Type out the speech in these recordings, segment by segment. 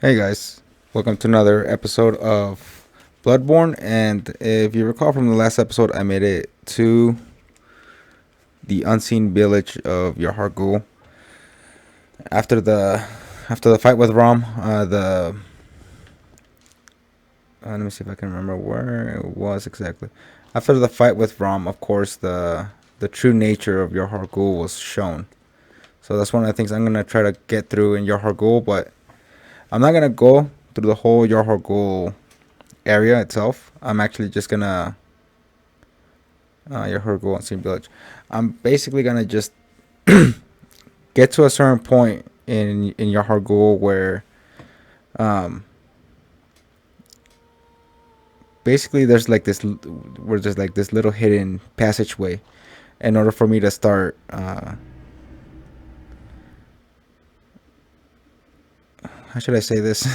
Hey guys, welcome to another episode of Bloodborne. And if you recall from the last episode, I made it to the unseen village of Yahar'gul. After the fight with Rom, let me see if I can remember where it was exactly. After the fight with Rom, of course, the true nature of Yahar'gul was shown. So that's one of the things I'm gonna try to get through in Yahar'gul, but I'm not gonna go through the whole Yahar'gul area itself. I'm actually just gonna Yahar'gul Unseen Village. I'm basically gonna just get to a certain point in Yahar'gul where um basically there's like this little hidden passageway in order for me to start how should I say this?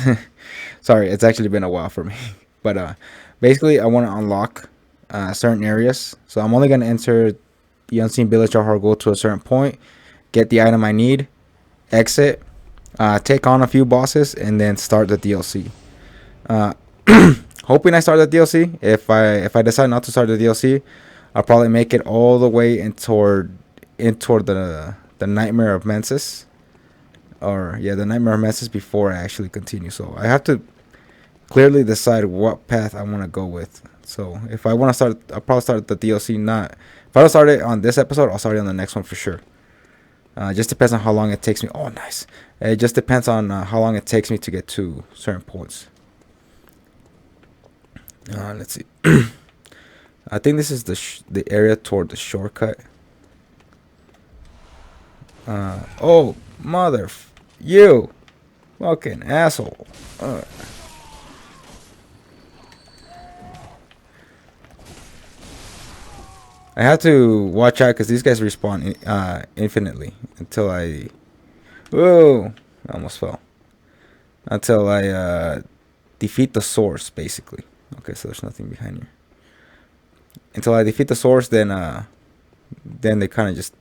Sorry, it's actually been a while for me. But basically I want to unlock certain areas. So I'm only gonna enter the Unseen Village of Yahar'gul to a certain point, get the item I need, exit, take on a few bosses, and then start the DLC. Uh, hoping I start the DLC. If I decide not to start the DLC, I'll probably make it all the way in toward the Nightmare of Mensis, or yeah, the Nightmare of Mensis before I actually continue. So I have to clearly decide what path I want to go with. So if I want to start, I'll probably start the DLC. Not if I don't start it on this episode, I'll start it on the next one for sure. Just depends on how long it takes me. Oh, nice. It just depends on how long it takes me to get to certain points. Let's see. I think this is the area toward the shortcut. Oh, you fucking asshole. I have to watch out because these guys respawn infinitely until I. Whoa! I almost fell. Until I defeat the source, basically. Okay, so there's nothing behind here. Until I defeat the source, then they kind of just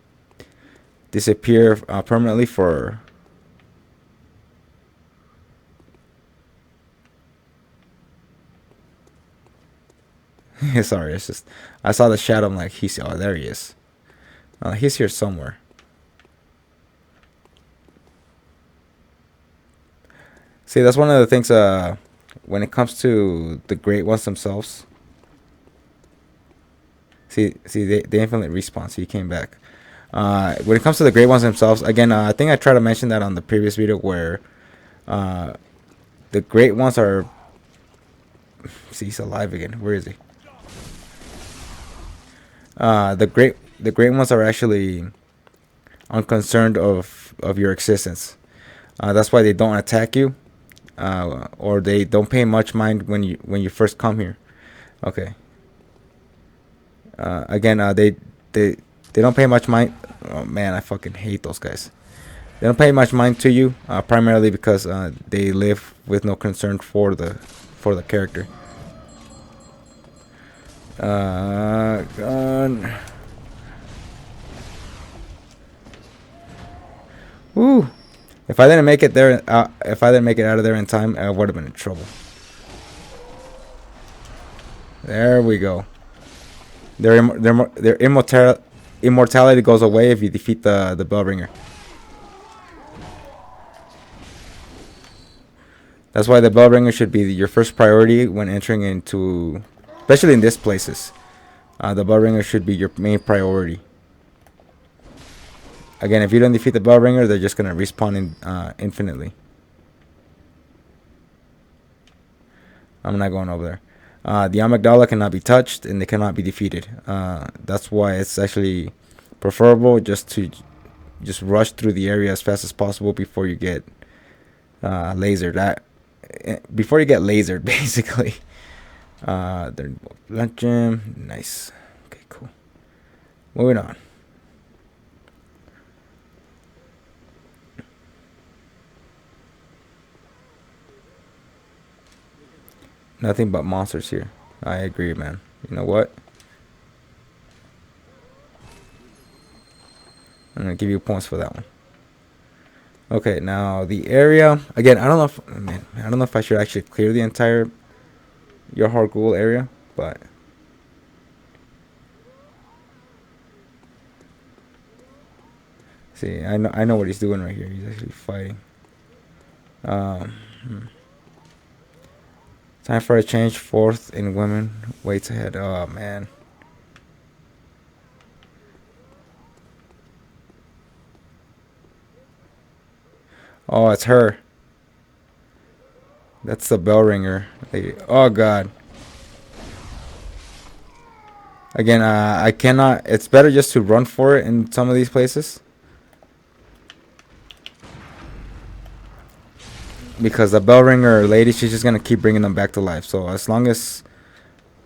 disappear permanently for. Sorry, it's just I saw the shadow. I'm like, there he is. He's here somewhere. See, that's one of the things. When it comes to the great ones themselves. See, they infinitely respawn. So he came back. When it comes to the great ones themselves, again, I think I tried to mention that on the previous video where, the great ones are. See, he's alive again. Where is he? The great ones are actually unconcerned of your existence. That's why they don't attack you, or they don't pay much mind when you first come here. Okay. Again, they don't pay much mind. Oh man, I fucking hate those guys. They don't pay much mind to you, primarily because they live with no concern for the character. Gun. Woo! If I didn't make it there, if I didn't make it out of there in time, I would have been in trouble. There we go. Their immortality goes away if you defeat the Bellbringer. That's why the Bellbringer should be your first priority when entering into, especially in these places. The Bellbringer should be your main priority. Again, if you don't defeat the Bellbringer, they're just gonna respawn infinitely. I'm not going over there. The Amygdala cannot be touched and they cannot be defeated. That's why it's actually preferable just rush through the area as fast as possible before you get lasered. Before you get lasered, basically. Blunt gem, nice. Okay, cool. Moving on. Nothing but monsters here. I agree, man. You know what? I'm gonna give you points for that one. Okay, now the area again. I don't know if man, I don't know if I should actually clear the entire your Hargul area, but see, I know what he's doing right here. He's actually fighting. Hmm. Time for a change. Fourth in women. Waits ahead. Oh man. Oh, it's her. That's the bell ringer lady. Oh god. Again, I cannot. It's better just to run for it in some of these places. Because the bell ringer lady, she's just gonna keep bringing them back to life. So as long as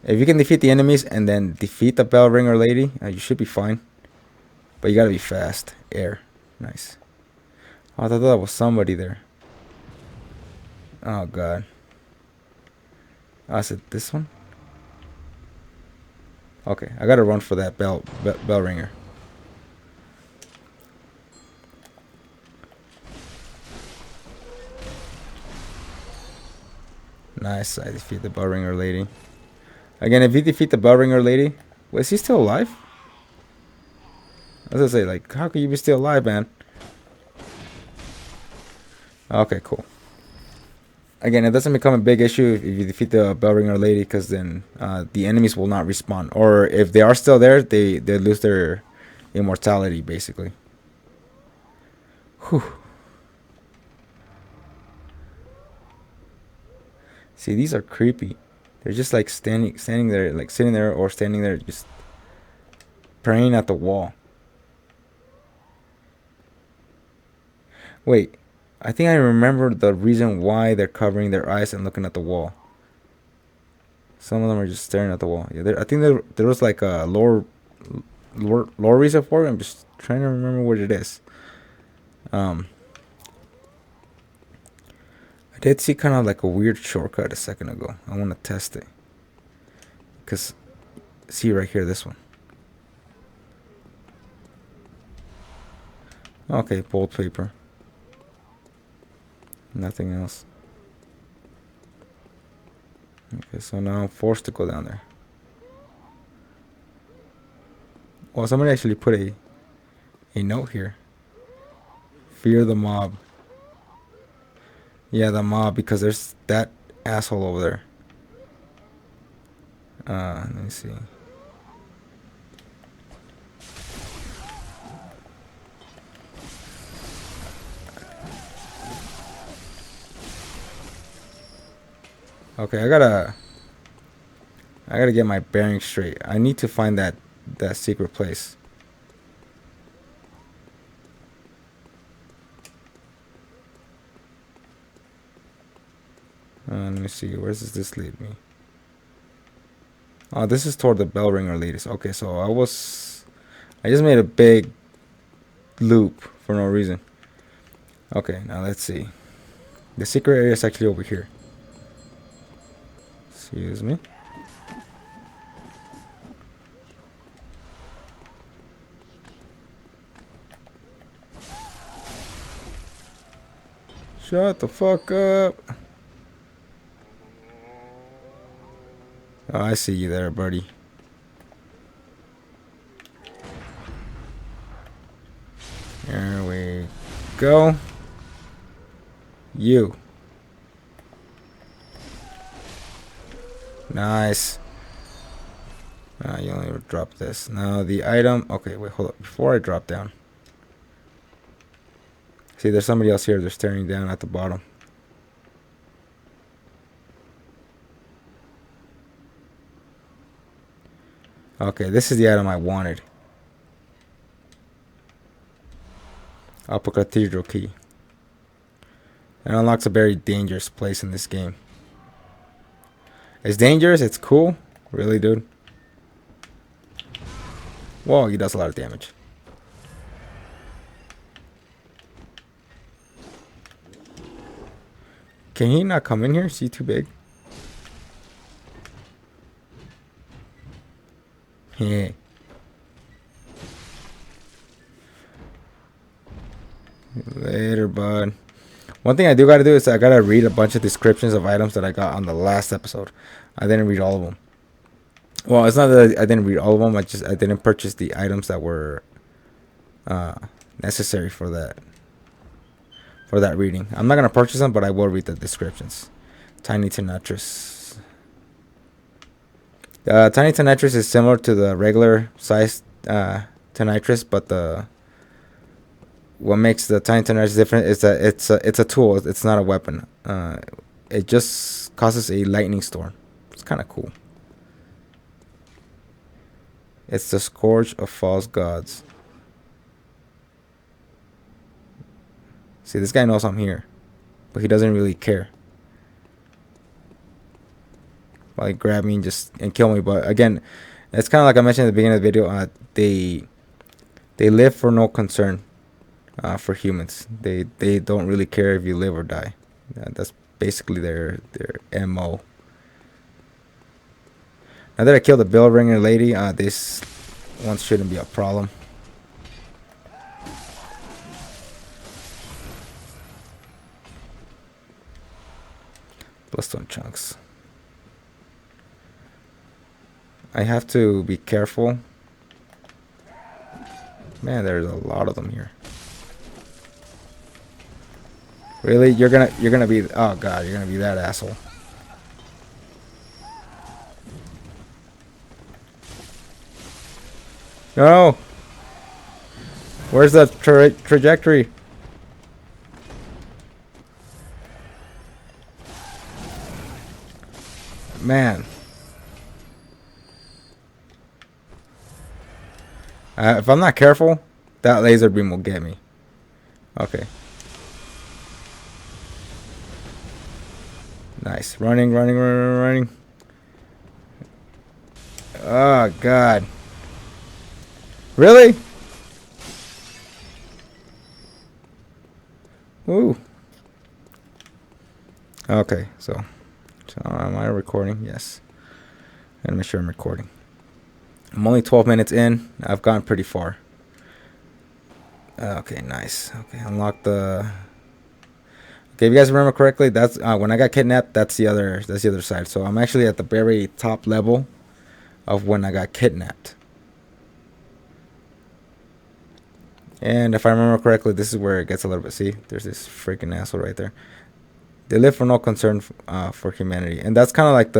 if you can defeat the enemies and then defeat the bell ringer lady, you should be fine. But you gotta be fast. Air, nice. Oh, I thought that was somebody there. Oh god. Oh, is it this one? Okay, I gotta run for that bell ringer. Nice, I defeat the bell ringer lady. Again, if you defeat the bell ringer lady, wait, is he still alive? I was gonna say, like, how can you be still alive, man? Okay, cool. Again, it doesn't become a big issue if you defeat the bell ringer lady, because then the enemies will not respawn. Or if they are still there, they lose their immortality, basically. Whew. See, these are creepy. They're just like standing there, like sitting there or standing there, just praying at the wall. Wait, I think I remember the reason why they're covering their eyes and looking at the wall. Some of them are just staring at the wall. Yeah, I think there was like a lore reason for it. I'm just trying to remember what it is. I did see kind of like a weird shortcut a second ago. I want to test it. Because, see right here, this one. Okay, bold paper. Nothing else. Okay, so now I'm forced to go down there. Well, somebody actually put a note here. Fear the mob. Yeah, the mob, because there's that asshole over there. Let me see. Okay, I gotta get my bearings straight. I need to find that secret place. Let me see. Where does this lead me? Oh, this is toward the bell ringer ladies. Okay, so I just made a big loop for no reason. Okay, now let's see. The secret area is actually over here. Excuse me. Shut the fuck up. Oh, I see you there, buddy. There we go. You. Nice. You only drop this. Now the item. Okay, wait, hold up. Before I drop down. See, there's somebody else here. They're staring down at the bottom. Okay, this is the item I wanted. Upper Cathedral Key. It unlocks a very dangerous place in this game. It's dangerous, it's cool. Really, dude? Whoa, he does a lot of damage. Can he not come in here? Is he too big? Yeah. Later, bud. One thing I do gotta do is I gotta read a bunch of descriptions of items that I got on the last episode. I didn't read all of them. Well, it's not that I didn't read all of them. I didn't purchase the items that were necessary for that reading. I'm not gonna purchase them, but I will read the descriptions. Tiny Tenetris. Tiny Tenetris is similar to the regular size Tenetris, but what makes the Tiny Tenetris different is that it's a tool. It's not a weapon. It just causes a lightning storm. It's kind of cool. It's the Scourge of False Gods. See, this guy knows I'm here, but he doesn't really care. Like grab me and kill me. But again, it's kind of like I mentioned at the beginning of the video. They live for no concern. For humans, they don't really care if you live or die. That's basically their MO. Now that I killed the bell ringer lady, this one shouldn't be a problem. Bloodstone chunks. I have to be careful. Man, there's a lot of them here. Really? You're gonna be, oh god, you're gonna be that asshole. No. Where's the trajectory? Man. If I'm not careful, that laser beam will get me. Okay. Nice. Running. Oh, God. Really? Ooh. Okay, so am I recording? Yes. Gotta make sure I'm recording. I'm only 12 minutes in. I've gone pretty far. Okay, nice. Okay, unlock the... Okay, if you guys remember correctly, that's when I got kidnapped. That's the other side. So I'm actually at the very top level of when I got kidnapped. And if I remember correctly, this is where it gets a little bit. See, there's this freaking asshole right there. They live for no concern for humanity, and that's kind of like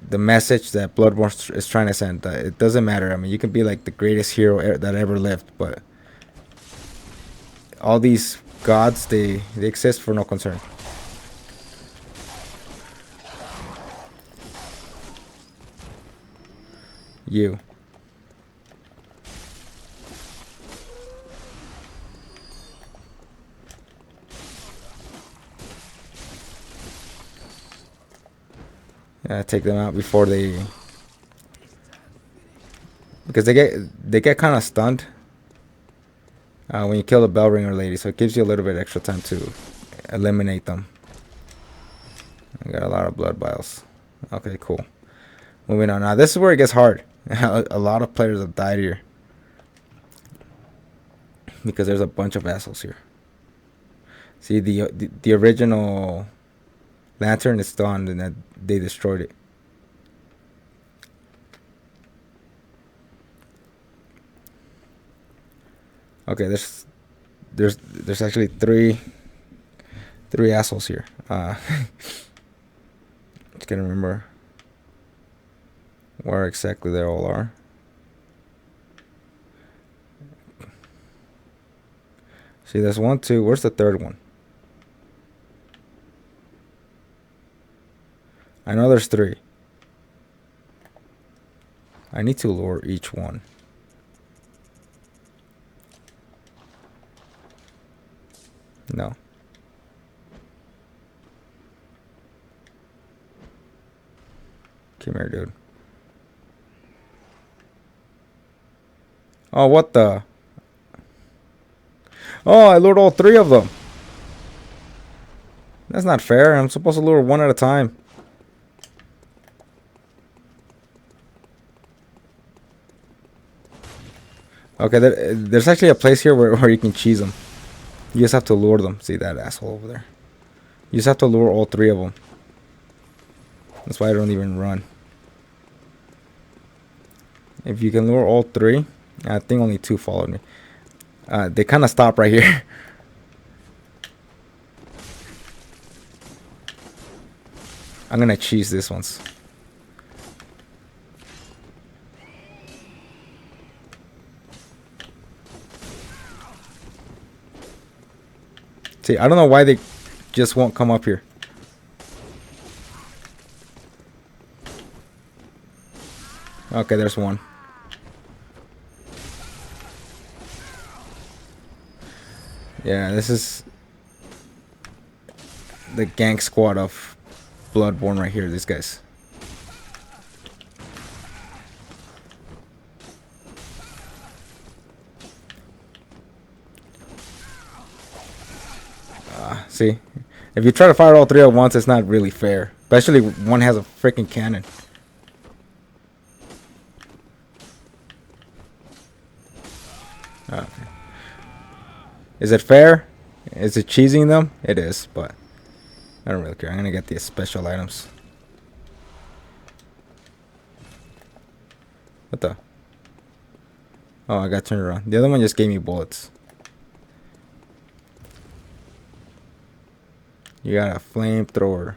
the message that Bloodborne is trying to send. It doesn't matter. I mean, you can be like the greatest hero that ever lived, but all these gods, they exist for no concern. You. Take them out before they, because they get kind of stunned when you kill the bell ringer lady, so it gives you a little bit extra time to eliminate them. I got a lot of blood vials. Okay, cool. Moving on. Now this is where it gets hard. A lot of players have died here because there's a bunch of assholes here. See, the original lantern is still on, and that they destroyed it. Okay, there's actually three assholes here. Just gonna remember where exactly they all are. See, there's 1, 2. Where's the third one? I know there's 3. I need to lure each one. No. Come here, dude. Oh, what the? Oh, I lured all 3 of them. That's not fair. I'm supposed to lure one at a time. Okay, there's actually a place here where you can cheese them. You just have to lure them. See that asshole over there? You just have to lure all 3 of them. That's why I don't even run. If you can lure all 3, I think only 2 followed me. They kind of stop right here. I'm gonna cheese this ones. See, I don't know why they just won't come up here. Okay, there's one. Yeah, this is the gang squad of Bloodborne right here, these guys. See, if you try to fire all 3 at once, it's not really fair. Especially one has a freaking cannon. Okay. Is it fair? Is it cheesing them? It is, but I don't really care. I'm gonna get these special items. What the? Oh, I got turned around. The other one just gave me bullets. You got a flamethrower.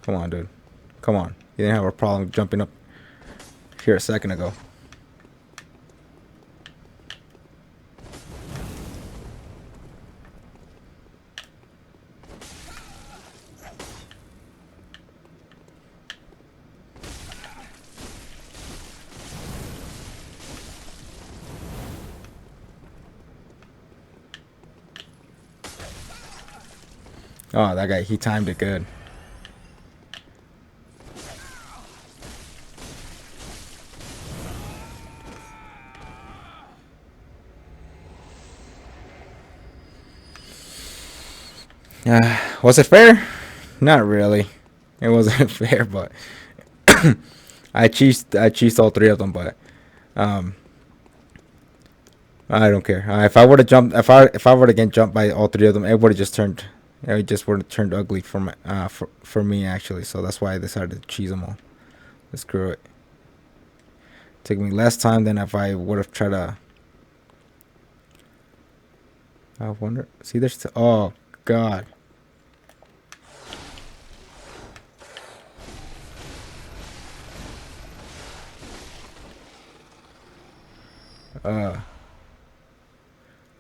Come on, dude. Come on. You didn't have a problem jumping up here a second ago. Oh, that guy, he timed it good. Was it fair? Not really. It wasn't fair, but I cheesed all 3 of them, but I don't care. If I would have jumped, if I would have get jumped by all 3 of them, it would have just turned. It just would have turned ugly for my for me actually. So that's why I decided to cheese them all. Screw it. Took me less time than if I would have tried to. I wonder. See, there's. Oh God.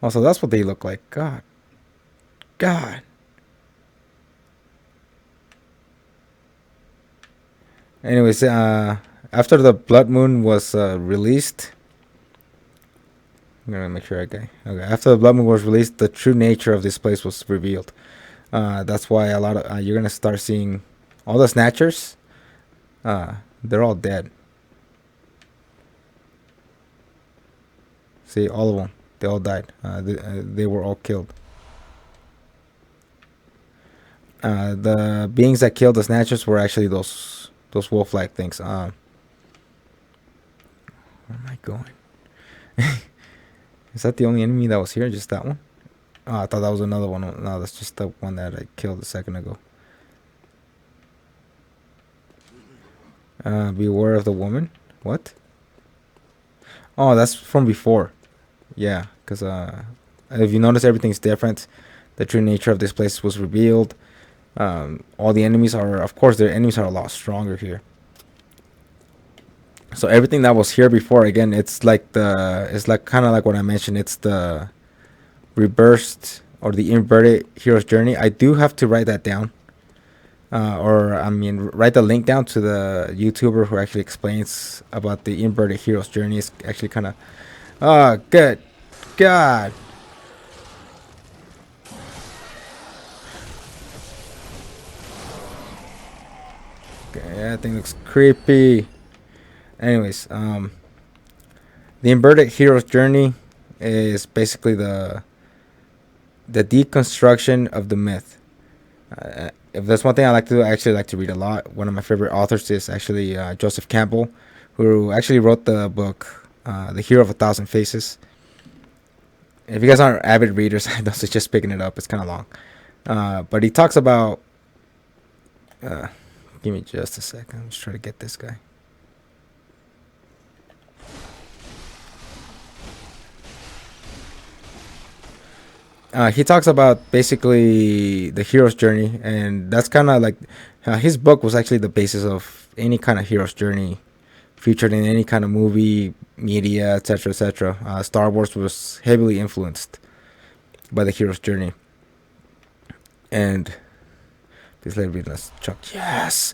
Also, that's what they look like. God. Anyways, after the Blood Moon was released, I'm gonna make sure I get. Okay, after the Blood Moon was released, the true nature of this place was revealed. That's why a lot of you're gonna start seeing all the snatchers. They're all dead. See, all of them. They all died. They were all killed. The beings that killed the snatchers were actually those wolf-like things. Where am I going? Is that the only enemy that was here? Just that one? Oh, I thought that was another one. No, that's just the one that I killed a second ago. Beware of the woman. What? Oh, that's from before. Yeah, because if you notice, everything's different. The true nature of this place was revealed. All the enemies are, of course, their enemies are a lot stronger here. So everything that was here before, again, it's like kind of like what I mentioned. It's the reversed or the inverted hero's journey. I do have to write that down, write the link down to the YouTuber who actually explains about the inverted hero's journey. It's actually kind of, oh, good God. Okay, that thing looks creepy. Anyways, the inverted hero's journey is basically the deconstruction of the myth. If there's one thing I like to do, I actually like to read a lot. One of my favorite authors is actually Joseph Campbell, who actually wrote the book, The Hero of a Thousand Faces. If you guys aren't avid readers, I don't suggest picking it up. It's kind of long. But he talks about... give me just a second. I'm just trying to get this guy. He talks about basically the hero's journey, and that's kind of like his book was actually the basis of any kind of hero's journey featured in any kind of movie, media, etc., etc. Star Wars was heavily influenced by the hero's journey. And please let me let's chuck. Yes.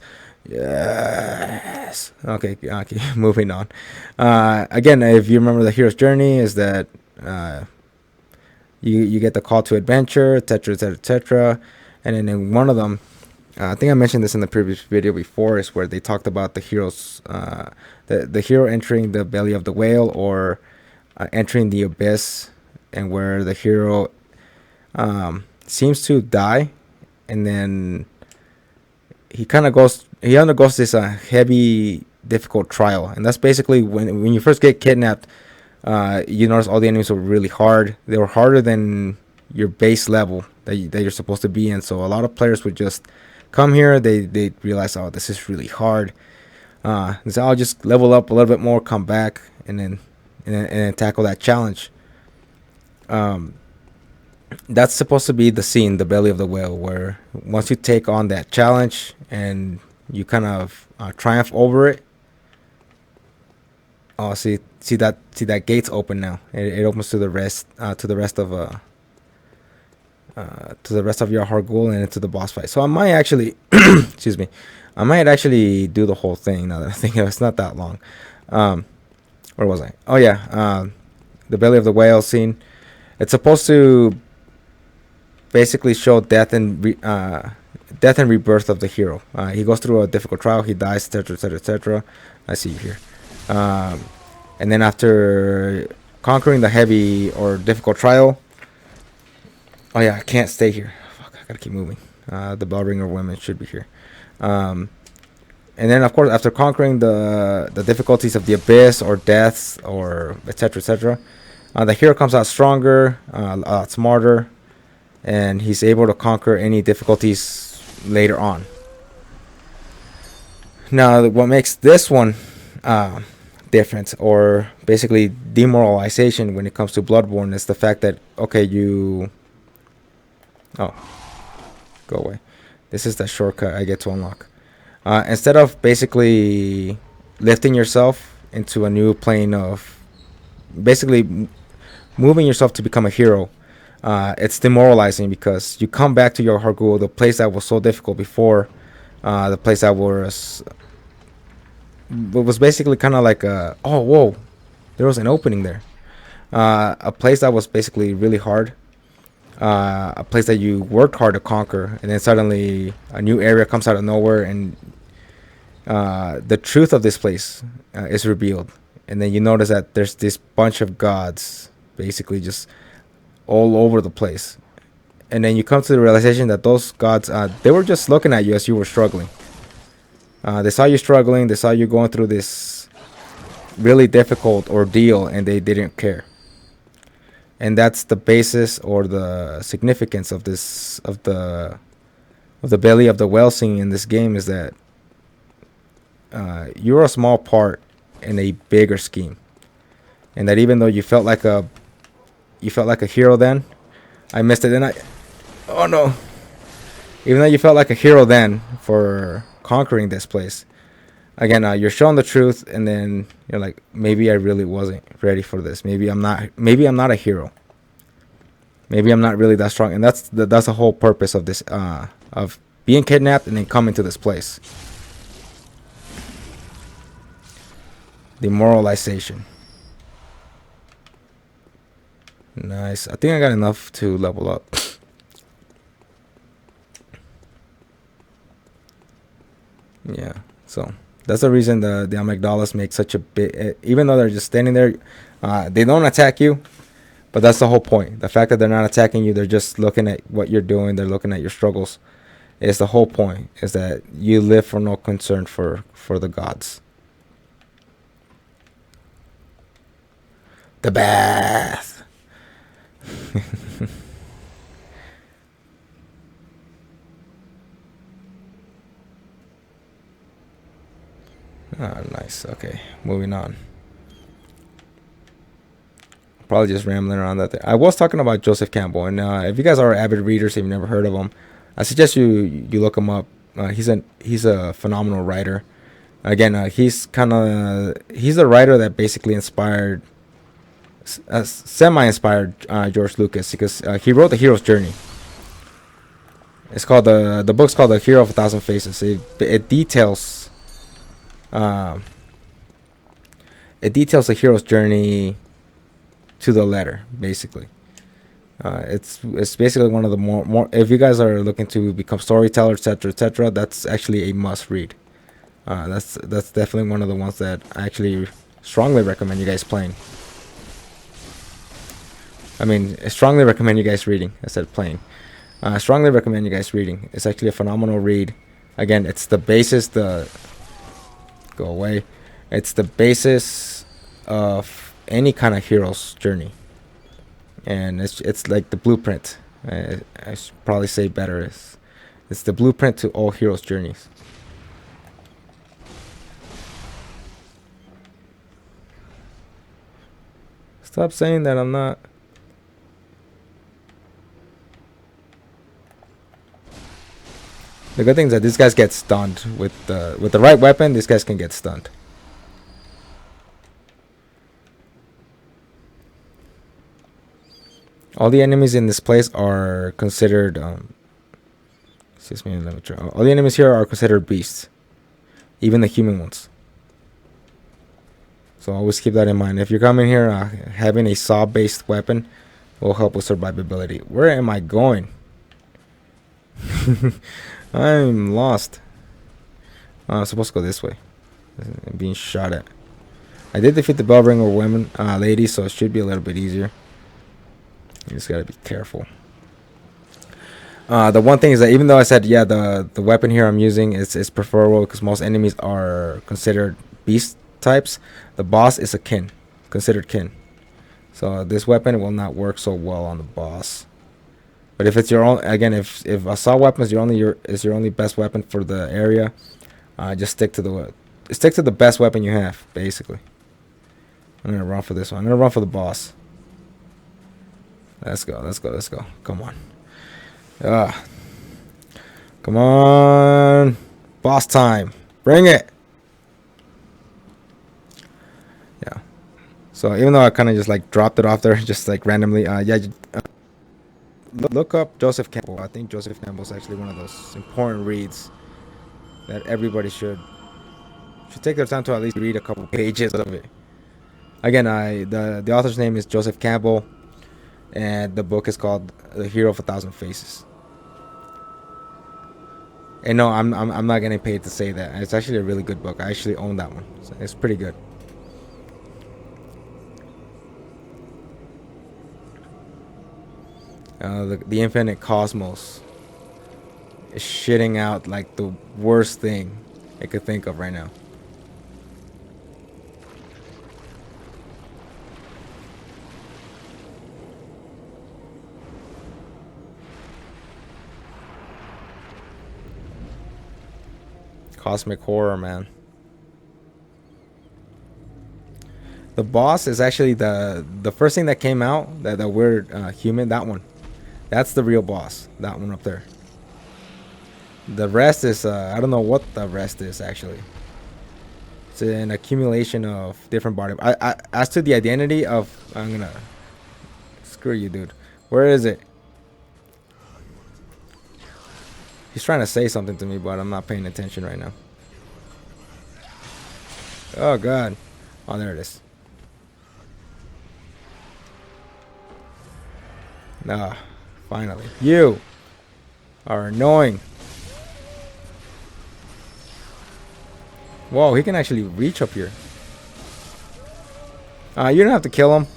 Okay. Moving on. Again, if you remember, the hero's journey is that you get the call to adventure, etc., etc., etc. And then in one of them, I think I mentioned this in the previous video before, is where they talked about the hero's the hero entering the belly of the whale, or entering the abyss, and where the hero seems to die, and then he undergoes this heavy, difficult trial. And that's basically when you first get kidnapped. You notice all the enemies were really hard. They were harder than your base level that you're supposed to be in. So a lot of players would just come here. They realize, oh, this is really hard. So I'll just level up a little bit more, come back, and then tackle that challenge. That's supposed to be the scene, the belly of the whale, where once you take on that challenge and you kind of triumph over it. Oh, see that gate's open now. It opens to the rest of your Hargul and into the boss fight. So I might actually, excuse me, I might actually do the whole thing now that I think it's not that long. Where was I? Oh yeah, the belly of the whale scene. It's supposed to basically show death and rebirth of the hero. He goes through a difficult trial. He dies, etc., etc., etc. I see you here. And then after conquering the heavy or difficult trial, oh yeah, I can't stay here. Fuck, I gotta keep moving. The Bellringer women should be here. And then of course, after conquering the difficulties of the abyss or deaths or etc., etc., the hero comes out stronger, a lot smarter, and he's able to conquer any difficulties later on. Now, what makes this one different, or basically demoralization, when it comes to Bloodborne, is the fact that, okay, go away. This is the shortcut I get to unlock. Instead of basically lifting yourself into a new plane of basically moving yourself to become a hero, it's demoralizing, because you come back to your Hargul, the place that was so difficult before, the place that was basically kind of like oh whoa, there was an opening there, a place that was basically really hard, a place that you worked hard to conquer, and then suddenly a new area comes out of nowhere, and the truth of this place is revealed, and then you notice that there's this bunch of gods basically just all over the place, and then you come to the realization that those gods, they were just looking at you as you were struggling. They saw you struggling, they saw you going through this really difficult ordeal, and they didn't care. And that's the basis or the significance of the belly of the whale scene in this game, is that you're a small part in a bigger scheme, and that even though you felt like a hero then, I missed it, and oh no, even though you felt like a hero then for conquering this place, again, you're shown the truth, and then you're like, maybe I really wasn't ready for this. Maybe I'm not a hero. Maybe I'm not really that strong. And that's the whole purpose of this, of being kidnapped and then coming to this place. Demoralization. Nice. I think I got enough to level up. Yeah, so that's the reason the Amygdalas make such a big, even though they're just standing there, they don't attack you, but that's the whole point. The fact that they're not attacking you, they're just looking at what you're doing, they're looking at your struggles, is the whole point, is that you live for no concern for the gods. The bath. Oh, nice. Okay, moving on. Probably just rambling around that thing. I was talking about Joseph Campbell, and if you guys are avid readers, if you've never heard of him, I suggest you look him up. He's a phenomenal writer. Again, he's a writer that basically inspired, semi-inspired George Lucas, because he wrote The Hero's Journey. It's called the book's called The Hero of a Thousand Faces. It details the hero's journey to the letter, basically. It's basically one of the more if you guys are looking to become storytellers, etc., that's actually a must read. That's definitely one of the ones that I actually strongly recommend you guys playing. I mean, I strongly recommend you guys reading. I said playing. I strongly recommend you guys reading. It's actually a phenomenal read. Again, it's the basis. Go away. It's the basis of any kind of hero's journey, and it's like the blueprint. I should probably say better. It's the blueprint to all heroes' journeys. Stop saying that I'm not. The good thing is that these guys get stunned with the right weapon. These guys can get stunned. All the enemies in this place are considered. Excuse me, let me try. All the enemies here are considered beasts, even the human ones. So always keep that in mind. If you're coming here, having a saw-based weapon will help with survivability. Where am I going? I'm lost. I'm supposed to go this way. I'm being shot at. I did defeat the bell ringer women, lady, so it should be a little bit easier. You just gotta be careful. The one thing is that even though I said, yeah, the weapon here I'm using is preferable because most enemies are considered beast types, the boss is a kin, considered kin. So this weapon will not work so well on the boss. But if it's your own, again, if assault weapon is your only best weapon for the area, just stick to the best weapon you have, basically. I'm gonna run for this one. I'm gonna run for the boss. Let's go. Come on. Come on. Boss time. Bring it. Yeah. So even though I kind of just like dropped it off there, just like randomly, look up Joseph Campbell. I think Joseph Campbell is actually one of those important reads that everybody should take their time to at least read a couple pages of it. Again, the author's name is Joseph Campbell, and the book is called The Hero of a Thousand Faces. And no, I'm not getting paid to say that. It's actually a really good book. I actually own that one. So it's pretty good. The infinite cosmos is shitting out like the worst thing I could think of right now. Cosmic horror, man. The boss is actually the first thing that came out, that weird human, that one. That's the real boss. That one up there. The rest is I don't know what the rest is actually. It's an accumulation of different body. As to the identity of, I'm gonna screw you, dude. Where is it? He's trying to say something to me, but I'm not paying attention right now. Oh god. Oh, there it is. Nah. Finally. You are annoying. Whoa, he can actually reach up here. You don't have to kill him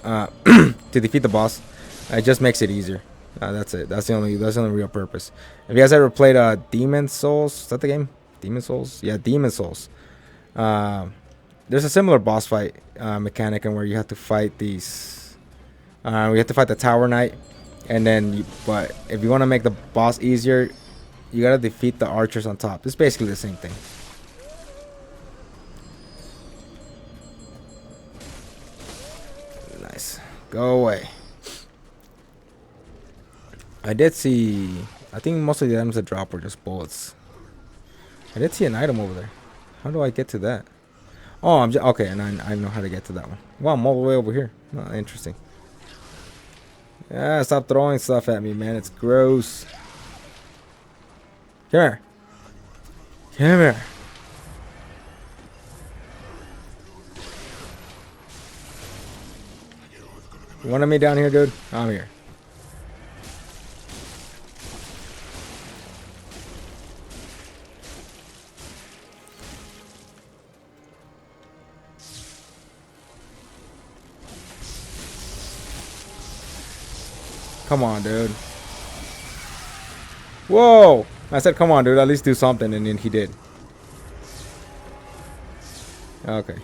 to defeat the boss. It just makes it easier. That's it. That's the only real purpose. Have you guys ever played Demon Souls? Is that the game? Demon Souls? Yeah, Demon Souls. This there's a similar boss fight mechanic, and where you have to fight these. We have to fight the Tower Knight, and then but if you want to make the boss easier, you gotta defeat the archers on top. It's basically the same thing. Nice. Go away. I did see. I think most of the items that drop were just bullets. I did see an item over there. How do I get to that? Oh, I'm just okay, and I know how to get to that one. Wow, I'm all the way over here. Oh, interesting. Yeah, stop throwing stuff at me, man. It's gross. Come here. Come here. You wanted me down here, dude? I'm here. Come on, dude. Whoa! I said, come on, dude. At least do something, and then he did. Okay.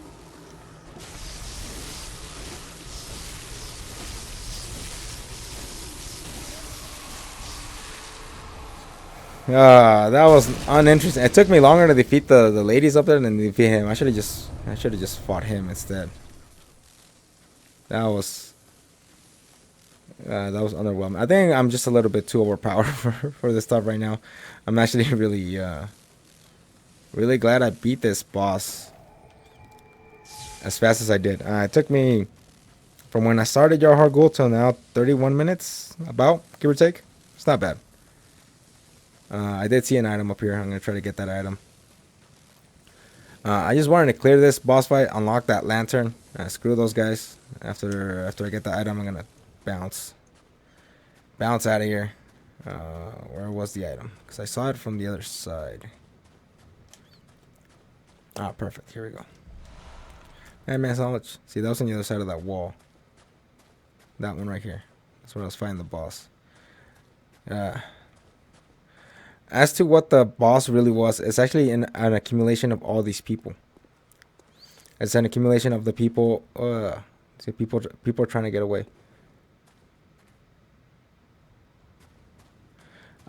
That was uninteresting. It took me longer to defeat the ladies up there than to defeat him. I should have just fought him instead. That was underwhelming. I think I'm just a little bit too overpowered for this stuff right now. I'm actually really glad I beat this boss as fast as I did. It took me from when I started Your Hard Gold till now 31 minutes, about, give or take. It's not bad. I did see an item up here. I'm gonna try to get that item. I just wanted to clear this boss fight, unlock that lantern. Screw those guys. After I get the item, I'm gonna bounce out of here. Where was the item? Because I saw it from the other side. Ah, perfect. Here we go. Hey, man, so much. See, that was on the other side of that wall. That one right here. That's where I was fighting the boss. As to what the boss really was, it's actually an accumulation of all these people. It's an accumulation of the people. See, people are trying to get away.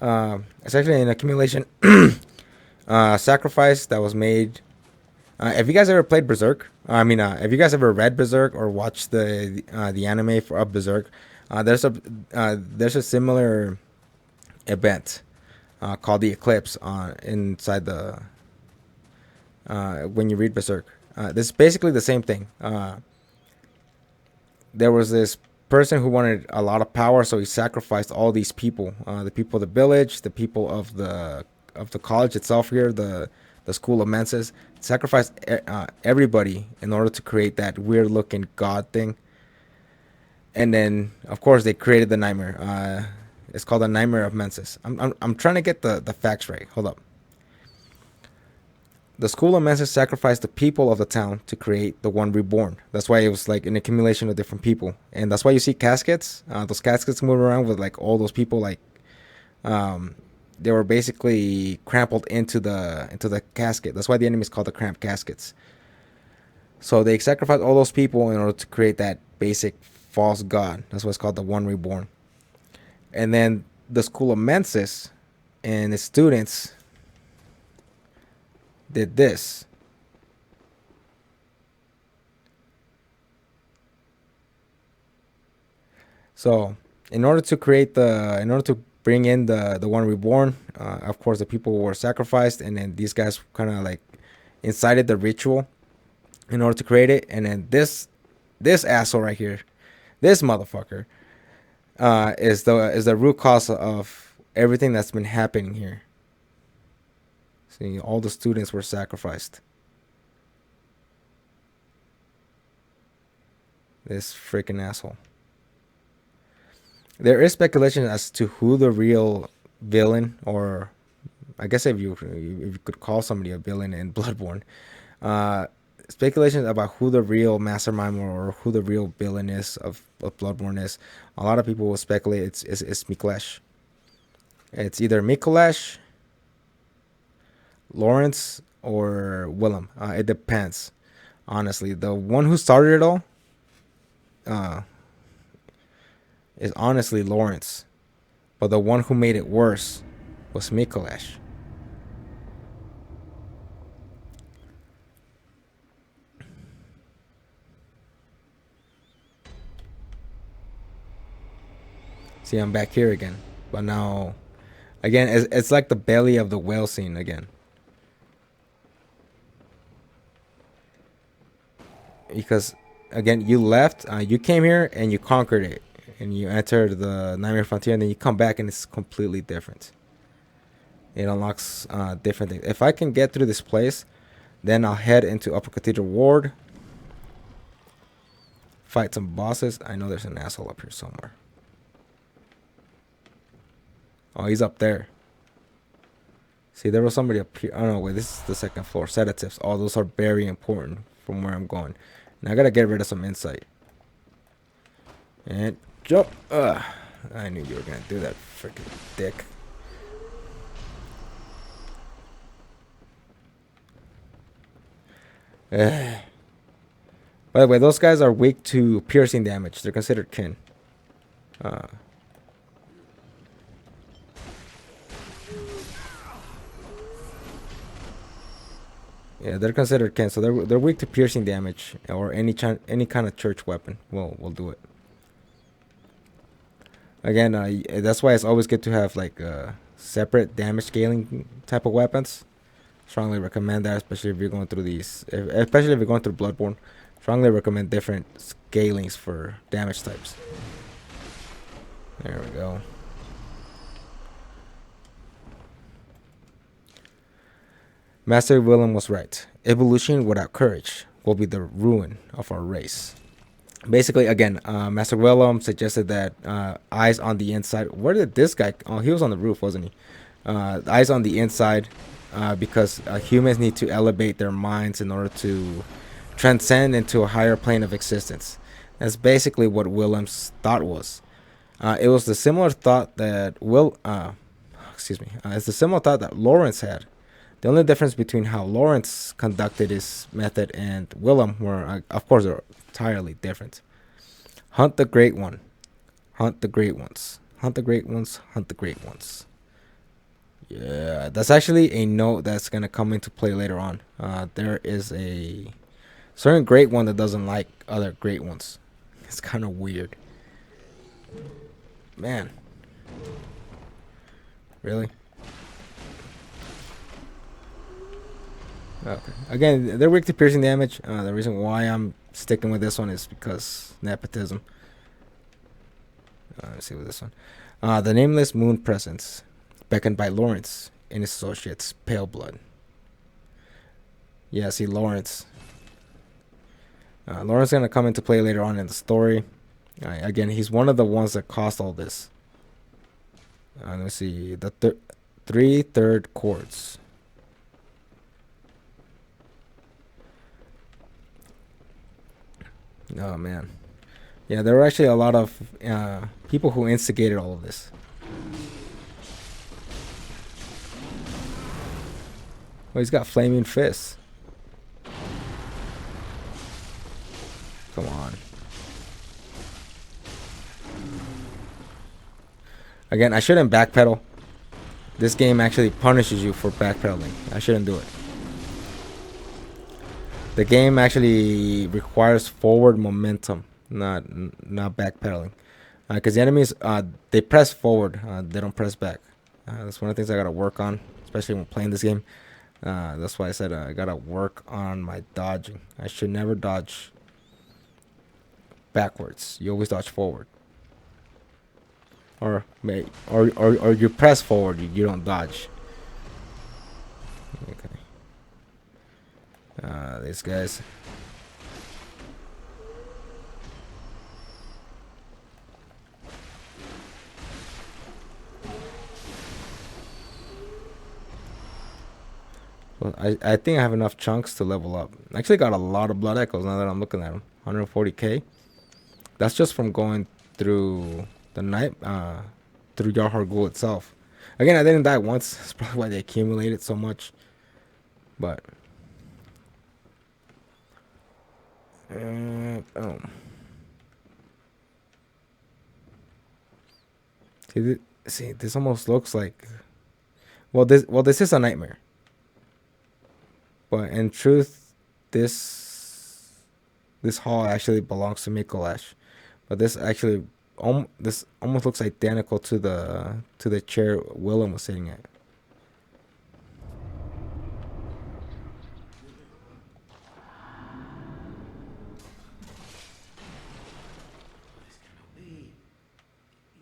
It's actually an accumulation sacrifice that was made. Have you guys ever played Berserk? Have you guys ever read Berserk or watched the anime of Berserk? There's a similar event called the Eclipse inside the when you read Berserk. This is basically the same thing. There was this person who wanted a lot of power, so he sacrificed all these people, the people of the village, the people of the college itself here, the school of Menses, sacrificed everybody in order to create that weird looking god thing. And then of course they created the nightmare. It's called the Nightmare of Menses. I'm trying to get the facts right. Hold up. The school of Menses sacrificed the people of the town to create the one reborn. That's why it was like an accumulation of different people, and that's why you see caskets. Those caskets move around with like all those people. Like, they were basically crumpled into the casket. That's why the enemy is called the cramped caskets. So they sacrificed all those people in order to create that basic false god. That's why it's called the one reborn. And then the school of Menses and its students did this. So in order to bring in the one reborn, of course the people were sacrificed, and then these guys kind of like incited the ritual in order to create it. And then this asshole right here, this motherfucker, is the root cause of everything that's been happening here. See, all the students were sacrificed. This freaking asshole. There is speculation as to who the real villain, or I guess if you could call somebody a villain in Bloodborne, speculation about who the real mastermind or who the real villain is of Bloodborne is. A lot of people will speculate it's Miklesh. It's either Miklesh, Lawrence, or Willem. It depends. Honestly, the one who started it all uh, is honestly Lawrence, but the one who made it worse was Mikolash. See, I'm back here again, but now, again, it's like the belly of the whale scene again. Because, again, you left, you came here and you conquered it, and you entered the Nightmare Frontier, and then you come back and it's completely different. It unlocks different things. If I can get through this place, then I'll head into Upper Cathedral Ward, fight some bosses. I know there's an asshole up here somewhere. Oh, he's up there. See, there was somebody up here. Oh, no, wait. This is the second floor. Sedatives. Oh, those are very important from where I'm going. And I gotta get rid of some insight. And jump. I knew you were gonna do that, freaking dick. By the way, those guys are weak to piercing damage. They're considered kin. Yeah, they're considered kin, so they're weak to piercing damage or any kind of church weapon. We'll do it. Again, that's why it's always good to have like separate damage scaling type of weapons. Strongly recommend that, especially if you're going through especially if you're going through Bloodborne. Strongly recommend different scalings for damage types. There we go. Master Willem was right. Evolution without courage will be the ruin of our race. Basically, again, Master Willem suggested that eyes on the inside. Where did this guy? Oh, he was on the roof, wasn't he? Eyes on the inside, because humans need to elevate their minds in order to transcend into a higher plane of existence. That's basically what Willem's thought was. It was the similar thought that it's the similar thought that Lawrence had. The only difference between how Lawrence conducted his method and Willem were, of course, they're entirely different. Hunt the great one. Hunt the great ones. Hunt the great ones. Hunt the great ones. Yeah, that's actually a note that's going to come into play later on. There is a certain great one that doesn't like other great ones. It's kind of weird. Man. Really? Okay. Again, they're weak to piercing damage. The reason why I'm sticking with this one is because nepotism. Let's see with this one. The Nameless Moon Presence, beckoned by Lawrence and his associates, Pale Blood. Yeah, see, Lawrence. Lawrence is going to come into play later on in the story. Again, he's one of the ones that caused all this. Let's see. The 3/3 chords. Oh, man. Yeah, there were actually a lot of people who instigated all of this. Oh, he's got flaming fists. Come on. Again, I shouldn't backpedal. This game actually punishes you for backpedaling. I shouldn't do it. The game actually requires forward momentum, not backpedaling. Because the enemies, they press forward, they don't press back. That's one of the things I gotta work on, especially when playing this game. That's why I said I gotta work on my dodging. I should never dodge backwards. You always dodge forward. Or you press forward. You don't dodge. Okay. These guys. Well, I think I have enough chunks to level up. I actually got a lot of blood echoes now that I'm looking at them. 140k. That's just from going through the night, through Yarhar Ghul itself. Again, I didn't die once. That's probably why they accumulated so much. But Oh. See, this almost looks like. Well, this is a nightmare. But in truth, this hall actually belongs to Mikolash. But this actually, this almost looks identical to the chair Willem was sitting at. This cannot be.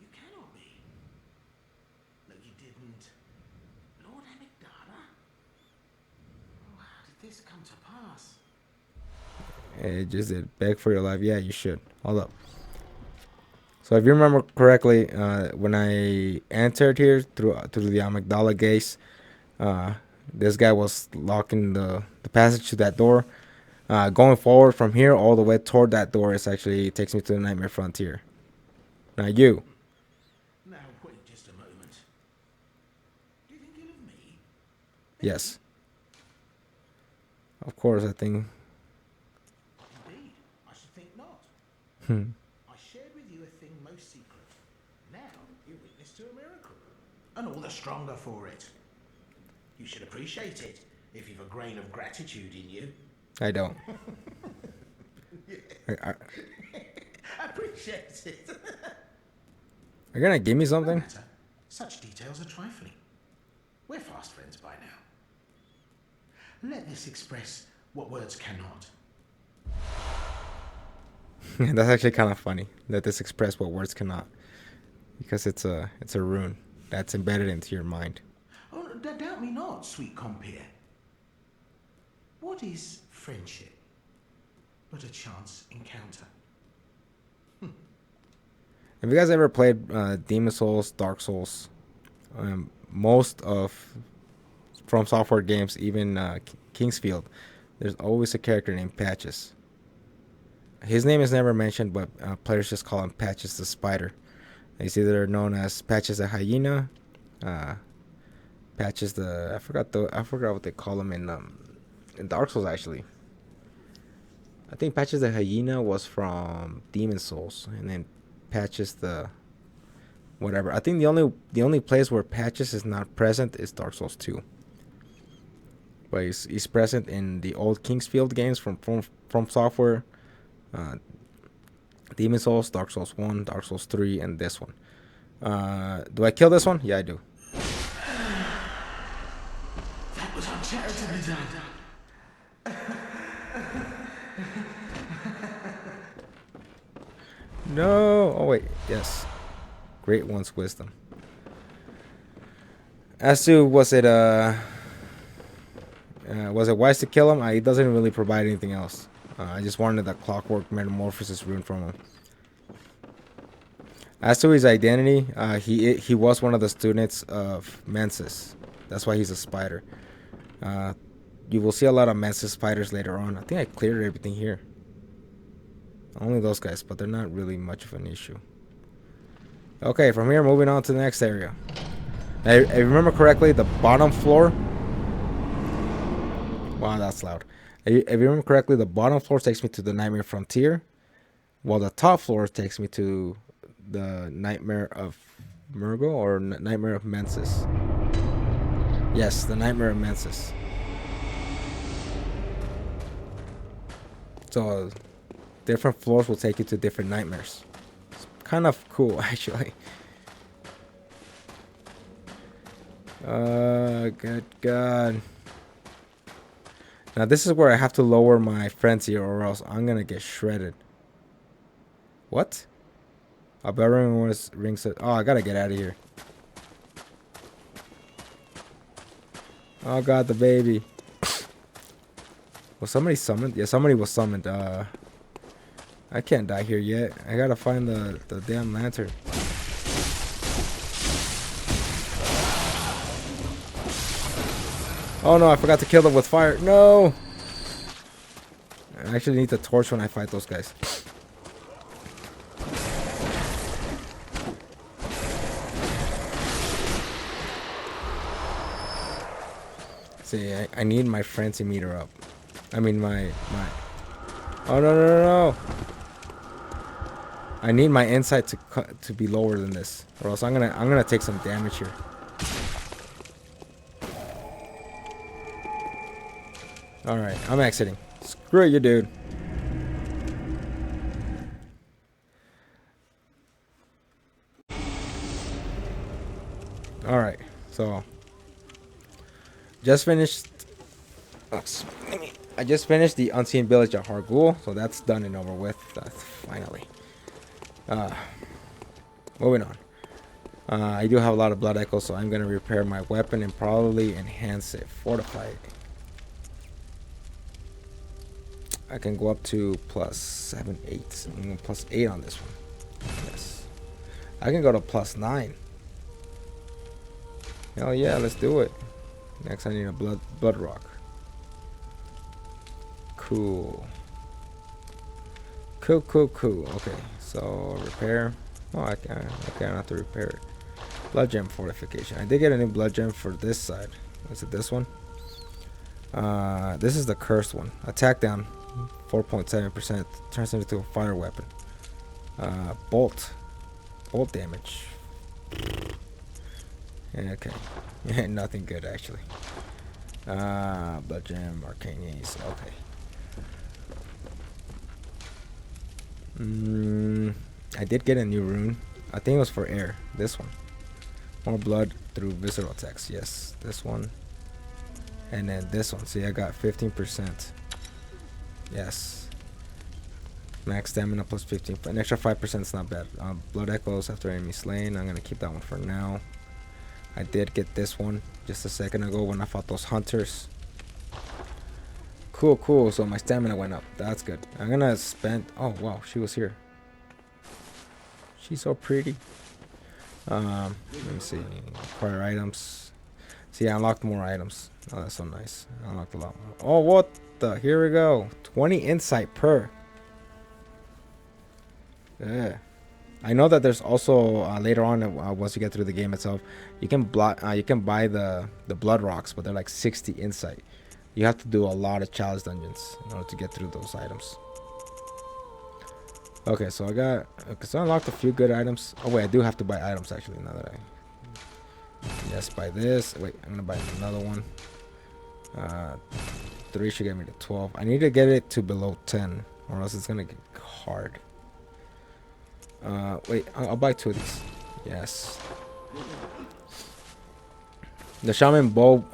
You cannot be. No, you didn't. Lord Amygdala? Oh, how did this come to pass? It just did. Beg for your life. Yeah, you should. Hold up. So if you remember correctly, when I entered here through the Amygdala gates, this guy was locking the passage to that door. Going forward from here all the way toward that door is actually takes me to the Nightmare Frontier. Now you. Now, wait just a moment. Do you think ill of me? Yes. Of course, I think. Indeed, I should think not. Hmm. I shared with you a thing most secret. Now, you're witness to a miracle. And all the stronger for it. You should appreciate it, if you've a grain of gratitude in you. I don't. Appreciate it. Are you gonna give me something? No matter. Such details are trifling. We're fast friends by now. Let this express what words cannot. That's actually kind of funny. Let this express what words cannot, because it's a rune that's embedded into your mind. Oh, doubt me not, sweet compeer. What is friendship but a chance encounter? Have you guys ever played Demon Souls, Dark Souls? Most of From Software games, even Kingsfield, there's always a character named Patches. His name is never mentioned, but players just call him Patches the Spider. He's either known as Patches the Hyena, Patches the I forgot what they call him in Dark Souls actually. I think Patches the Hyena was from Demon Souls, and then Patches the whatever. I think the only place where Patches is not present is Dark Souls 2. But he's present in the old Kingsfield games from Software, Demon Souls, Dark Souls 1, Dark Souls 3, and this one. Do I kill this one? Yeah, I do. That was uncharitably done. No. Oh wait. Yes. Great One's wisdom. As to was it wise to kill him? He doesn't really provide anything else. I just wanted that clockwork metamorphosis rune from him. As to his identity, he was one of the students of Mensis. That's why he's a spider. You will see a lot of Mensis spiders later on. I think I cleared everything here. Only those guys, but they're not really much of an issue. Okay, from here, moving on to the next area. If I remember correctly, the bottom floor... Wow, that's loud. If you remember correctly, the bottom floor takes me to the Nightmare Frontier, while the top floor takes me to the Nightmare of Murgo, or Nightmare of Mensis. Yes, the Nightmare of Mensis. So, different floors will take you to different nightmares. It's kind of cool, actually. Good God. Now, this is where I have to lower my frenzy, or else I'm gonna get shredded. What? A bell rings. Oh, I gotta get out of here. Oh God, the baby. Was somebody summoned? Yeah, somebody was summoned. I can't die here yet. I gotta find the damn lantern. Oh no, I forgot to kill them with fire. No! I actually need the torch when I fight those guys. See, I need my frenzy meter up. I mean my Oh no no no no! I need my insight to be lower than this, or else I'm gonna take some damage here. All right, I'm exiting. Screw you, dude. All right, so just finished. I just finished the Unseen Village at Hargul, so that's done and over with. Finally. Moving on. I do have a lot of blood echoes, so I'm gonna repair my weapon and probably enhance it, fortify it. I can go up to +7, 8, and +8 on this one. Yes. I can go to +9. Hell yeah, let's do it. Next, I need a blood rock. Cool. Cool. Okay, so repair. Oh, okay, I don't have to repair it. Blood gem fortification. I did get a new blood gem for this side. Is it this one? This is the cursed one. Attack down 4.7%. Turns into a fire weapon. Bolt damage. Okay. Nothing good actually. Blood gem, arcane ace. Okay. I did get a new rune. I think it was for air. This one. More blood through visceral attacks. Yes, this one. And then this one. See, I got 15%. Yes. Max stamina plus 15. An extra 5% is not bad. Blood echoes after enemy slain. I'm gonna keep that one for now. I did get this one just a second ago when I fought those hunters. Cool. So my stamina went up. That's good. I'm gonna spend. Oh wow, she was here. She's so pretty. Let me see. Acquire items. See, I unlocked more items. Oh, that's so nice. I unlocked a lot more. Oh, what the? Here we go. 20 insight per. Yeah. I know that there's also later on once you get through the game itself, you can buy the blood rocks, but they're like 60 insight. You have to do a lot of challenge dungeons in order to get through those items. Okay, so I unlocked a few good items. Oh wait, I do have to buy items actually now that yes, buy this. Wait, I'm gonna buy another one. 3 should get me to 12. I need to get it to below 10 or else it's gonna get hard. Wait, I'll buy 2 of these. Yes. The shaman bow,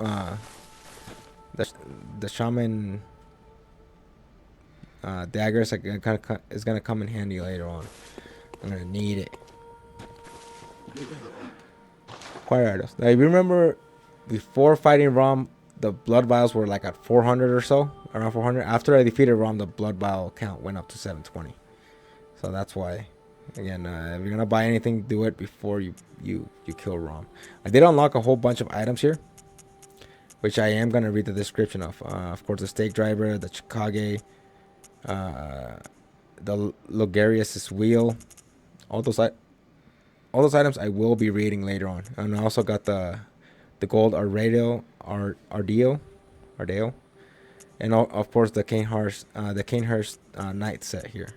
the shaman daggers is gonna come in handy later on. I'm gonna need it. Acquire items. Now, if you remember, before fighting Rom, the blood vials were like at 400 or so, around 400. After I defeated Rom, the blood vial count went up to 720. So that's why. Again, if you're gonna buy anything, do it before you kill Rom. I did unlock a whole bunch of items here, which I am gonna read the description of. Of course, the stake driver, the Chikage, the Logarius' wheel, all those items I will be reading later on. And I also got the gold Ardeo, and of course the Canehurst Knight set here.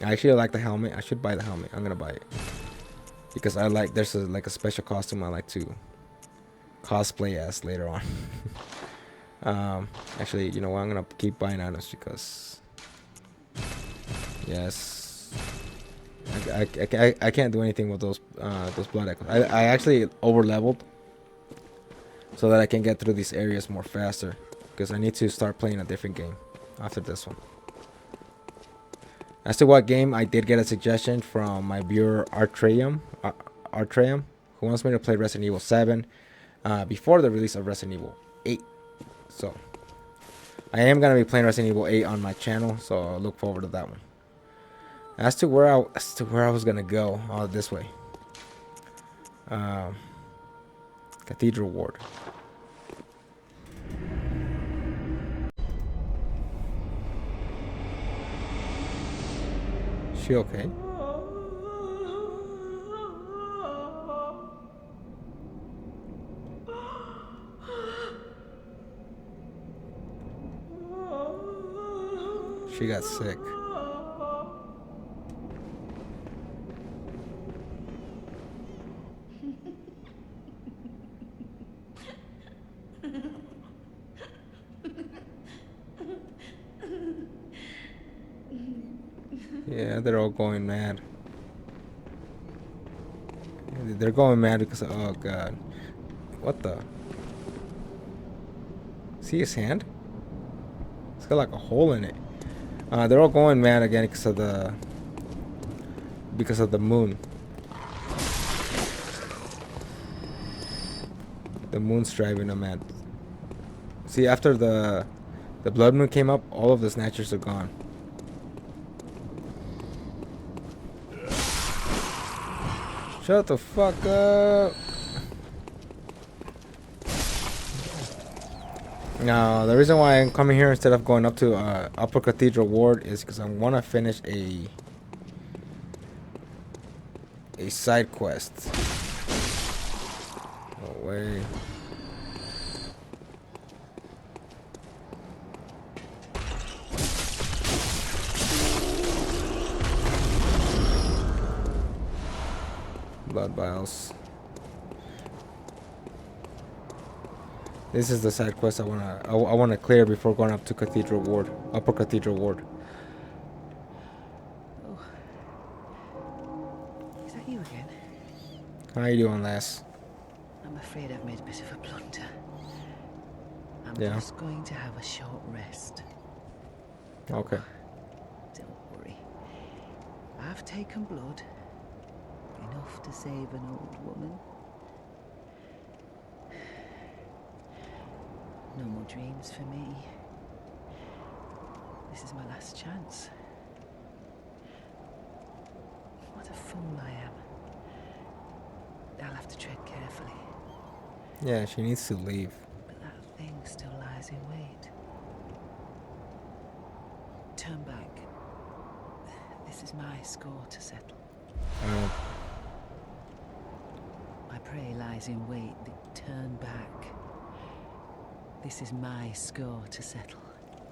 I actually like the helmet. I should buy the helmet. I'm gonna buy it because I like. There's a special costume I like to cosplay as later on. Actually, you know what? I'm gonna keep buying items because yes, I can't do anything with those blood echoes. I actually over leveled so that I can get through these areas more faster because I need to start playing a different game after this one. As to what game, I did get a suggestion from my viewer Artreum, who wants me to play Resident Evil 7 before the release of Resident Evil 8. So I am gonna be playing Resident Evil 8 on my channel, so I'll look forward to that one. As to where I was gonna go, this way. Cathedral Ward. She okay? She got sick. Yeah, they're all going mad. They're going mad because of, oh god. What the? See his hand? It's got like a hole in it. They're all going mad again because of the moon. The moon's driving them mad. See, after the blood moon came up, all of the snatchers are gone. Shut the fuck up. No, the reason why I'm coming here instead of going up to Upper Cathedral Ward is because I want to finish a side quest. No way. Blood vials. This is the side quest I wanna clear before going up to Cathedral Ward, Upper Cathedral Ward. Oh, is that you again? How you doing, lass? I'm afraid I've made a bit of a blunder. I'm Yeah. just going to have a short rest. Okay. Don't worry. I've taken blood. Enough to save an old woman. No more dreams for me. This is my last chance. What a fool I am. I'll have to tread carefully. Yeah, she needs to leave. But that thing still lies in wait. Turn back. This is my score to settle. My prey lies in wait. Turn back. This is my score to settle.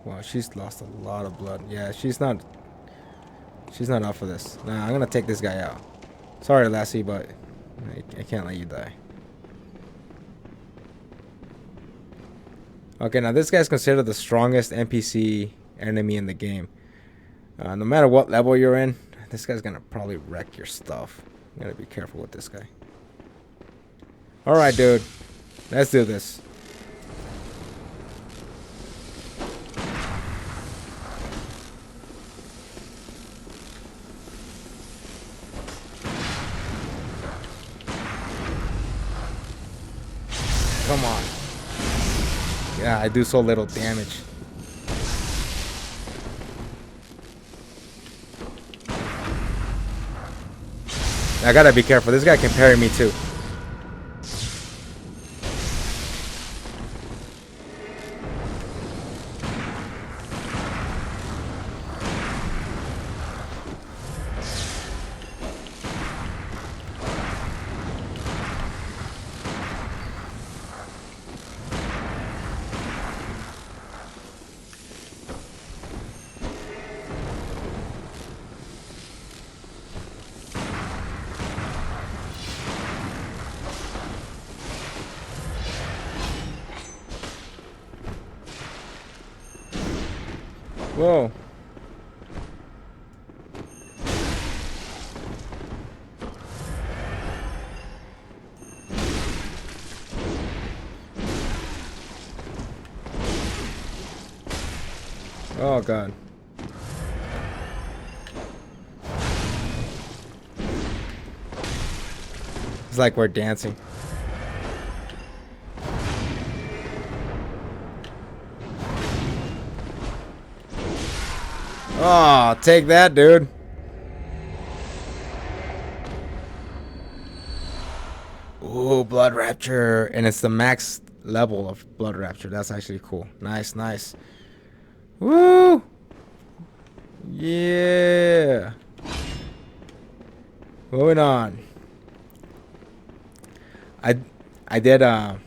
Wow, she's lost a lot of blood. Yeah, she's not up for this. Nah, I'm gonna take this guy out. Sorry, lassie, but I can't let you die. Okay, now this guy's considered the strongest NPC enemy in the game. No matter what level you're in, this guy's gonna probably wreck your stuff. You gotta be careful with this guy. Alright, dude. Let's do this. Come on. Yeah, I do so little damage. I gotta be careful. This guy can parry me too. Whoa. Oh god. It's like we're dancing. Oh, take that, dude. Ooh, blood rapture. And it's the max level of blood rapture. That's actually cool. Nice, nice. Woo! Yeah. Moving on. I did I'll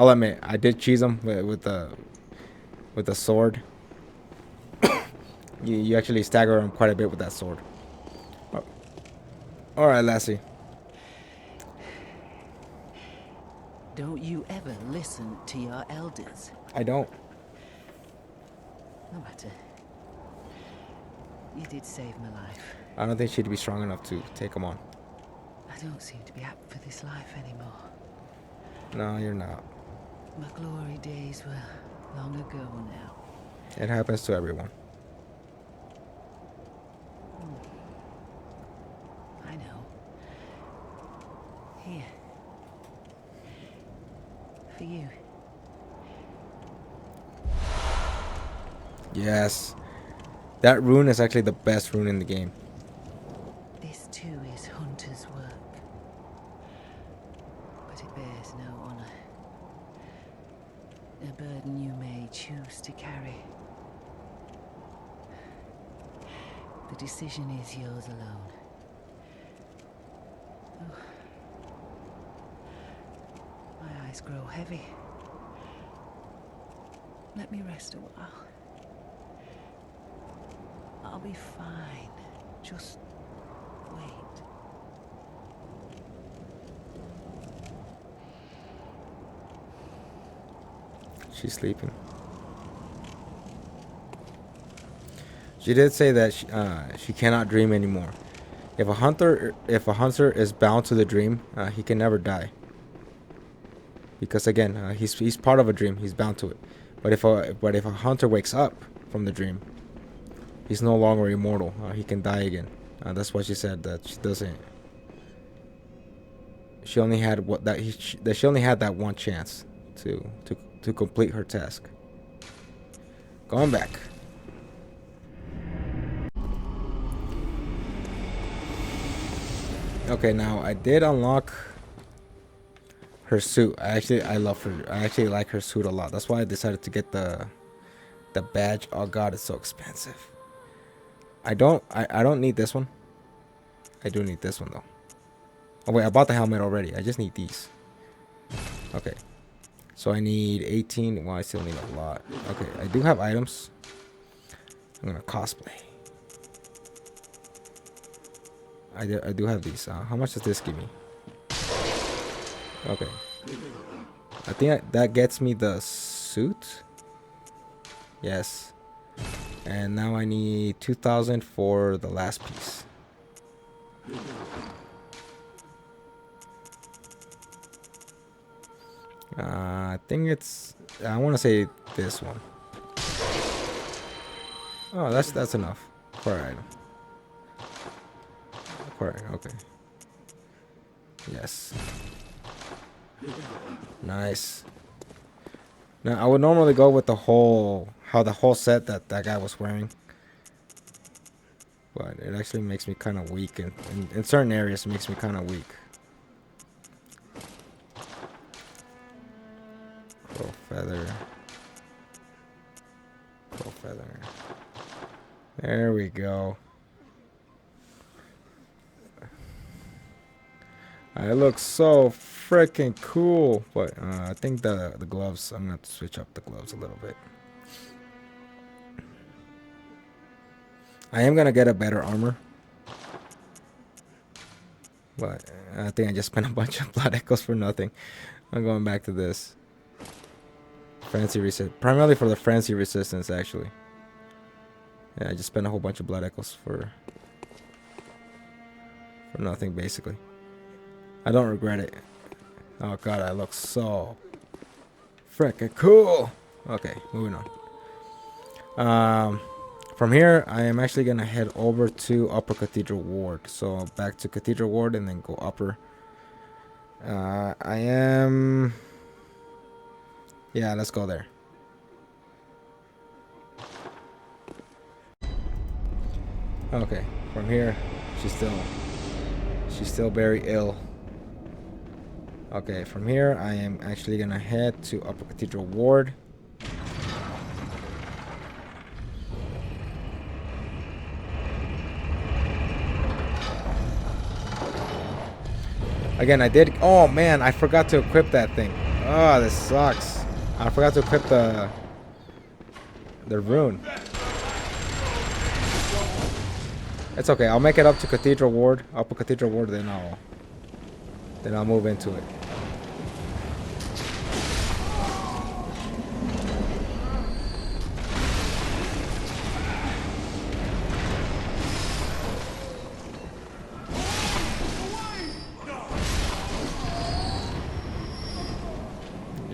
admit I did cheese him with the sword. You actually stagger him quite a bit with that sword. Oh. All right, lassie. Don't you ever listen to your elders? I don't. No matter. You did save my life. I don't think she'd be strong enough to take him on. I don't seem to be apt for this life anymore. No, you're not. My glory days were long ago now. It happens to everyone. I know. Here. For you. Yes. That rune is actually the best rune in the game. This too is hunter's work. But it bears no honor. A burden you may choose to carry. The decision is yours alone. Oh. My eyes grow heavy. Let me rest a while. I'll be fine. Just wait. She's sleeping. She did say that she cannot dream anymore. If a hunter is bound to the dream, he can never die. Because again, he's part of a dream. He's bound to it. But if a hunter wakes up from the dream, he's no longer immortal. He can die again. That's what she said. That she doesn't. She only had she only had that one chance to complete her task. Going back. Okay, now I did unlock her suit. I love her. I actually like her suit a lot. That's why I decided to get the badge. Oh god, it's so expensive. I don't need this one. I do need this one though. Oh wait, I bought the helmet already. I just need these. Okay. So I need 18. Well, I still need a lot. Okay, I do have items. I'm gonna cosplay. I do have these. How much does this give me? Okay. I think that gets me the suit. Yes. And now I need 2,000 for the last piece. I think it's. I want to say this one. Oh, that's enough for an item. Okay. Yes. Nice. Now I would normally go with the whole set that guy was wearing, but it actually makes me kind of weak, and in certain areas it makes me kind of weak. Crow feather. There we go. It looks so freaking cool, but I think the gloves, I'm gonna have to switch up the gloves a little bit. I am gonna get a better armor, but I think I just spent a bunch of blood echoes for nothing. I'm going back to this. Frenzy resist, primarily for the frenzy resistance actually. Yeah, I just spent a whole bunch of blood echoes for nothing basically. I don't regret it. Oh god, I look so freaking cool. Okay, moving on. From here, I am actually gonna head over to Upper Cathedral Ward. So back to Cathedral Ward and then go upper. Yeah, let's go there. Okay, from here, she's still very ill. Okay, from here, I am actually gonna head to Upper Cathedral Ward. Again, I did. Oh man, I forgot to equip that thing. Oh, this sucks. I forgot to equip the rune. It's okay. I'll make it up to Cathedral Ward, Upper Cathedral Ward, then I'll move into it.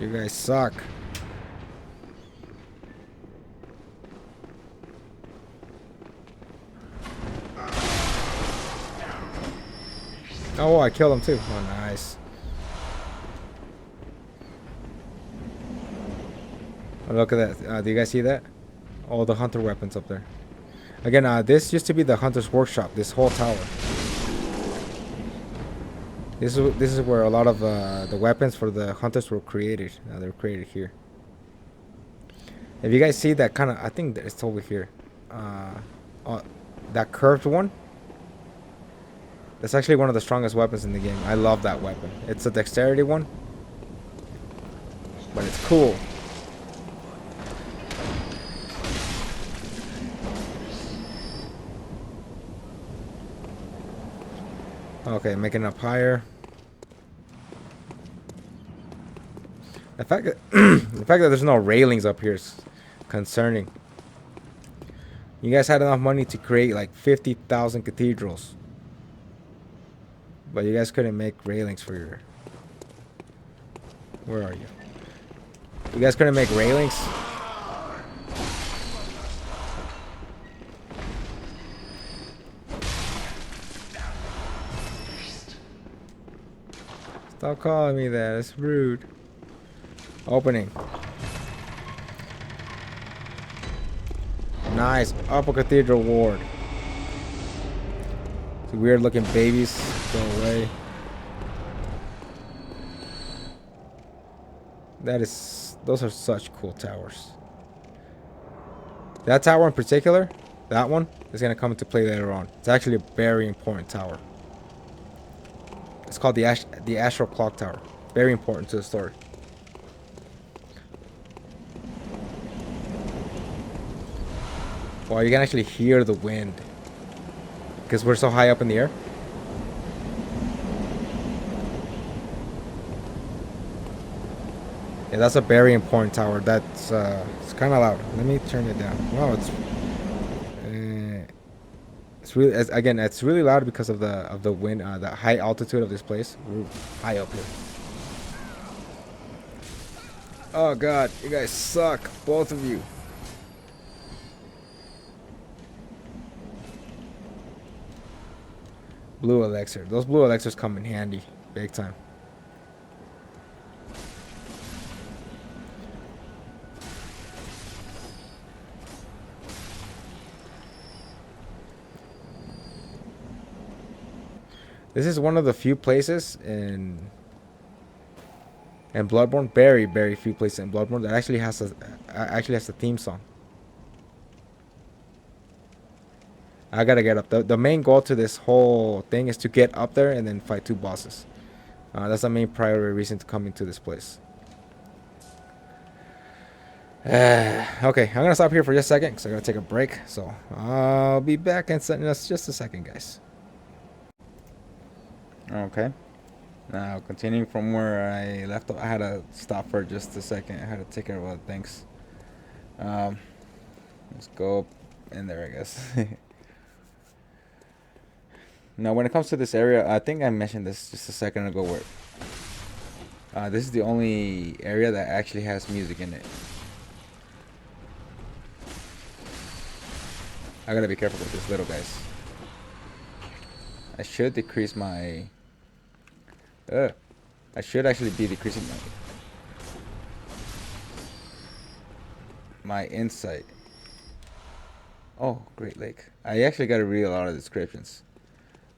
You guys suck. Oh, I killed him too. Oh, nice. Oh, look at that. Do you guys see that? All the hunter weapons up there. Again, this used to be the hunter's workshop. This whole tower. This is where a lot of the weapons for the hunters were created. They're created here. If you guys see that kind of, I think that it's over here. That curved one. That's actually one of the strongest weapons in the game. I love that weapon. It's a dexterity one, but it's cool. Okay, making it up higher. The fact that the fact that there's no railings up here is concerning. You guys had enough money to create like 50,000 cathedrals, but you guys couldn't make railings for your. Where are you? You guys couldn't make railings. Stop calling me that. It's rude. Opening. Nice. Upper Cathedral Ward. Some weird looking babies. Go away. Those are such cool towers. That tower in particular, that one, is going to come into play later on. It's actually a very important tower. It's called the Astral Clock Tower. Very important to the story. Wow, you can actually hear the wind because we're so high up in the air. Yeah, that's a very important tower. That's it's kind of loud. Let me turn it down. Wow, it's really, again, it's really loud because of the wind, the high altitude of this place. We're high up here. Oh god, you guys suck, both of you. Blue elixir. Those blue elixirs come in handy, big time. This is one of the few places in Bloodborne, very few places in Bloodborne that actually has a theme song. I gotta get up. The main goal to this whole thing is to get up there and then fight 2 bosses. That's the main primary reason to come into this place. Okay, I'm gonna stop here for just a second because I gotta take a break. So I'll be back in just a second, guys. Okay. Now continuing from where I left off, I had to stop for just a second. I had to take care of other things. Let's go in there, I guess. Now, when it comes to this area, I think I mentioned this just a second ago. Where this is the only area that actually has music in it. I gotta be careful with this little guys. I should decrease my. I should actually be decreasing my insight. Oh, Great Lake. I actually gotta read a lot of descriptions.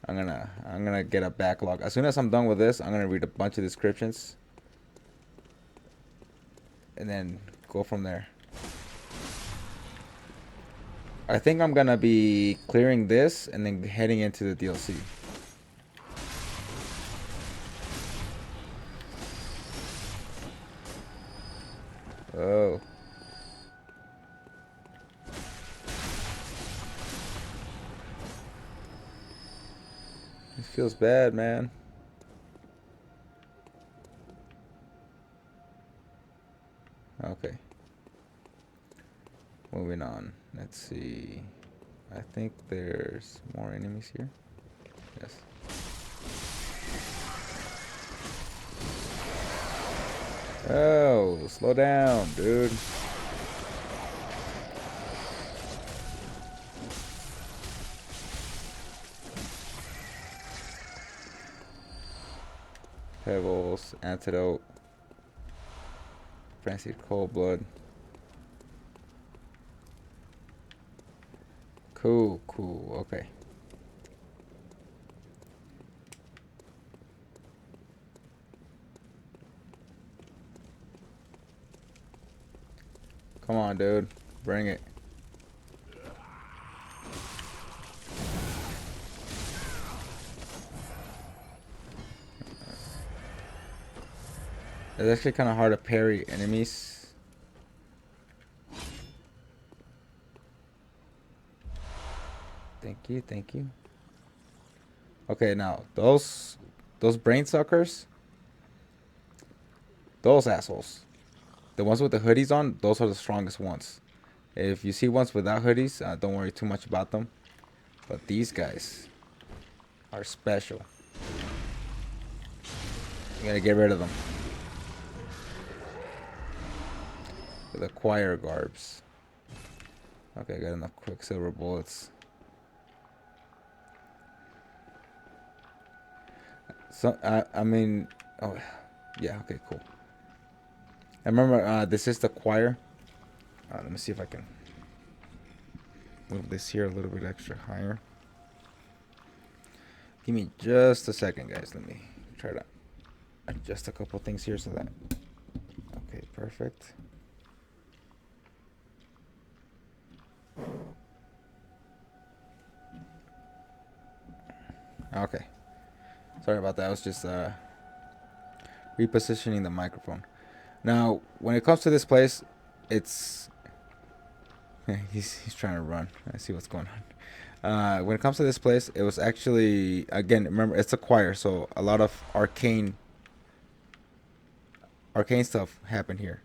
I'm gonna get a backlog. As soon as I'm done with this, I'm gonna read a bunch of descriptions and then go from there. I think I'm gonna be clearing this and then heading into the DLC. Oh. It feels bad, man. Okay. Moving on. Let's see. I think there's more enemies here. Yes. Oh, slow down, dude. Pebbles, antidote, fancied cold blood. Cool, cool, okay. Come on, dude. Bring it. It's actually kind of hard to parry enemies. Thank you, thank you. Okay, now those brain suckers, those assholes, the ones with the hoodies on, those are the strongest ones. If you see ones without hoodies, don't worry too much about them. But these guys are special. You gotta get rid of them. With the choir garbs. Okay, I got enough quicksilver bullets. So I mean, oh yeah, okay, cool. I remember this is the choir. Let me see if I can move this here a little bit extra higher. Give me just a second, guys. Let me try to adjust a couple things here so that. Okay, perfect. Okay. Sorry about that. I was just repositioning the microphone. Now, when it comes to this place, it's he's trying to run. I see what's going on. When it comes to this place, it was actually, again, remember, it's a choir, so a lot of arcane stuff happened here.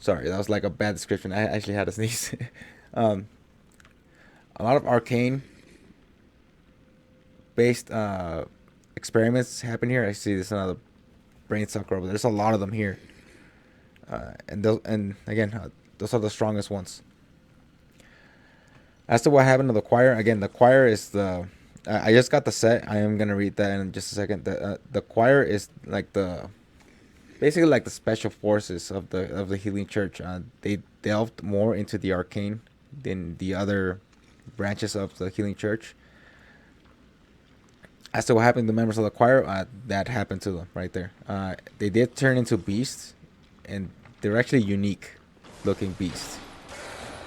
Sorry, that was like a bad description. I actually had to sneeze. A lot of arcane based experiments happen here. I see this another brain sucker over there. There's a lot of them here. And again, those are the strongest ones. As to what happened to the choir, again, the choir is the. I just got the set. I am gonna read that in just a second. The choir is like basically like the special forces of the healing church. They delved more into the arcane than the other branches of the healing church. As to what happened to the members of the choir, that happened to them right there. They did turn into beasts, and they're actually unique looking beasts.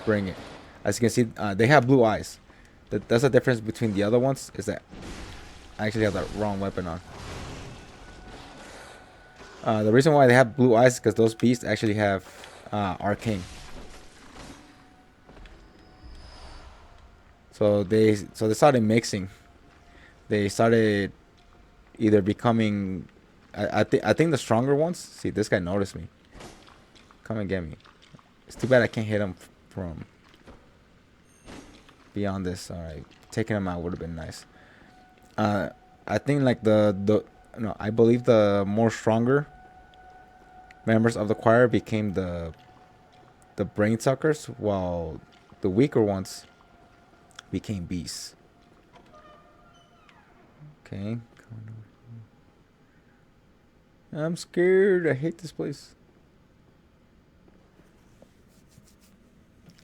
Bring it. As you can see, they have blue eyes. That's the difference between the other ones, is that I actually have the wrong weapon on. The reason why they have blue eyes is because those beasts actually have arcane. So they started mixing. They started either becoming. I think the stronger ones. See, this guy noticed me. Come and get me. It's too bad I can't hit him from beyond this. All right, taking him out would have been nice. I think like I believe the more stronger members of the choir became the brain suckers, while the weaker ones became beasts. Okay. I'm scared. I hate this place.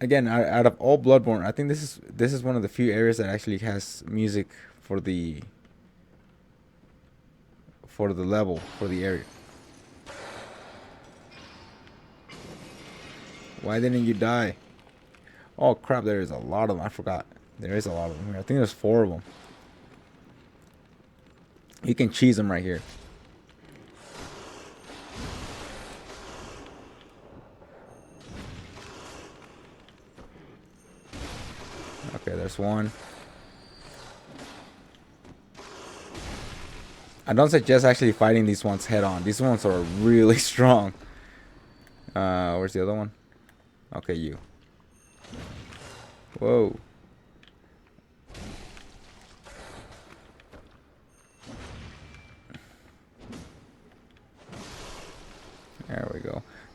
Again, out of all Bloodborne, I think this is one of the few areas that actually has music for the level, for the area. Why didn't you die? Oh crap, there is a lot of them. I forgot. There is a lot of them here. I think there's 4 of them. You can cheese them right here. Okay, there's one. I don't suggest actually fighting these ones head on. These ones are really strong. Where's the other one? Okay, you. Whoa.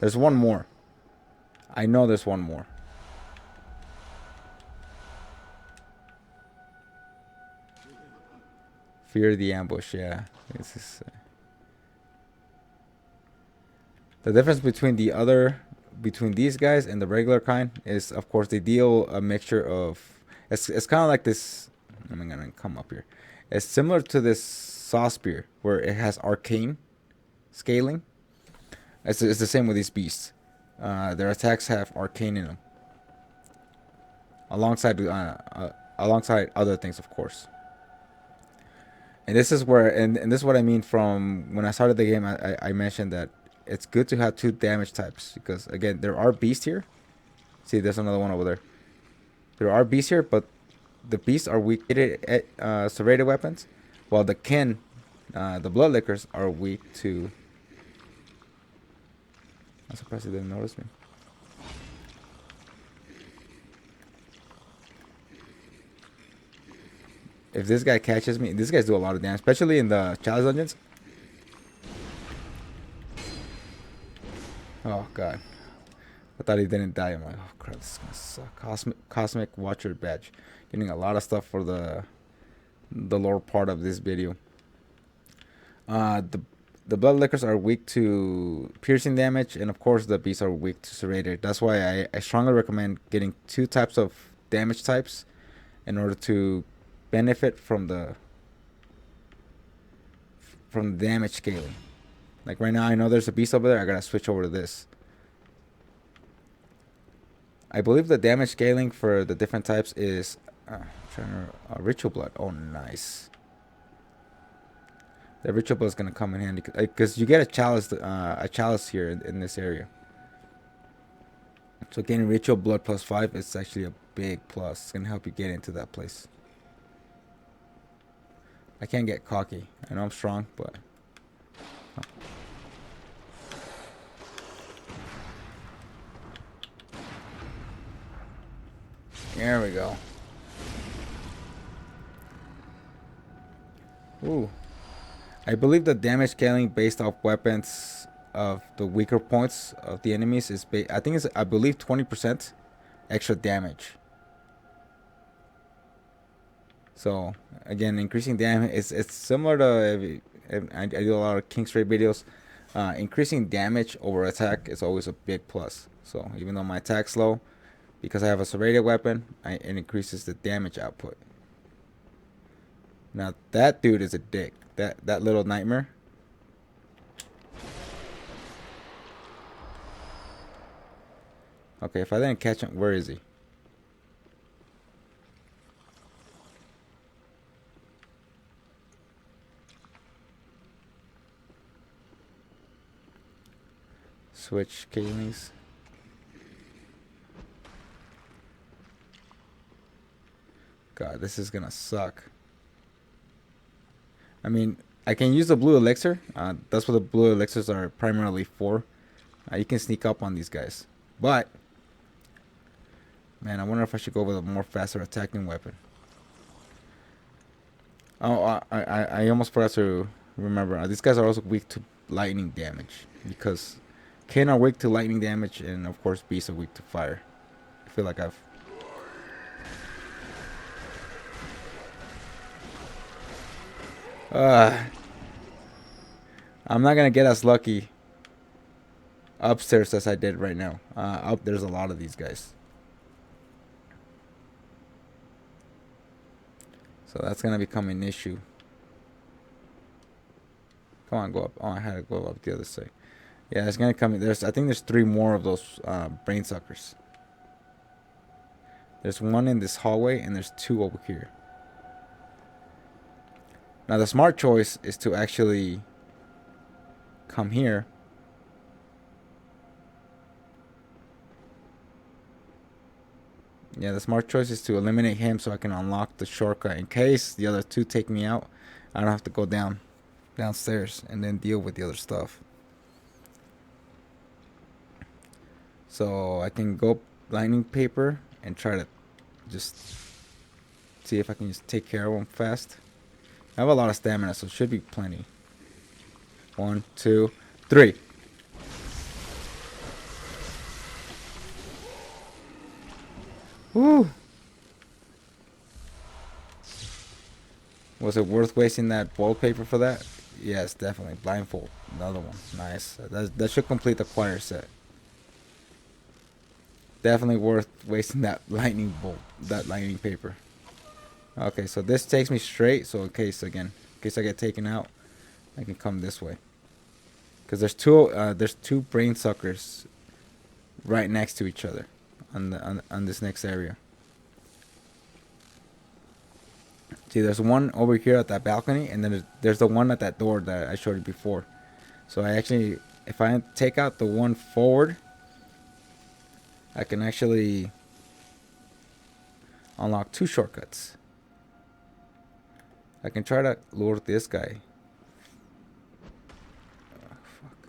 There's one more. I know there's one more. Fear the ambush, yeah. This is the difference between between these guys and the regular kind is, of course, they deal a mixture of. It's kind of like this. I'm gonna come up here. It's similar to this saw spear where it has arcane scaling. It's the same with these beasts. Their attacks have arcane in them, alongside other things, of course. And this is where, and this is what I mean from when I started the game. I mentioned that it's good to have 2 damage types because, again, there are beasts here. See, there's another one over there. There are beasts here, but the beasts are weak at serrated weapons, while the kin, the blood lickers, are weak to. I'm surprised he didn't notice me. If this guy catches me, these guys do a lot of damage, especially in the challenge dungeons. Oh god, I thought he didn't die. I'm like, oh crap, this is gonna suck. Cosmic Watcher badge, getting a lot of stuff for the lower part of this video. The blood lickers are weak to piercing damage, and of course the beasts are weak to serrated. That's why I strongly recommend getting 2 types of damage types in order to benefit from the damage scaling. Like right now, I know there's a beast over there. I gotta switch over to this. I believe the damage scaling for the different types is ritual blood. Oh, nice. The ritual blood is gonna come in handy because you get a chalice here in this area. So getting ritual blood +5 is actually a big plus. It's gonna help you get into that place. I can't get cocky. I know I'm strong, but. Oh. There we go. Ooh. I believe the damage scaling based off weapons of the weaker points of the enemies is I believe 20% extra damage. So again, increasing damage it's similar to I do a lot of King Straight videos. Increasing damage over attack is always a big plus. So even though my attack's low, because I have a serrated weapon, it increases the damage output. Now that dude is a dick. That little nightmare. Okay, if I didn't catch him, where is he? Switch Kalings. God, this is gonna suck. I mean, I can use the blue elixir. That's what the blue elixirs are primarily for. You can sneak up on these guys. But, man, I wonder if I should go with a more faster attacking weapon. Oh, I almost forgot to remember. These guys are also weak to lightning damage. Because Kin are weak to lightning damage, and of course beasts are weak to fire. I feel like I've... I'm not gonna get as lucky upstairs as I did right now. Up there's a lot of these guys, so that's gonna become an issue. Come on, go up. Oh, I had to go up the other side. Yeah, it's gonna come. I think there's 3 more of those brain suckers. There's 1 in this hallway, and there's 2 over here. Now the smart choice is to actually come here. Yeah, the smart choice is to eliminate him so I can unlock the shortcut in case the other 2 take me out. I don't have to go downstairs and then deal with the other stuff. So I can go lightning paper and try to just see if I can just take care of them fast. I have a lot of stamina, so it should be plenty. 1, 2, 3. Woo! Was it worth wasting that wallpaper for that? Yes, definitely. Blindfold. Another one. Nice. That should complete the choir set. Definitely worth wasting that lightning bolt. That lightning paper. Okay, so this takes me straight. So in case I get taken out, I can come this way. Because there's two brain suckers right next to each other on this next area. See, there's one over here at that balcony, and then there's the one at that door that I showed you before. So I actually, if I take out the one forward, I can actually unlock 2 shortcuts. I can try to lure this guy. Oh, fuck.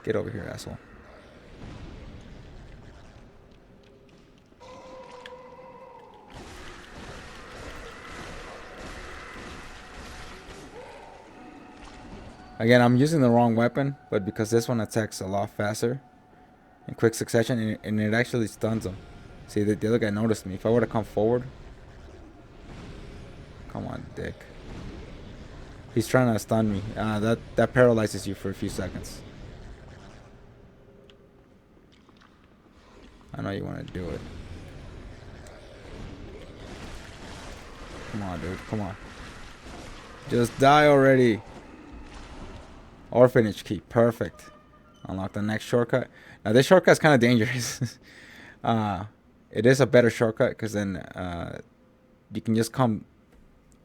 Get over here, asshole. Again, I'm using the wrong weapon, but because this one attacks a lot faster in quick succession, and it actually stuns him. See, the other guy noticed me. If I were to come forward... Come on, dick. He's trying to stun me. That paralyzes you for a few seconds. I know you want to do it. Come on, dude. Come on. Just die already. Orphanage key. Perfect. Unlock the next shortcut. Now, this shortcut's kind of dangerous. It is a better shortcut because then you can just come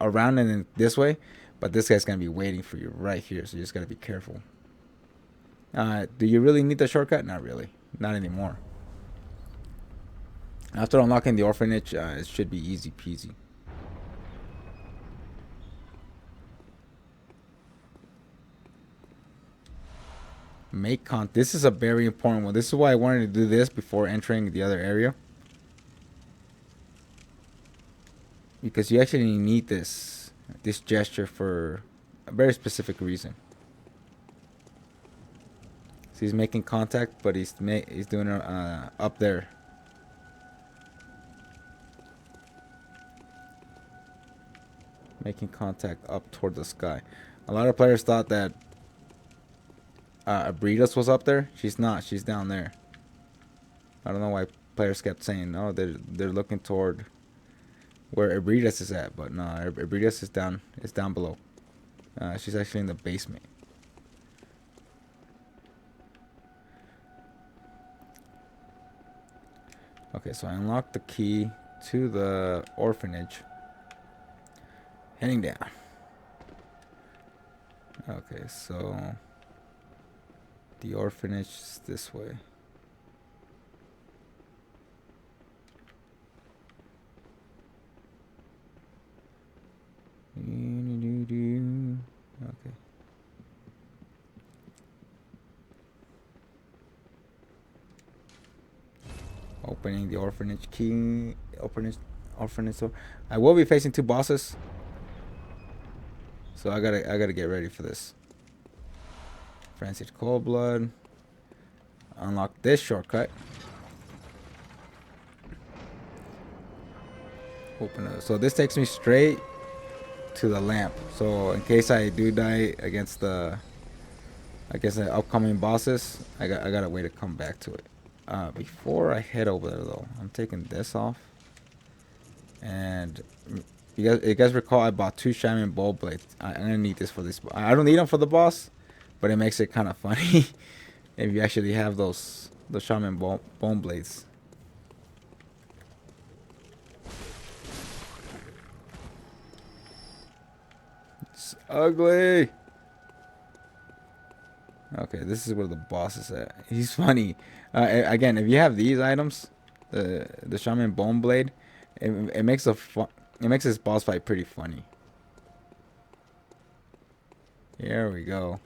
around and then this way. But this guy's going to be waiting for you right here. So you just got to be careful. Do you really need the shortcut? Not really. Not anymore. After unlocking the orphanage, it should be easy peasy. This is a very important one. This is why I wanted to do this before entering the other area. Because you actually need this gesture for a very specific reason. So he's making contact, but he's doing it up there. Making contact up toward the sky. A lot of players thought that Abridas was up there. She's not. She's down there. I don't know why players kept saying, "Oh, they're looking toward where Abridas is at," but no, Abridas is down. It's down below. She's actually in the basement. Okay, so I unlocked the key to the orphanage. Heading down. Okay, so the orphanage is this way. Okay. Opening the orphanage key. Orphanage door. I will be facing 2 bosses. So I gotta get ready for this. Francis Cold Blood. Unlock this shortcut. Open it. So this takes me straight to the lamp. So in case I do die against the upcoming bosses, I got a way to come back to it. Before I head over there though, I'm taking this off. And you guys recall I bought 2 Shaman Bow Blades. I'm gonna need this for this. I don't need them for the boss, but it makes it kind of funny if you actually have the Shaman Bone Blades. It's ugly. Okay, this is where the boss is at. He's funny. Again, if you have these items, the Shaman Bone Blade, it makes this boss fight pretty funny. Here we go.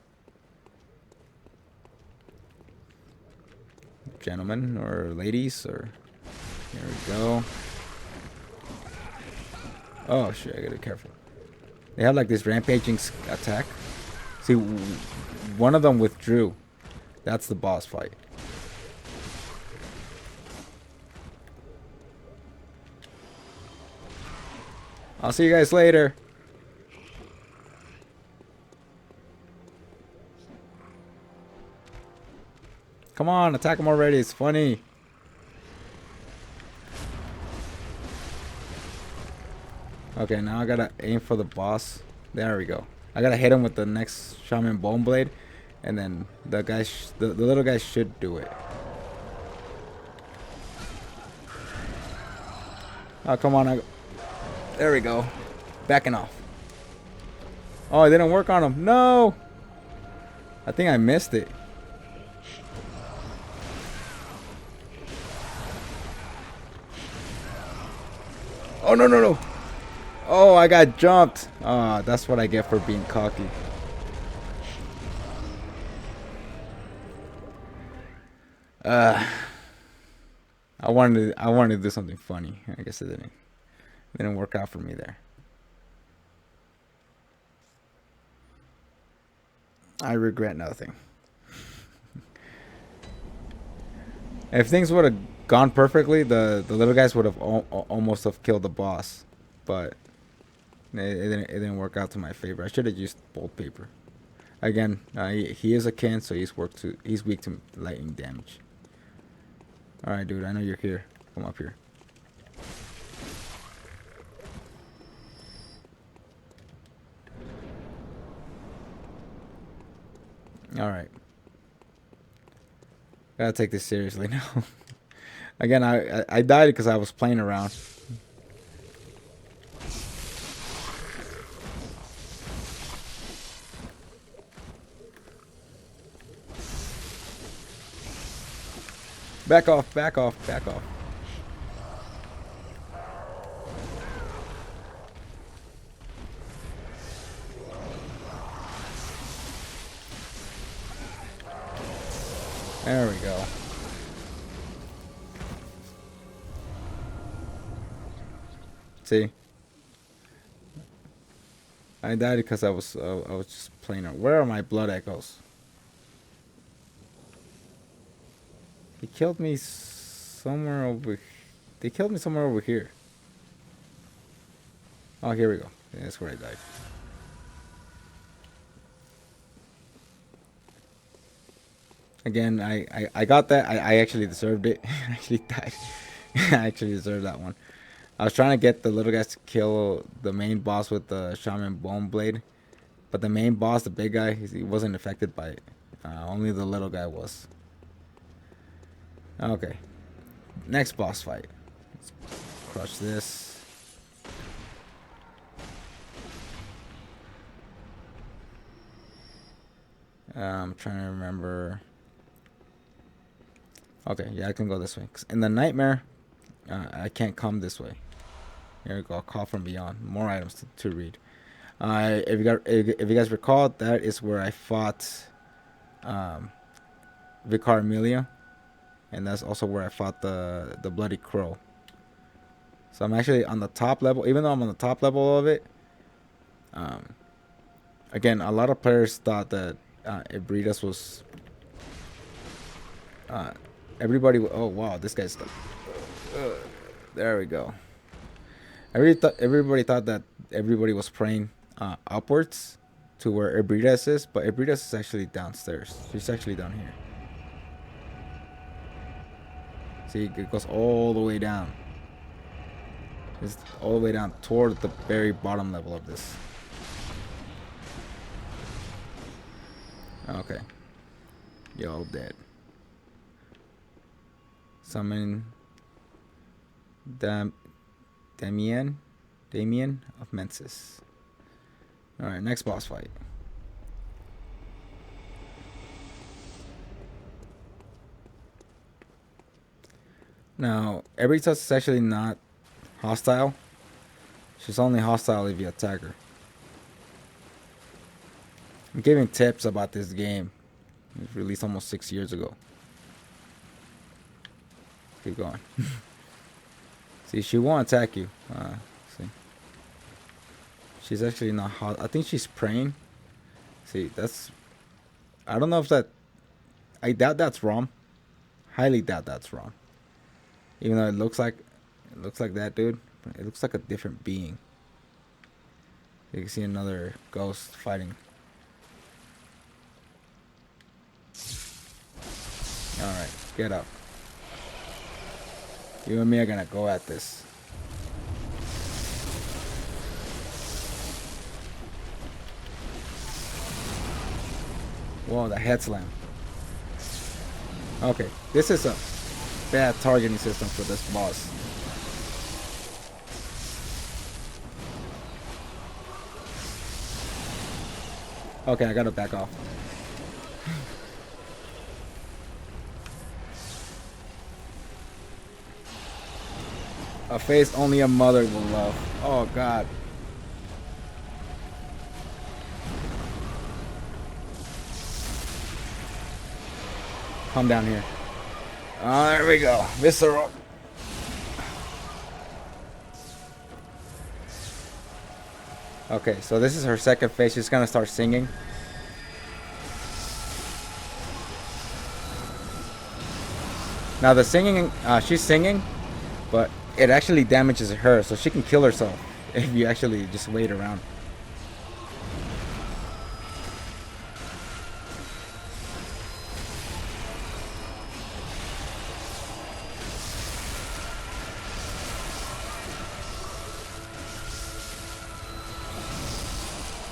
Gentlemen or ladies, or here we go. Oh shit, I gotta be careful. They have like this rampaging attack. See, one of them withdrew. That's the boss fight. I'll see you guys later. Come on, attack him already. It's funny. Okay, now I gotta aim for the boss. There we go. I gotta hit him with the next Shaman Bone Blade, and then the guy, the little guy should do it. Oh, come on. There we go. Backing off. Oh, it didn't work on him. No! I think I missed it. Oh, no, no, no. Oh, I got jumped. Ah, that's what I get for being cocky. I wanted to do something funny. I guess it didn't work out for me there. I regret nothing. If things would have gone perfectly, the little guys would have almost have killed the boss, but it didn't work out to my favor. I should have used bolt paper. Again, he is a Ken, so he's weak to lightning damage. All right, dude. I know you're here. Come up here. All right. Gotta take this seriously now. Again, I died because I was playing around. Back off, back off, back off. There we go. See? I died because I was just playing around. Where are my blood echoes? They killed me somewhere over. They killed me somewhere over here. Oh, here we go. Yeah, that's where I died. Again, I got that. I actually deserved it. I actually died. I actually deserved that one. I was trying to get the little guys to kill the main boss with the Shaman Bone Blade. But the main boss, the big guy, he wasn't affected by it. Only the little guy was. Okay. Next boss fight. Let's crush this. I'm trying to remember. Okay, yeah, I can go this way. In the nightmare, I can't come this way. Here we go. Call from beyond. More items to read. If you guys recall, that is where I fought Vicar Amelia, and that's also where I fought the Bloody Crow. So I'm actually on the top level. Even though I'm on the top level of it, again, a lot of players thought that Ebridas was. Everybody. Oh wow, this guy's. There we go. Everybody thought that everybody was praying upwards to where Ebridas is, but Ebridas is actually downstairs. She's actually down here. See, it goes all the way down. It's all the way down toward the very bottom level of this. Okay. You're all dead. Summon Damien of Mensis. Alright, next boss fight. Now, Ebridas is actually not hostile. She's only hostile if you attack her. I'm giving tips about this game. It was released almost 6 years ago. Keep going. See, she won't attack you. See, she's actually not hot. I think she's praying. See, that's. I don't know if that. I doubt that's wrong. Highly doubt that's wrong. Even though it looks like that, dude. It looks like a different being. You can see another ghost fighting. Alright, get up. You and me are gonna go at this. Whoa, the head slam. Okay, this is a bad targeting system for this boss. Okay, I gotta back off. A face only a mother will love. Oh god. Come down here. Oh, there we go. Visceral. Okay, so this is her second phase. She's gonna start singing. Now the singing, she's singing, but it actually damages her, so she can kill herself if you actually just wait around.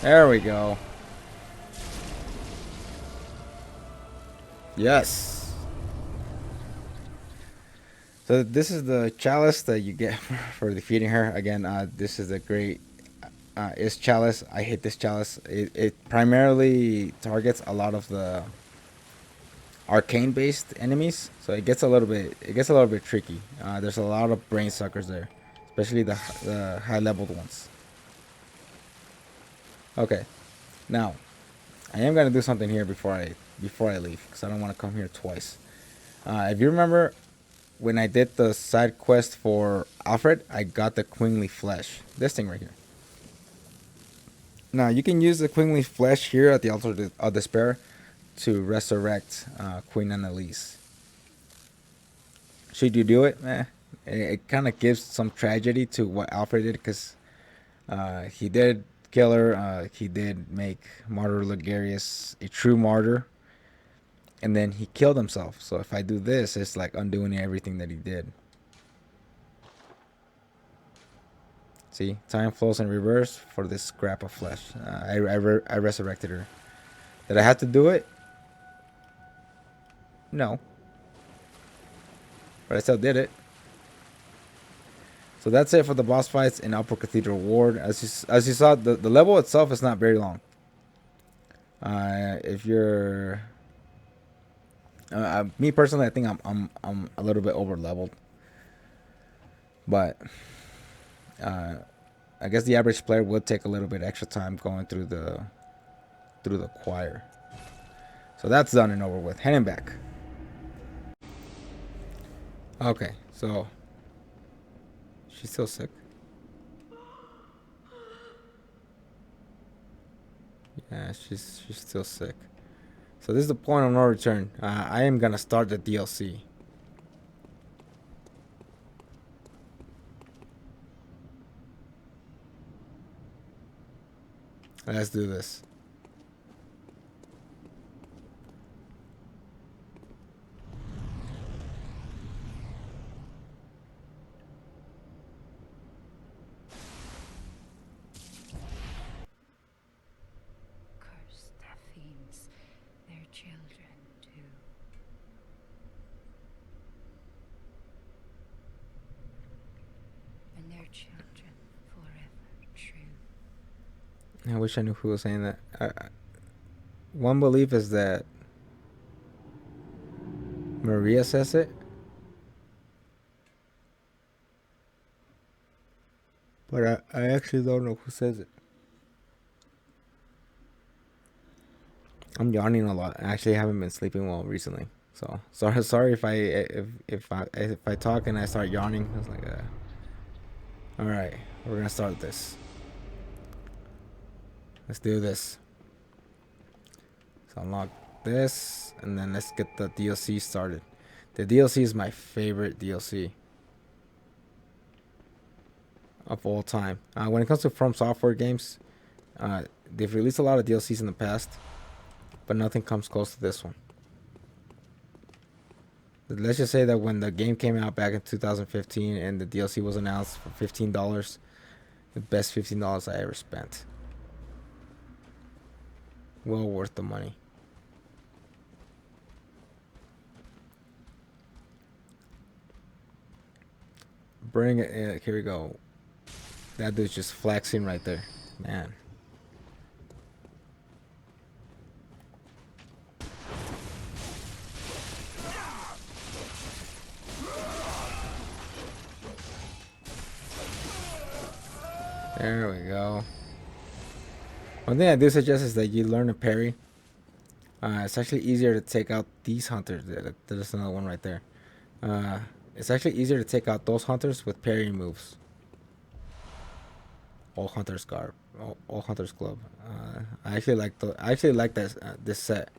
There we go. Yes. So this is the chalice that you get for defeating her. Again, this is a great is chalice. I hate this chalice. It primarily targets a lot of the arcane based enemies, so it gets a little bit tricky. There's a lot of brain suckers there, especially the high leveled ones. Okay, now I am gonna do something here before I leave, because I don't want to come here twice. If you remember, when I did the side quest for Alfred, I got the queenly flesh. This thing right here. Now you can use the queenly flesh here at the altar of despair to resurrect Queen Annalise. Should you do it? It kind of gives some tragedy to what Alfred did, because he did kill her. He did make Martyr Ligarius a true martyr, and then he killed himself. So if I do this, it's like undoing everything that he did. See, time flows in reverse for this scrap of flesh. I resurrected her. Did I have to do it? No. But I still did it. So that's it for the boss fights in Upper Cathedral Ward. As you saw, the level itself is not very long. If you're me personally, I think I'm a little bit over leveled. But I guess the average player would take a little bit extra time going through the choir. So that's done and over with. Heading back. Okay, so she's still sick. Yeah, she's still sick. So this is the point of no return. I am gonna start the DLC. Let's do this. Curse their fiends, their children too. And their children forever true. I wish I knew who was saying that. One belief is that Maria says it, but I actually don't know who says it. I'm yawning a lot. I actually haven't been sleeping well recently, so sorry if I talk and I start yawning. I was like, all right, we're gonna start this. Let's do this. So unlock this, and then let's get the DLC started. The DLC is my favorite DLC of all time. When it comes to From Software games, They've released a lot of DLCs in the past, but nothing comes close to this one. Let's just say that when the game came out back in 2015 and the DLC was announced for $15, the best $15 I ever spent. Well worth the money. Bring it in. Here we go. That dude's just flexing right there. Man. There we go. One thing I do suggest is that you learn to parry. It's actually easier to take out these hunters. There's another one right there. It's actually easier to take out those hunters with parry moves. All hunters garb, all hunters glove. I actually like this this set,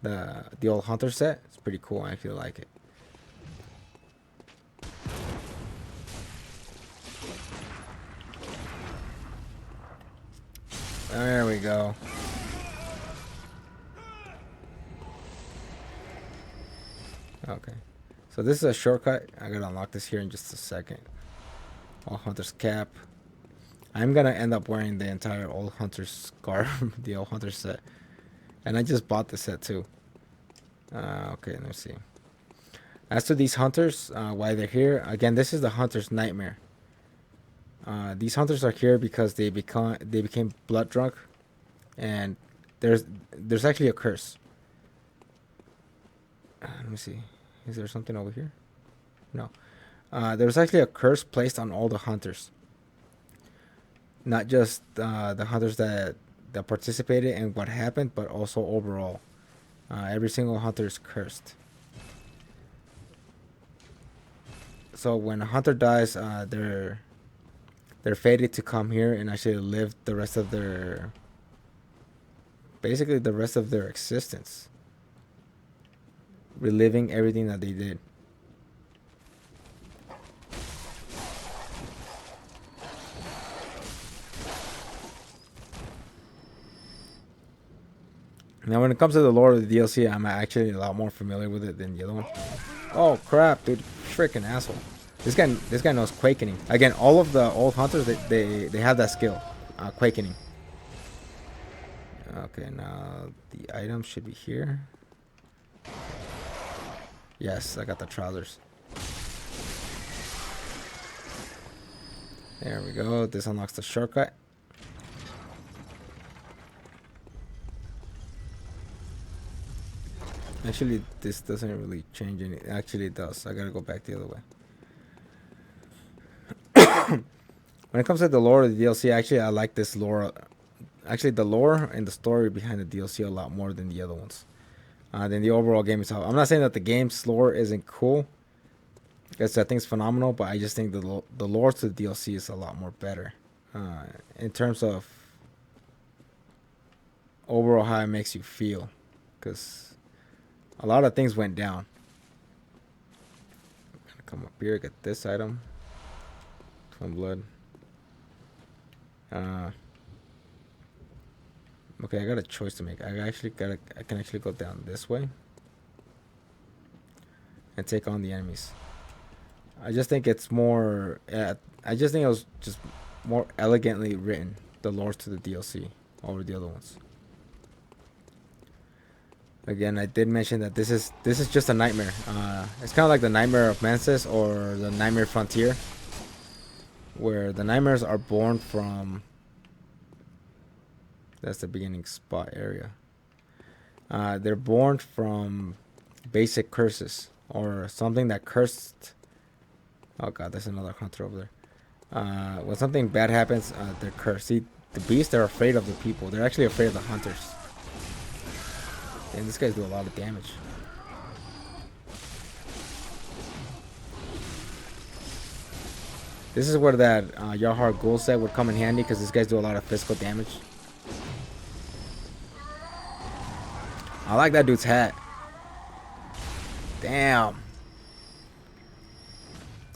the old hunter set. It's pretty cool. I actually like it. There we go. Okay. So this is a shortcut. I gotta unlock this here in just a second. All Hunter's cap. I'm gonna end up wearing the entire Old Hunter's garb, the Old Hunter set. And I just bought the set too. Okay, let me see. As to these hunters, why they're here, again, this is the hunter's nightmare. These hunters are here because they became blood drunk, and there's actually a curse. Let me see. Is there something over here? No. There's actually a curse placed on all the hunters. Not just the hunters that participated in what happened, but also overall. Every single hunter is cursed. So when a hunter dies, they're fated to come here and actually live the rest of their, basically the rest of their existence, reliving everything that they did. Now, when it comes to the lore of the DLC, I'm actually a lot more familiar with it than the other one. Oh crap, dude! Freaking asshole! This guy knows Quakening. Again, all of the old hunters, they have that skill, Quakening. Okay, now the item should be here. Yes, I got the trousers. There we go. This unlocks the shortcut. Actually, this doesn't really change anything. Actually, it does. I gotta go back the other way. When it comes to the lore of the DLC, actually, I like this lore. Actually, the lore and the story behind the DLC a lot more than the other ones. Than the overall game itself. I'm not saying that the game's lore isn't cool, because I think it's phenomenal, but I just think the lore to the DLC is a lot more better. In terms of overall how it makes you feel. Because a lot of things went down. I'm gonna come up here, get this item. Twin blood. Okay, I got a choice to make. I can actually go down this way and take on the enemies. I just think it's more. I just think it was just more elegantly written, the lore to the DLC over the other ones. Again, I did mention that this is just a nightmare. It's kind of like the Nightmare of Mansus or the Nightmare Frontier, where the nightmares are born from. That's the beginning spot area. They're born from basic curses or something that cursed. Oh god, there's another hunter over there. When something bad happens, they're cursed. See, the beasts are afraid of the people. They're actually afraid of the hunters. And these guys do a lot of damage. This is where that Yahar Ghoul set would come in handy, because these guys do a lot of physical damage. I like that dude's hat. Damn.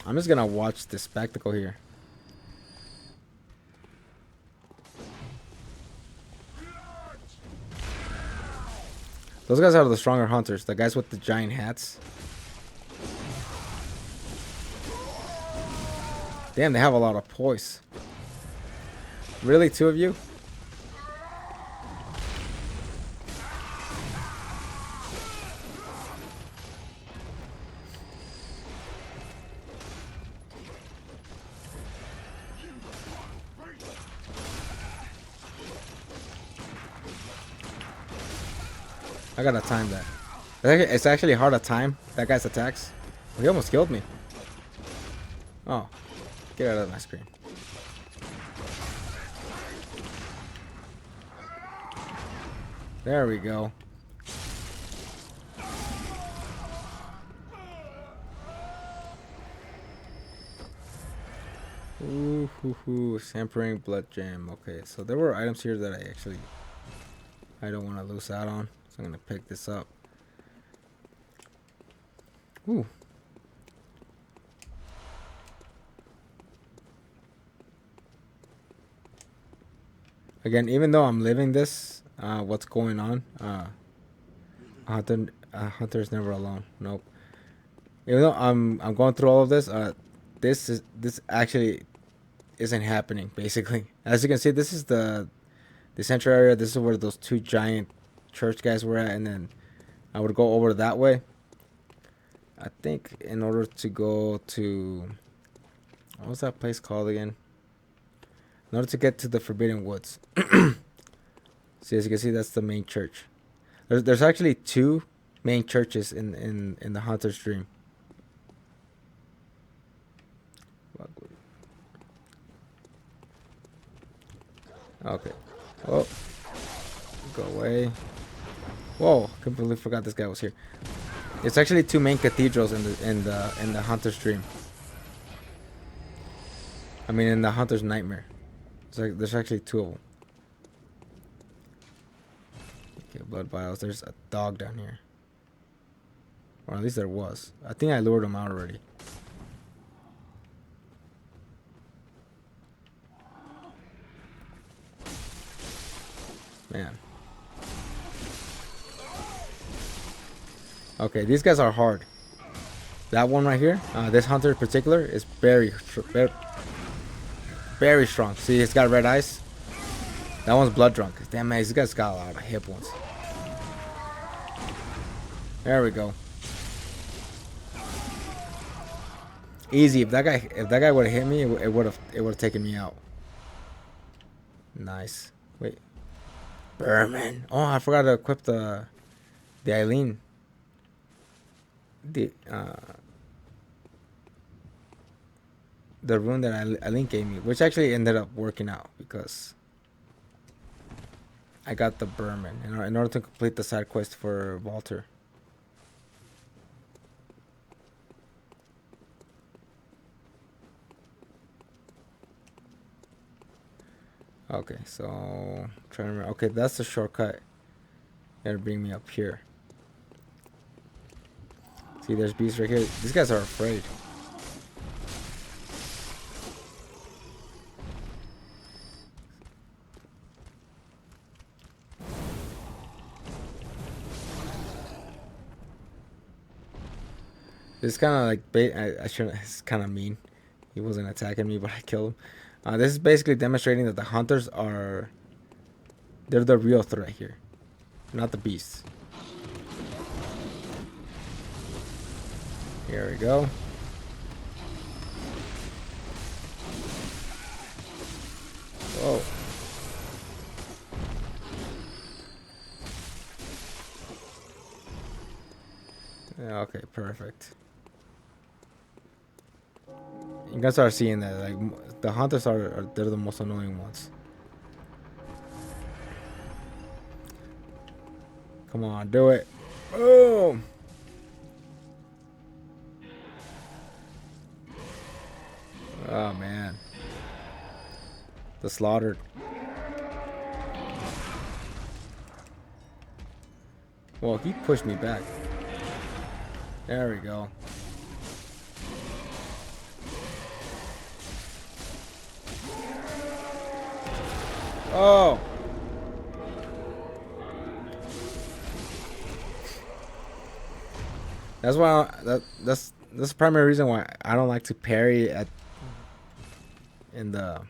I'm just gonna watch the spectacle here. Those guys are the stronger hunters. The guys with the giant hats. Damn, they have a lot of poise. Really, 2 of you? I gotta time that. It's actually hard to time that guy's attacks. Oh, he almost killed me. Oh, get out of my screen. There we go. Ooh, hoo, hoo. Sampering blood gem. Okay, so there were items here that I don't want to lose out on. So I'm gonna pick this up. Ooh. Again, even though I'm living this, what's going on? Hunter's never alone. Nope. Even though I'm going through all of this, this actually isn't happening. Basically, as you can see, this is the central area. This is where those 2 giant church guys were at, and then I would go over that way. I think in order to go to, what was that place called again? In order to get to the Forbidden Woods. See, as you can see, that's the main church. There's actually 2 main churches in the Hunter's Dream. Okay. Oh, go away. Whoa! Completely forgot this guy was here. It's actually 2 main cathedrals in the Hunter's Dream. I mean, in the Hunter's Nightmare. It's like there's actually 2 of them. Okay, blood vials. There's a dog down here, or at least there was. I think I lured him out already. Man. Okay, these guys are hard. That one right here, this hunter in particular, is very strong. See, it's got red eyes. That one's blood drunk. Damn man, this guy's got a lot of hit ones. There we go. Easy. If that guy would have hit me, it would have taken me out. Nice. Wait. Berman. Oh, I forgot to equip the Eileen. The rune that Eileen gave me, which actually ended up working out because I got the Berman in order to complete the side quest for Walter. Okay, so I'm trying to remember. Okay, that's the shortcut that'll bring me up here. See, there's beasts right here. These guys are afraid. It's kind of like bait. I shouldn't. It's kind of mean. He wasn't attacking me, but I killed him. This is basically demonstrating that the hunters they're the real threat here, not the beasts. Here we go. Whoa. Yeah, okay, perfect. You guys are seeing that, like, the hunters they're the most annoying ones. Come on, do it. Boom. Oh man, the slaughtered. Well, he pushed me back. There we go. Oh. That's why that's the primary reason why I don't like to parry at in the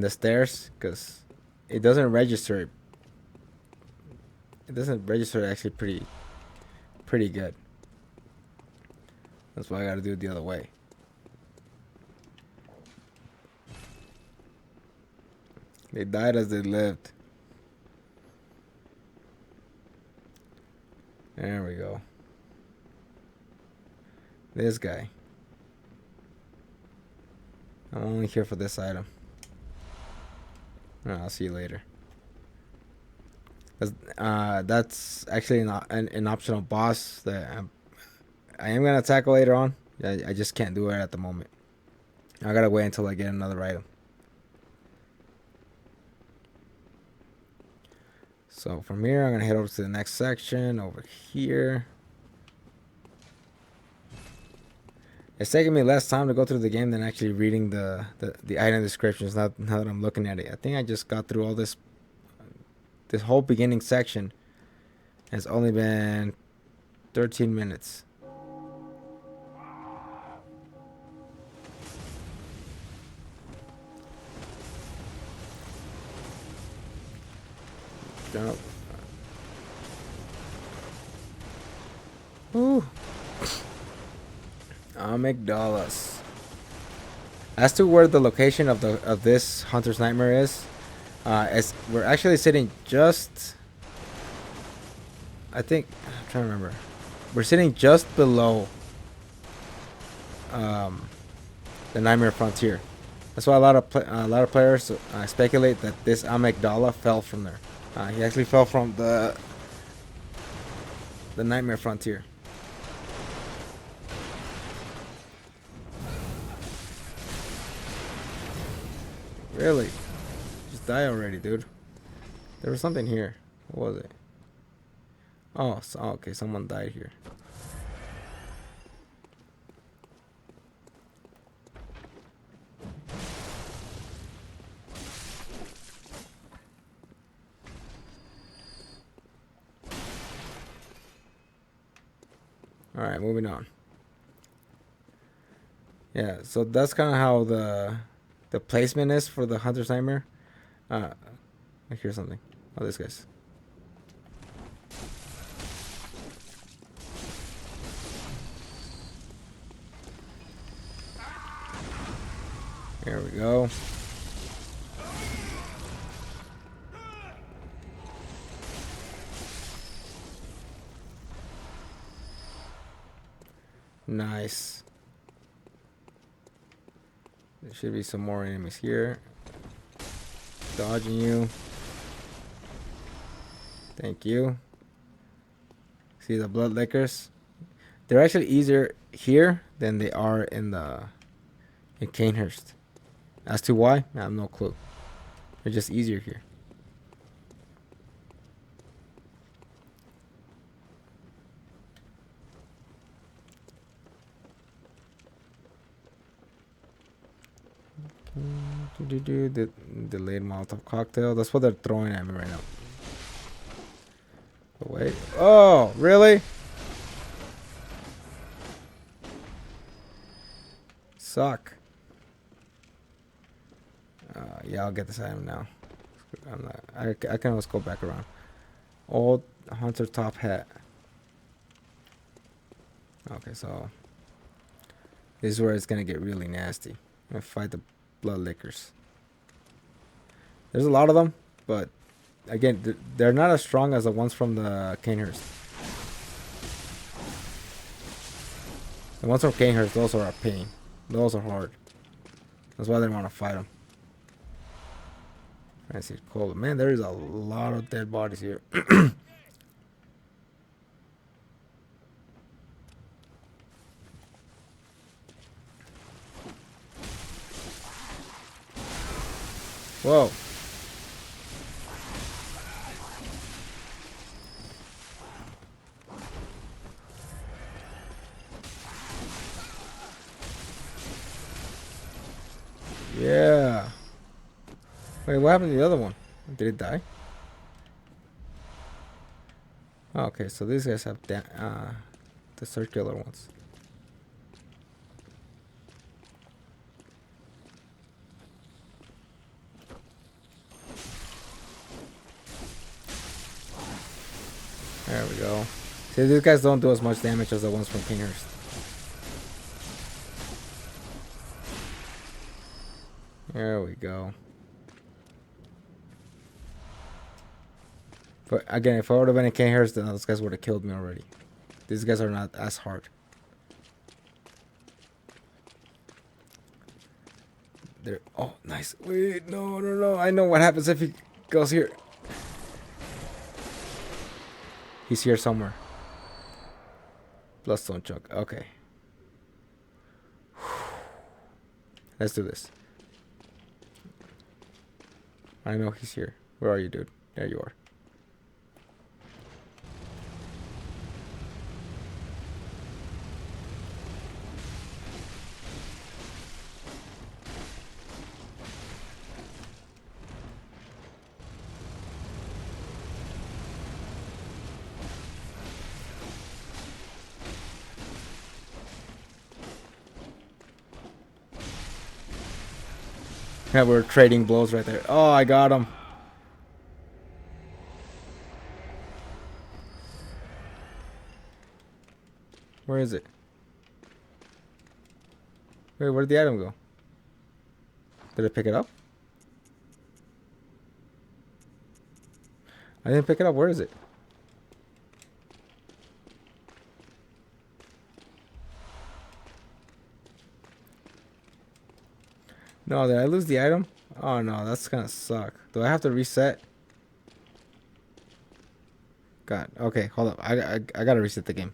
stairs, because it doesn't register. It doesn't register actually pretty good. That's why I gotta do it the other way. They died as they lived. There we go. This guy. I'm only here for this item. I'll see you later. That's actually an optional boss that I am gonna tackle later on. I just can't do it at the moment. I gotta wait until I get another item. So from here, I'm gonna head over to the next section over here. It's taking me less time to go through the game than actually reading the item descriptions. Now that I'm looking at it, I think I just got through all this whole beginning section. It's only been 13 minutes. Jump. Ooh. Amygdalas. As to where the location of this Hunter's Nightmare is, we're actually sitting just. I think I'm trying to remember. We're sitting just below the Nightmare Frontier. That's why a lot of players speculate that this Amygdala fell from there. He actually fell from the Nightmare Frontier. Really? Just die already, dude. There was something here. What was it? Oh, okay. Someone died here. Alright, moving on. Yeah, so that's kind of how the placement is for the Hunter's Nightmare. I hear something. Oh, this guy's. There we go. Nice. There should be some more enemies here. Dodging you. Thank you. See the blood lickers? They're actually easier here than they are in Canehurst. As to why, I have no clue. They're just easier here. The delayed Molotov cocktail. That's what they're throwing at me right now. Oh, wait. Oh, really? Suck. Yeah, I'll get this item now. I can always go back around. Old Hunter top hat. Okay, so this is where it's gonna get really nasty. I'm gonna fight the blood lickers. There's a lot of them, but again, they're not as strong as the ones from the Canehurst. The ones from Canehurst, those are a pain. Those are hard. That's why I didn't want to fight them. I see cold. Man, there is a lot of dead bodies here. Whoa. Yeah. Wait, what happened to the other one? Did it die? Oh, okay, so these guys have the circular ones. There we go. See, these guys don't do as much damage as the ones from Kinghurst. There we go. But again, if I would have been in Kinghurst, then those guys would have killed me already. These guys are not as hard. They're oh nice. Wait, no. I know what happens if he goes here. He's here somewhere. Bloodstone chunk. Okay. Let's do this. I know he's here. Where are you, dude? There you are. Yeah, we're trading blows right there. Oh, I got him. Where is it? Wait, where did the item go? Did I pick it up? I didn't pick it up. Where is it? No, did I lose the item? Oh no, that's gonna suck. Do I have to reset? God. Okay, hold up. I gotta reset the game.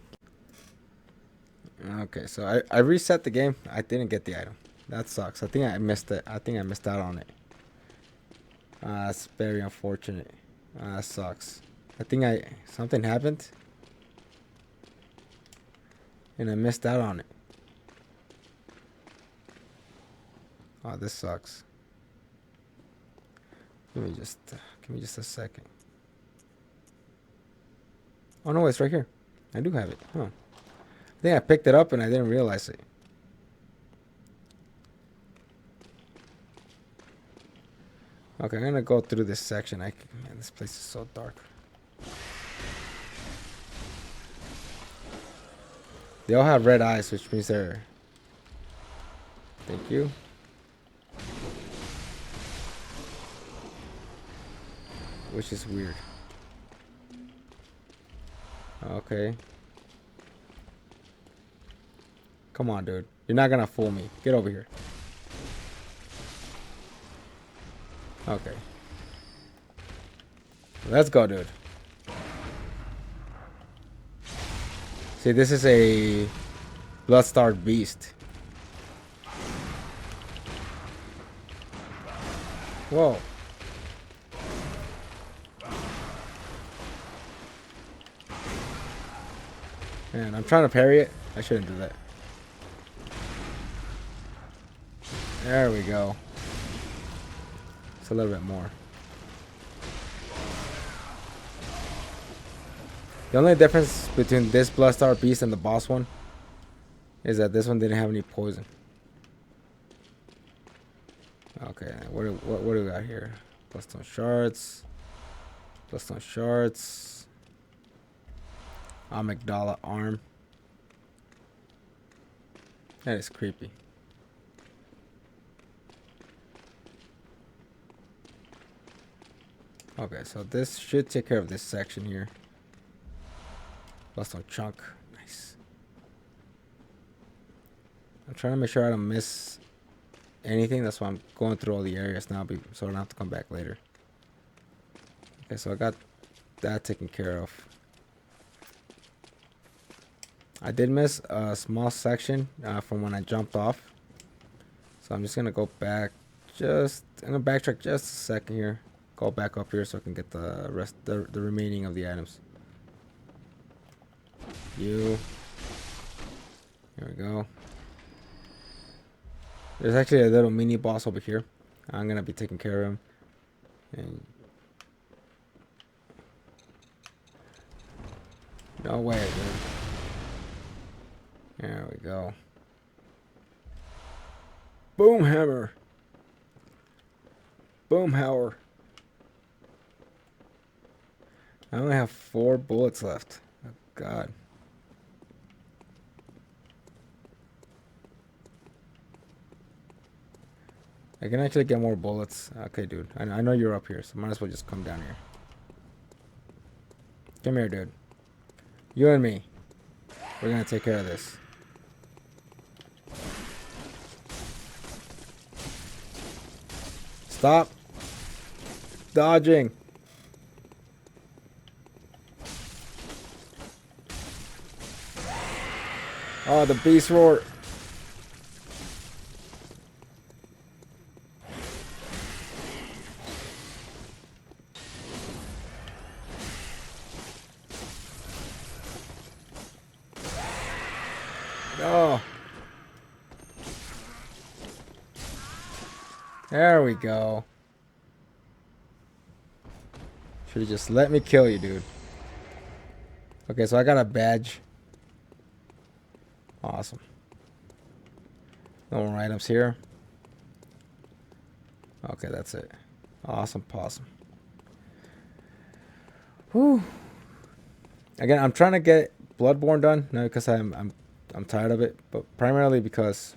Okay, so I reset the game. I didn't get the item. That sucks. I think I missed it. I think I missed out on it. That's very unfortunate. That sucks. I think something happened, and I missed out on it. Oh, this sucks. Give me just a second. Oh no, it's right here. I do have it. Huh. I think I picked it up and I didn't realize it. Okay, I'm gonna go through this section. Man, this place is so dark. They all have red eyes, which means they're... Thank you. Which is weird. Okay. Come on, dude. You're not gonna fool me. Get over here. Okay. Let's go, dude. See, this is a blood-starved beast. Whoa. Man, I'm trying to parry it. I shouldn't do that. There we go. It's a little bit more. The only difference between this Bloodstar Beast and the boss one is that this one didn't have any poison. Okay, what do we got here? Bloodstone shards. Bloodstone shards. Amygdala Arm. That is creepy. Okay, so this should take care of this section here. Bloodstone chunk. Nice. I'm trying to make sure I don't miss anything. That's why I'm going through all the areas now, so I don't have to come back later. Okay, so I got that taken care of. I did miss a small section from when I jumped off. So I'm just going to go back. I'm going to backtrack just a second here. Go back up here so I can get the rest, the remaining of the items. There we go. There's actually a little mini boss over here. I'm gonna be taking care of him. And no way, dude. There we go. Boomhammer. Boomhauer. I only have 4 bullets left. Oh, God. I can actually get more bullets. Okay, dude. I know you're up here, so might as well just come down here. Come here, dude. You and me. We're gonna take care of this. Stop dodging. Oh, the beast roar. Oh. There we go. Should have just let me kill you, dude. Okay, so I got a badge. Awesome. No more items here. Okay, that's it. Awesome, possum. Whew. Again, I'm trying to get Bloodborne done, not because I'm tired of it, but primarily because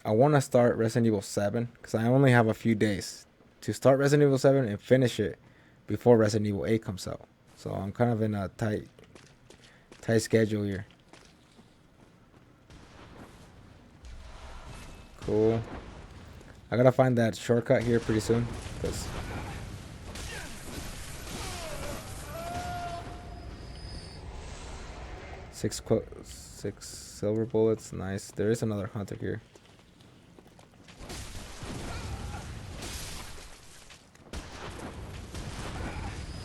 I want to start Resident Evil 7 because I only have a few days to start Resident Evil 7 and finish it before Resident Evil 8 comes out. So I'm kind of in a tight schedule here. Cool. I gotta find that shortcut here pretty soon because six silver bullets. Nice. There is another hunter here.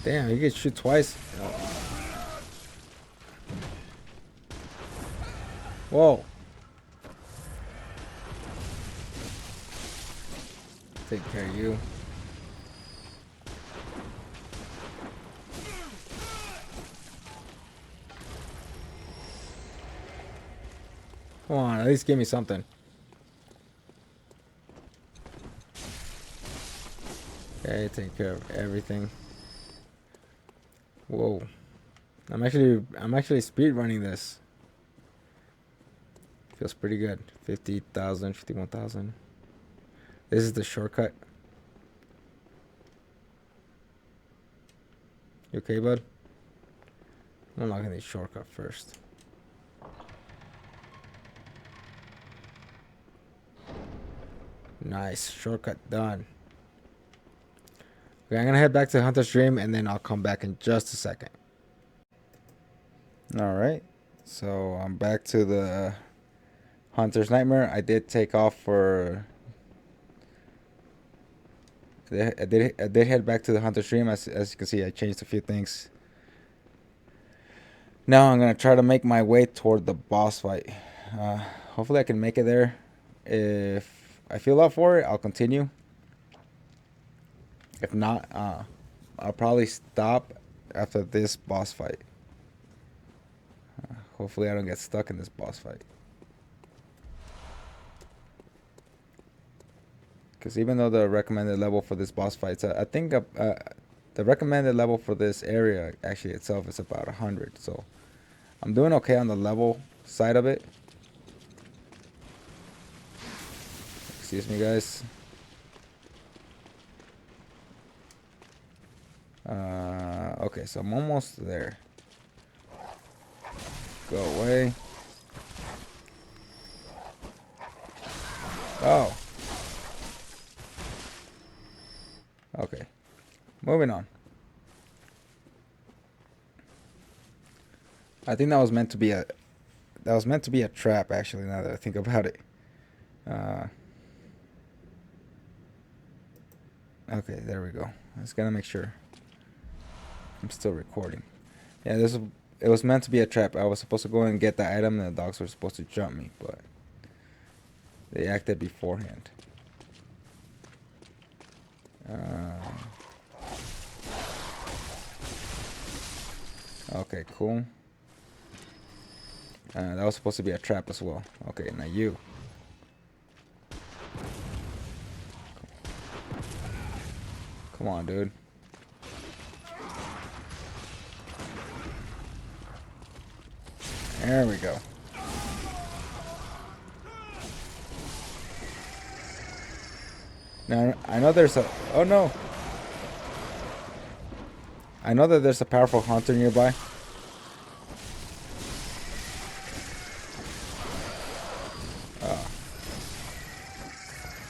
Damn, you can shoot twice. Oh. Whoa. Take care of you. Come on, at least give me something. Okay, take care of everything. Whoa. I'm actually speed running this. Feels pretty good. 50,000, 51,000. This is the shortcut. You okay, bud? I'm unlocking the shortcut first. Nice. Shortcut done. Okay, I'm gonna head back to Hunter's Dream and then I'll come back in just a second. Alright. So I'm back to the Hunter's Nightmare. I did take off for... I did head back to the Hunter's Dream. As you can see, I changed a few things. Now I'm gonna try to make my way toward the boss fight. Hopefully I can make it there. If I feel up for it, I'll continue. If not, I'll probably stop after this boss fight. Hopefully I don't get stuck in this boss fight. Because even though the recommended level for this boss fight, I think the recommended level for this area actually itself is about 100. So I'm doing okay on the level side of it. Excuse me, guys. Okay, so I'm almost there. Go away. Oh. Okay. Moving on. I think that was meant to be a trap, actually, now that I think about it. Okay, there we go. I just gotta make sure I'm still recording. Yeah, it was meant to be a trap. I was supposed to go and get the item and the dogs were supposed to jump me, but they acted beforehand. Okay, cool. That was supposed to be a trap as well. Okay, now you. Come on, dude. There we go. Now, I know there's a... Oh, no. I know that there's a powerful hunter nearby.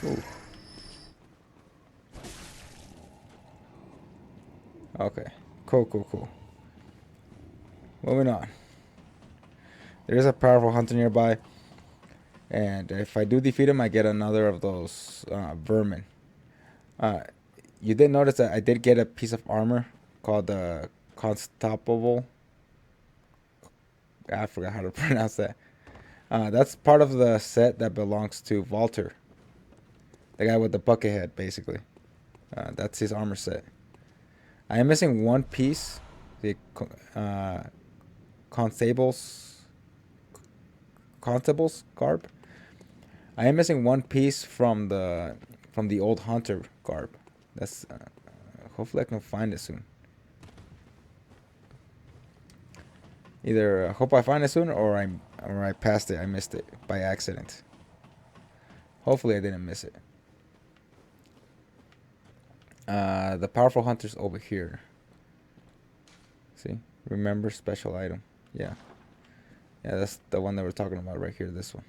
Ooh. Okay. Cool. Moving on. There is a powerful hunter nearby. And if I do defeat him, I get another of those vermin. You did notice that I did get a piece of armor called the Constable. I forgot how to pronounce that. That's part of the set that belongs to Walter. The guy with the bucket head, basically. That's his armor set. I am missing one piece. The Constable's garb. I am missing one piece from the old hunter garb. That's hopefully I can find it soon. Either hope I find it soon or I passed it. I missed it by accident. Hopefully I didn't miss it. The powerful hunter's over here. See? Remember special item. Yeah, that's the one that we're talking about right here. This one.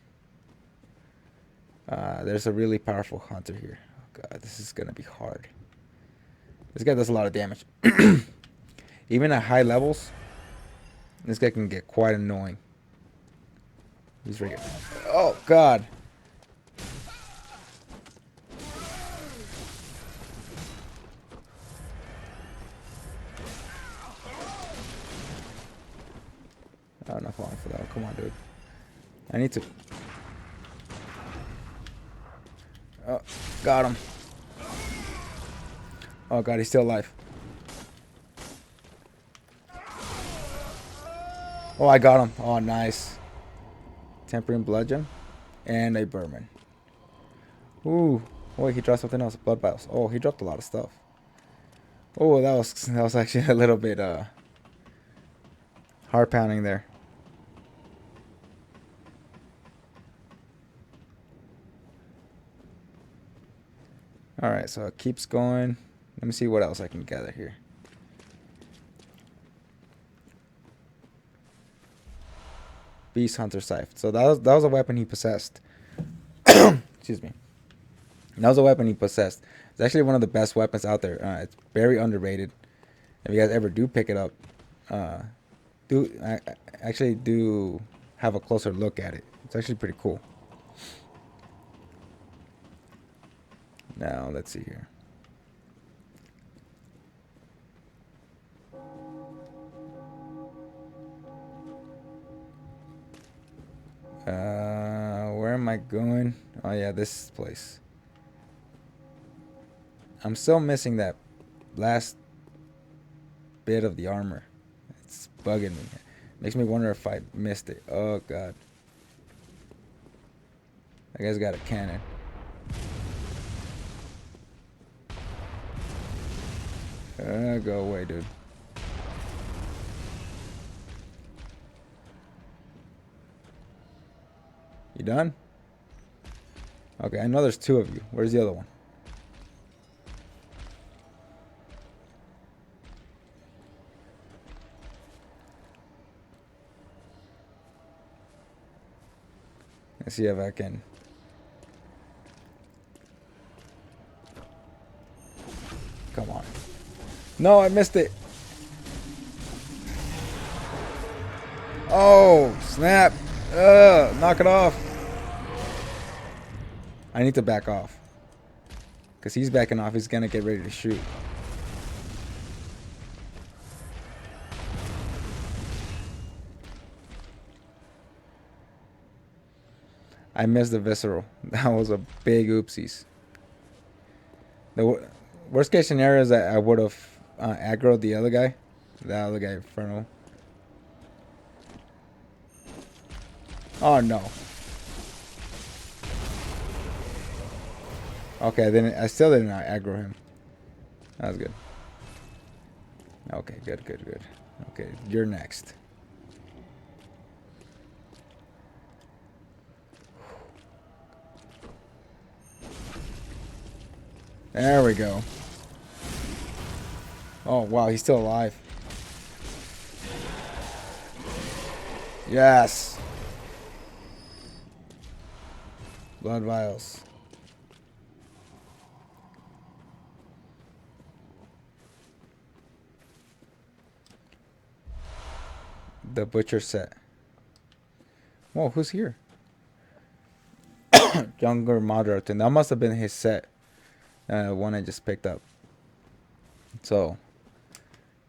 There's a really powerful hunter here. Oh god, this is gonna be hard. This guy does a lot of damage. Even at high levels, this guy can get quite annoying. He's right here. Oh god. I'm not falling for that one. Come on, dude. I need to... Oh, got him. Oh god, he's still alive. Oh, I got him. Oh, nice. Tempering bludgeon. And a vermin. Ooh. Oh, he dropped something else. Blood vials. Oh, he dropped a lot of stuff. Oh, that was actually a little bit heart pounding there. Alright, so it keeps going. Let me see what else I can gather here. Beast Hunter Scythe. So that was a weapon he possessed. Excuse me. That was a weapon he possessed. It's actually one of the best weapons out there. It's very underrated. If you guys ever do pick it up, do have a closer look at it. It's actually pretty cool. Now, let's see here. Where am I going? Oh yeah, this place. I'm still missing that last bit of the armor. It's bugging me. Makes me wonder if I missed it. Oh god. That guy's got a cannon. Go away, dude. You done? Okay, I know there's two of you. Where's the other one? Let's see if I can. Come on. No, I missed it. Oh, snap. Knock it off. I need to back off. Because he's backing off. He's going to get ready to shoot. I missed the visceral. That was a big oopsies. The worst case scenario is that I would have aggroed the other guy. The other guy, Infernal. Oh no. Okay, I still didn't aggro him. That was good. Okay, good. Okay, you're next. There we go. Oh wow, he's still alive. Yes. Blood vials. The butcher set. Whoa, who's here? Younger moderate. And that must have been his set. One I just picked up. So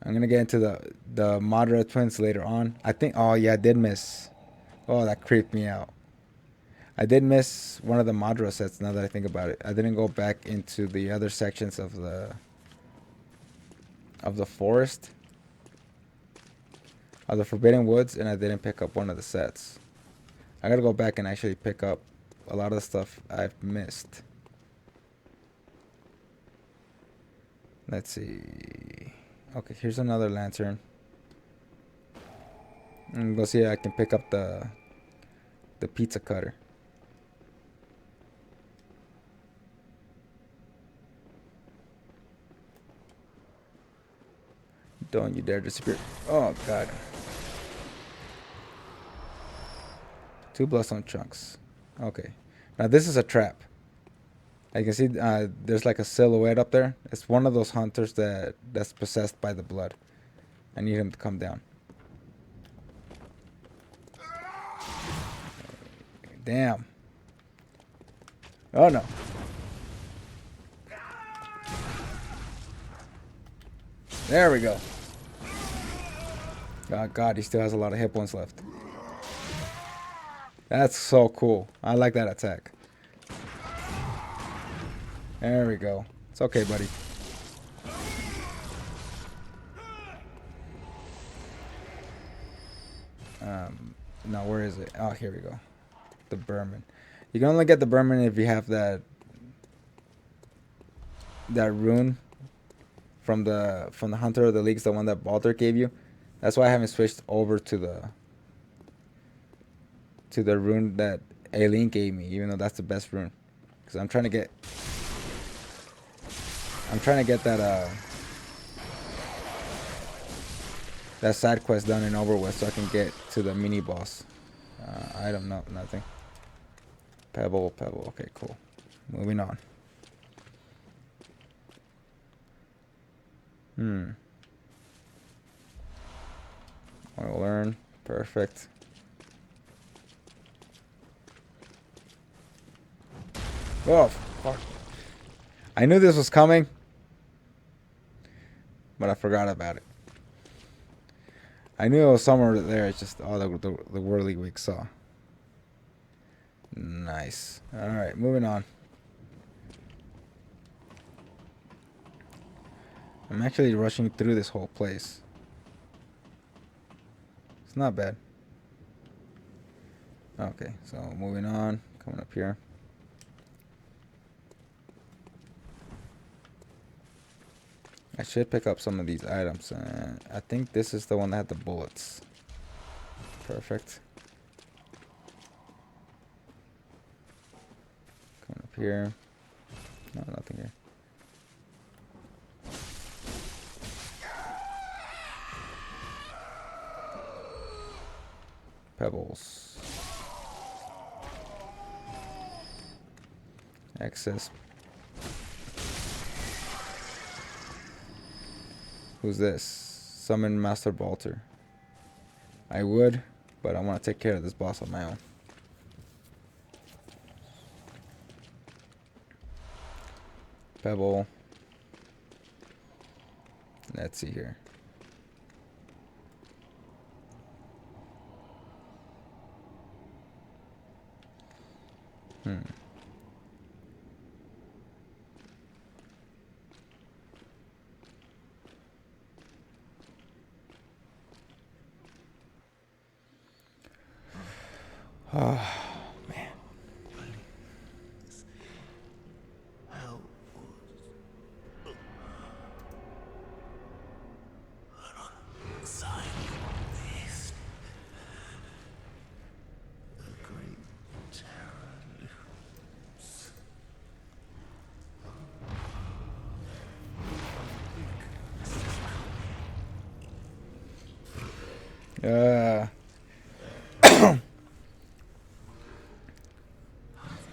I'm gonna get into the moderate twins later on. I think. Oh yeah, I did miss. Oh, that creeped me out. I did miss one of the Madra sets. Now that I think about it, I didn't go back into the other sections of the forest, of the Forbidden Woods, and I didn't pick up one of the sets. I gotta go back and actually pick up a lot of the stuff I've missed. Let's see. Okay, here's another lantern. And go see if I can pick up the pizza cutter. Don't you dare disappear. Oh god. 2 bloodstone chunks. Okay. Now this is a trap. I can see there's like a silhouette up there. It's one of those hunters that's possessed by the blood. I need him to come down. Damn. Oh no. There we go. Oh god, he still has a lot of hit points left. That's so cool. I like that attack. There we go. It's okay, buddy. Now where is it? Oh, here we go. The Berman. You can only get the Berman if you have that rune from the Hunter of the Leagues, the one that Baldur gave you. That's why I haven't switched over to the rune that Aileen gave me, even though that's the best rune. Because I'm trying to get that side quest done and over with so I can get to the mini boss. Item, no, nothing. Pebble. Okay, cool. Moving on. I'll learn. Perfect. Oh, fuck. I knew this was coming, but I forgot about it. I knew it was somewhere there. It's just, oh, the Whirlig Wick Saw. Nice. Alright, moving on. I'm actually rushing through this whole place. It's not bad. Okay, so moving on. Coming up here. I should pick up some of these items. I think this is the one that had the bullets. Perfect. Coming up here. No, nothing here. Pebbles. Excess. Who's this? Summon Master Baldur. I would, but I want to take care of this boss on my own. Pebble. Let's see here. Man. Please. Help us. An unsigned beast. The great terror looms. Uh,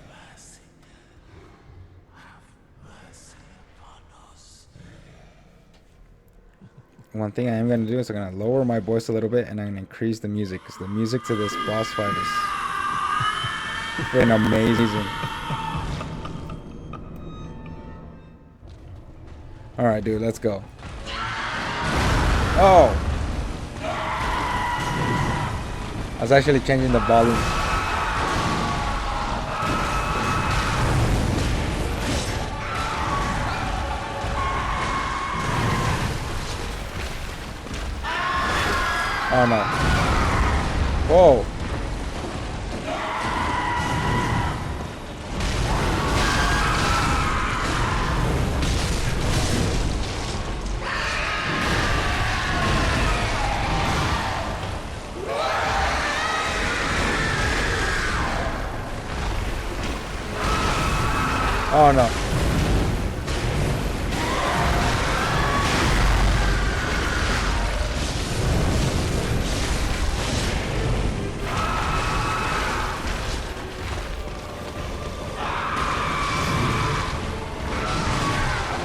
Mercy. Have mercy upon us. one thing I am gonna do is I'm gonna lower my voice a little bit and I'm gonna increase the music because the music to this boss fight is freaking amazing. All right, dude, let's go. Oh, I was actually changing the volume. Oh no. Whoa. Oh no.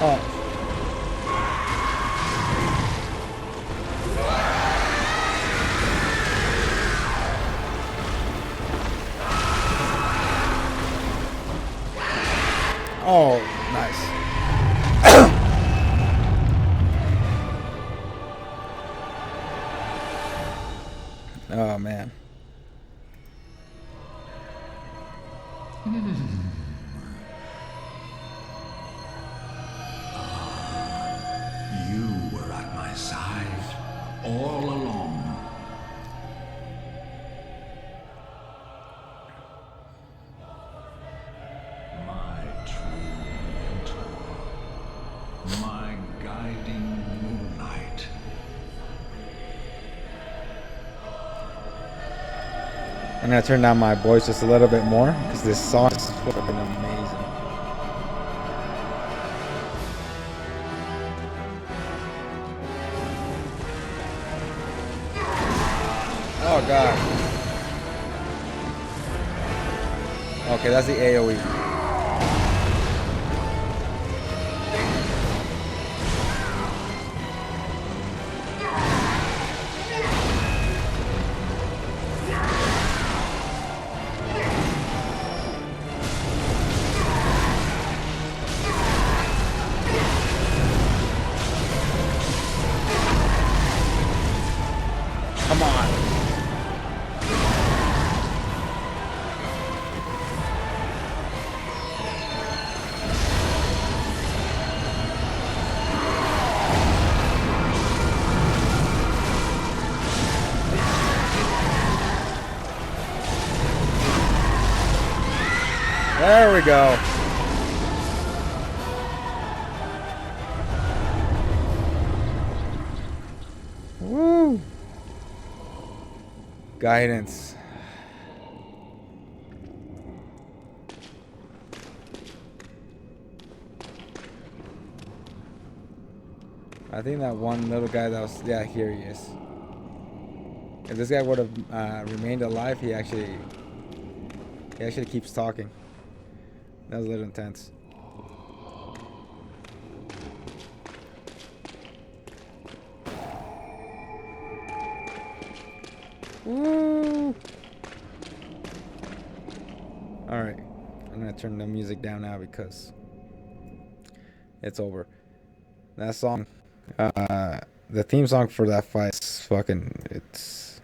Oh. Oh, nice. Oh man. You were at my side all along. My true mentor. My guiding moonlight. I'm gonna turn down my voice just a little bit more because this song is fucking amazing. Oh god. Okay, that's the AoE. Come on. There we go. Woo. Guidance. I think that one little guy that was, yeah, here he is. If this guy would have remained alive, he actually keeps talking. That was a little intense. Woo! Alright. I'm gonna turn the music down now because it's over. That song, the theme song for that fight is fucking, it's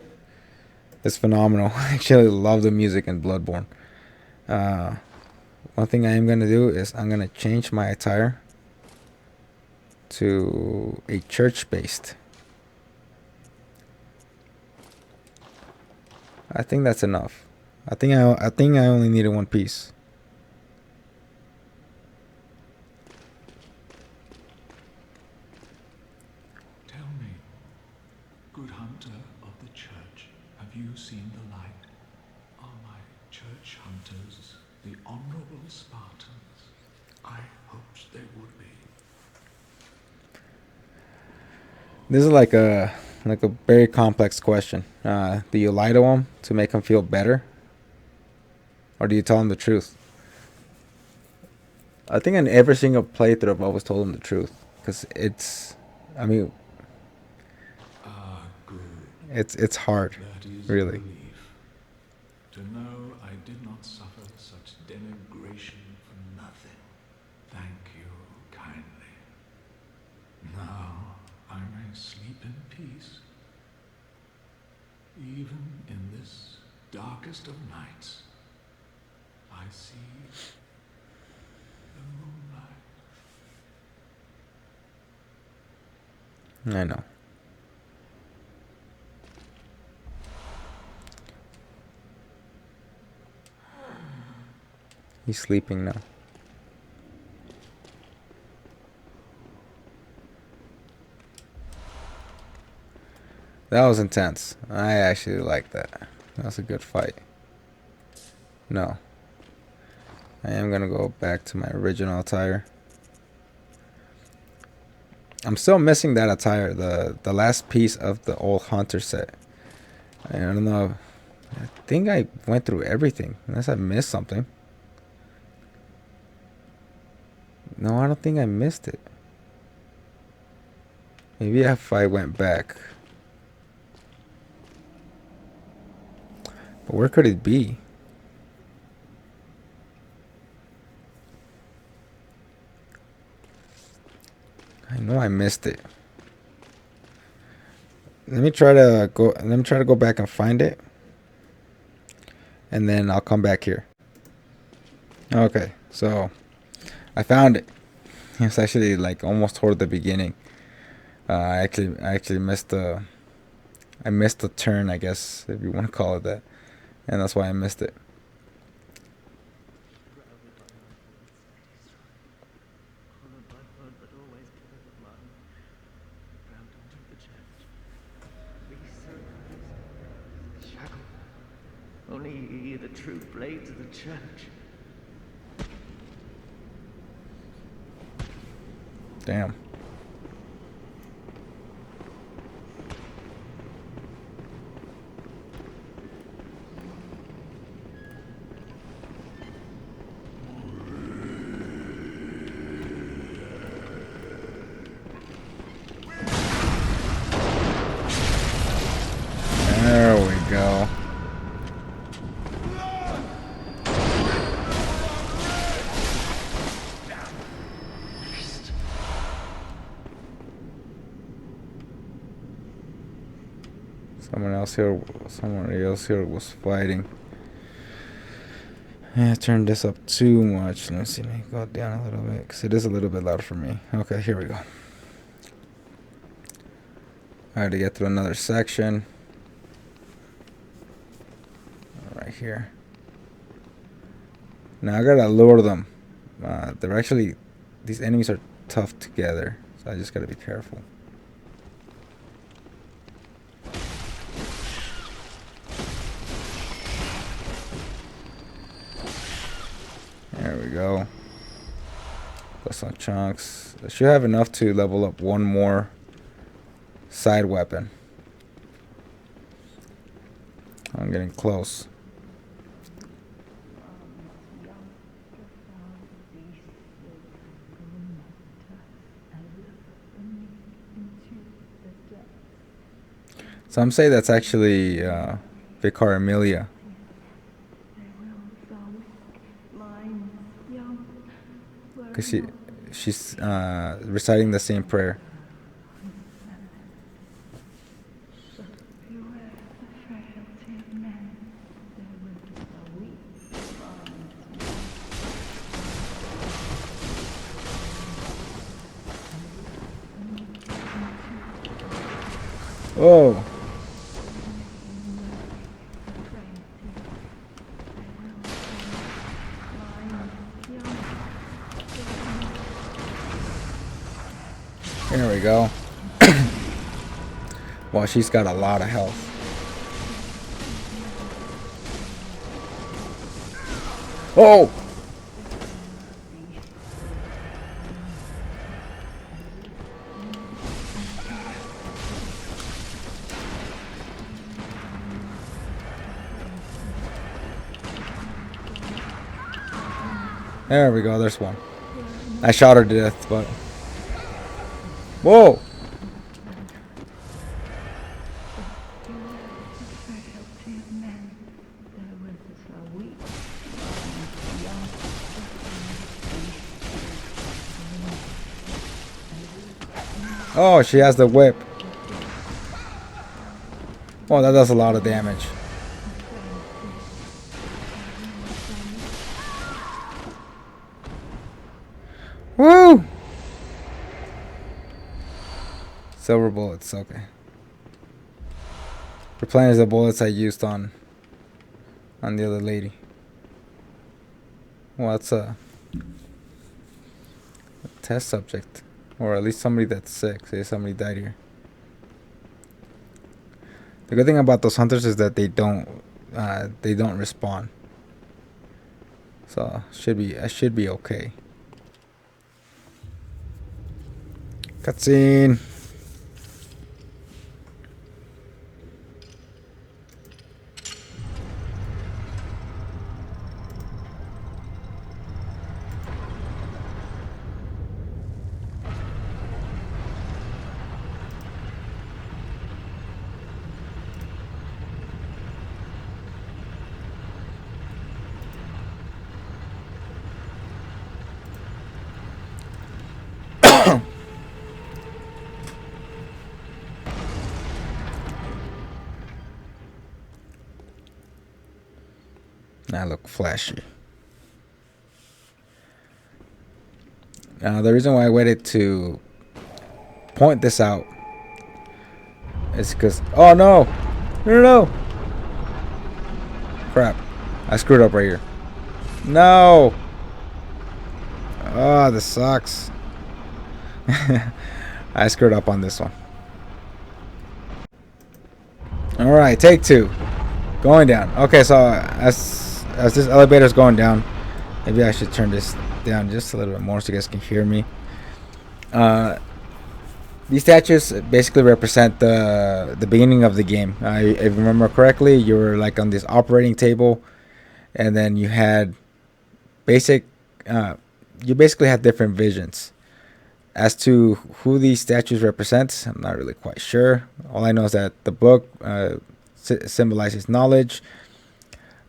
phenomenal. I actually love the music in Bloodborne. One thing I am gonna do is I'm gonna change my attire to a church-based. I think that's enough. I only needed one piece. Tell me, good hunter of the church, have you seen the light? Are my church hunters the honorable Spartans? I hoped they would be. This is like a very complex question. Do you lie to them to make them feel better, or do you tell them the truth? I think in every single playthrough, I've always told them the truth, because I mean, Good. it's hard, That is really. a relief. To know I did not suffer such denigration for nothing. Thank you kindly. Now I may sleep in peace. Even in this darkest of nights, I see the moonlight. I know. He's sleeping now. That was intense. I actually like that. That was a good fight. No. I am gonna go back to my original attire. I'm still missing that attire, the last piece of the old hunter set. I don't know. I think I went through everything, unless I missed something. No, I don't think I missed it. Maybe if I went back. But where could it be? I know I missed it. Let me try to go back and find it. And then I'll come back here. Okay, so I found it. It's actually like almost toward the beginning. I actually missed the turn, I guess, if you want to call it that. And that's why I missed it. Only ye the true blades of the church. Damn. There we go. Someone else here was fighting. Yeah, I turned this up too much. Let me see. Let me go down a little bit, because it is a little bit loud for me. Okay, here we go. I had to get through another section. Right here. Now I gotta lure them. They're actually, these enemies are tough together, so I just gotta be careful. There we go. Plus some chunks. I should have enough to level up one more side weapon. I'm getting close. Some say that's actually Vicar Amelia. Because she's reciting the same prayer. Oh. There we go. Well, she's got a lot of health. Oh! There we go, there's one. I shot her to death, but... Whoa! Oh, she has the whip. Oh, that does a lot of damage. Woo! Silver bullets, okay. Replenish the bullets I used on the other lady. Well, that's a test subject. Or at least somebody that's sick. Say somebody died here. The good thing about those hunters is that they don't respawn. So I should be okay. Cutscene. I look flashy. The reason why I waited to point this out is because... Oh no! No! Crap. I screwed up right here. No! Oh, this sucks. I screwed up on this one. Alright, take two. Going down. Okay, so as this elevator is going down, maybe I should turn this down just a little bit more so you guys can hear me. These statues basically represent the beginning of the game. If you remember correctly, you were like on this operating table, and then you had you basically had different visions. As to who these statues represent, I'm not really quite sure. All I know is that the book symbolizes knowledge.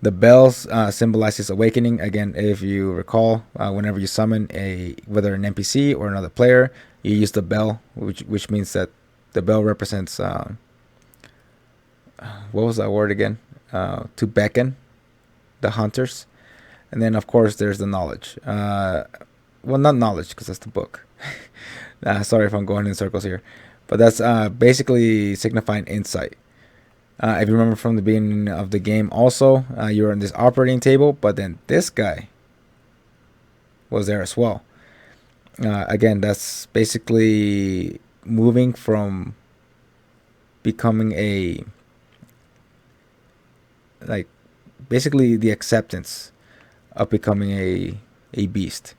The bells symbolizes awakening. Again, if you recall, whenever you summon whether an NPC or another player, you use the bell, which means that the bell represents what was that word again? To beckon the hunters. And then of course there's the knowledge. Well, not knowledge because that's the book. Sorry if I'm going in circles here, but that's basically signifying insight. If you remember from the beginning of the game also, you were on this operating table, but then this guy was there as well. Again, that's basically moving from becoming basically the acceptance of becoming a beast.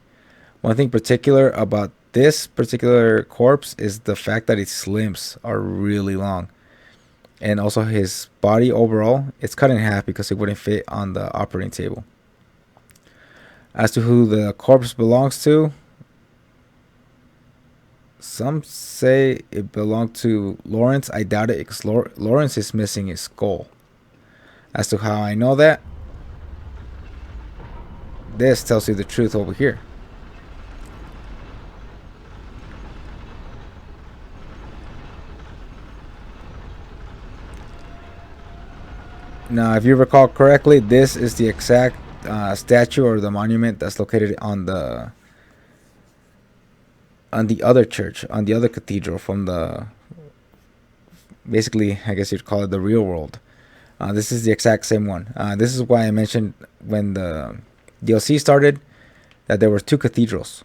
One thing particular about this particular corpse is the fact that its limbs are really long. And also his body overall, it's cut in half because it wouldn't fit on the operating table. As to who the corpse belongs to, some say it belonged to Lawrence. I doubt it because Lawrence is missing his skull. As to how I know that, this tells you the truth over here. Now, if you recall correctly, this is the exact statue or the monument that's located on the other church, on the other cathedral from the, basically, I guess you'd call it the real world. This is the exact same one. This is why I mentioned when the DLC started that there were two cathedrals.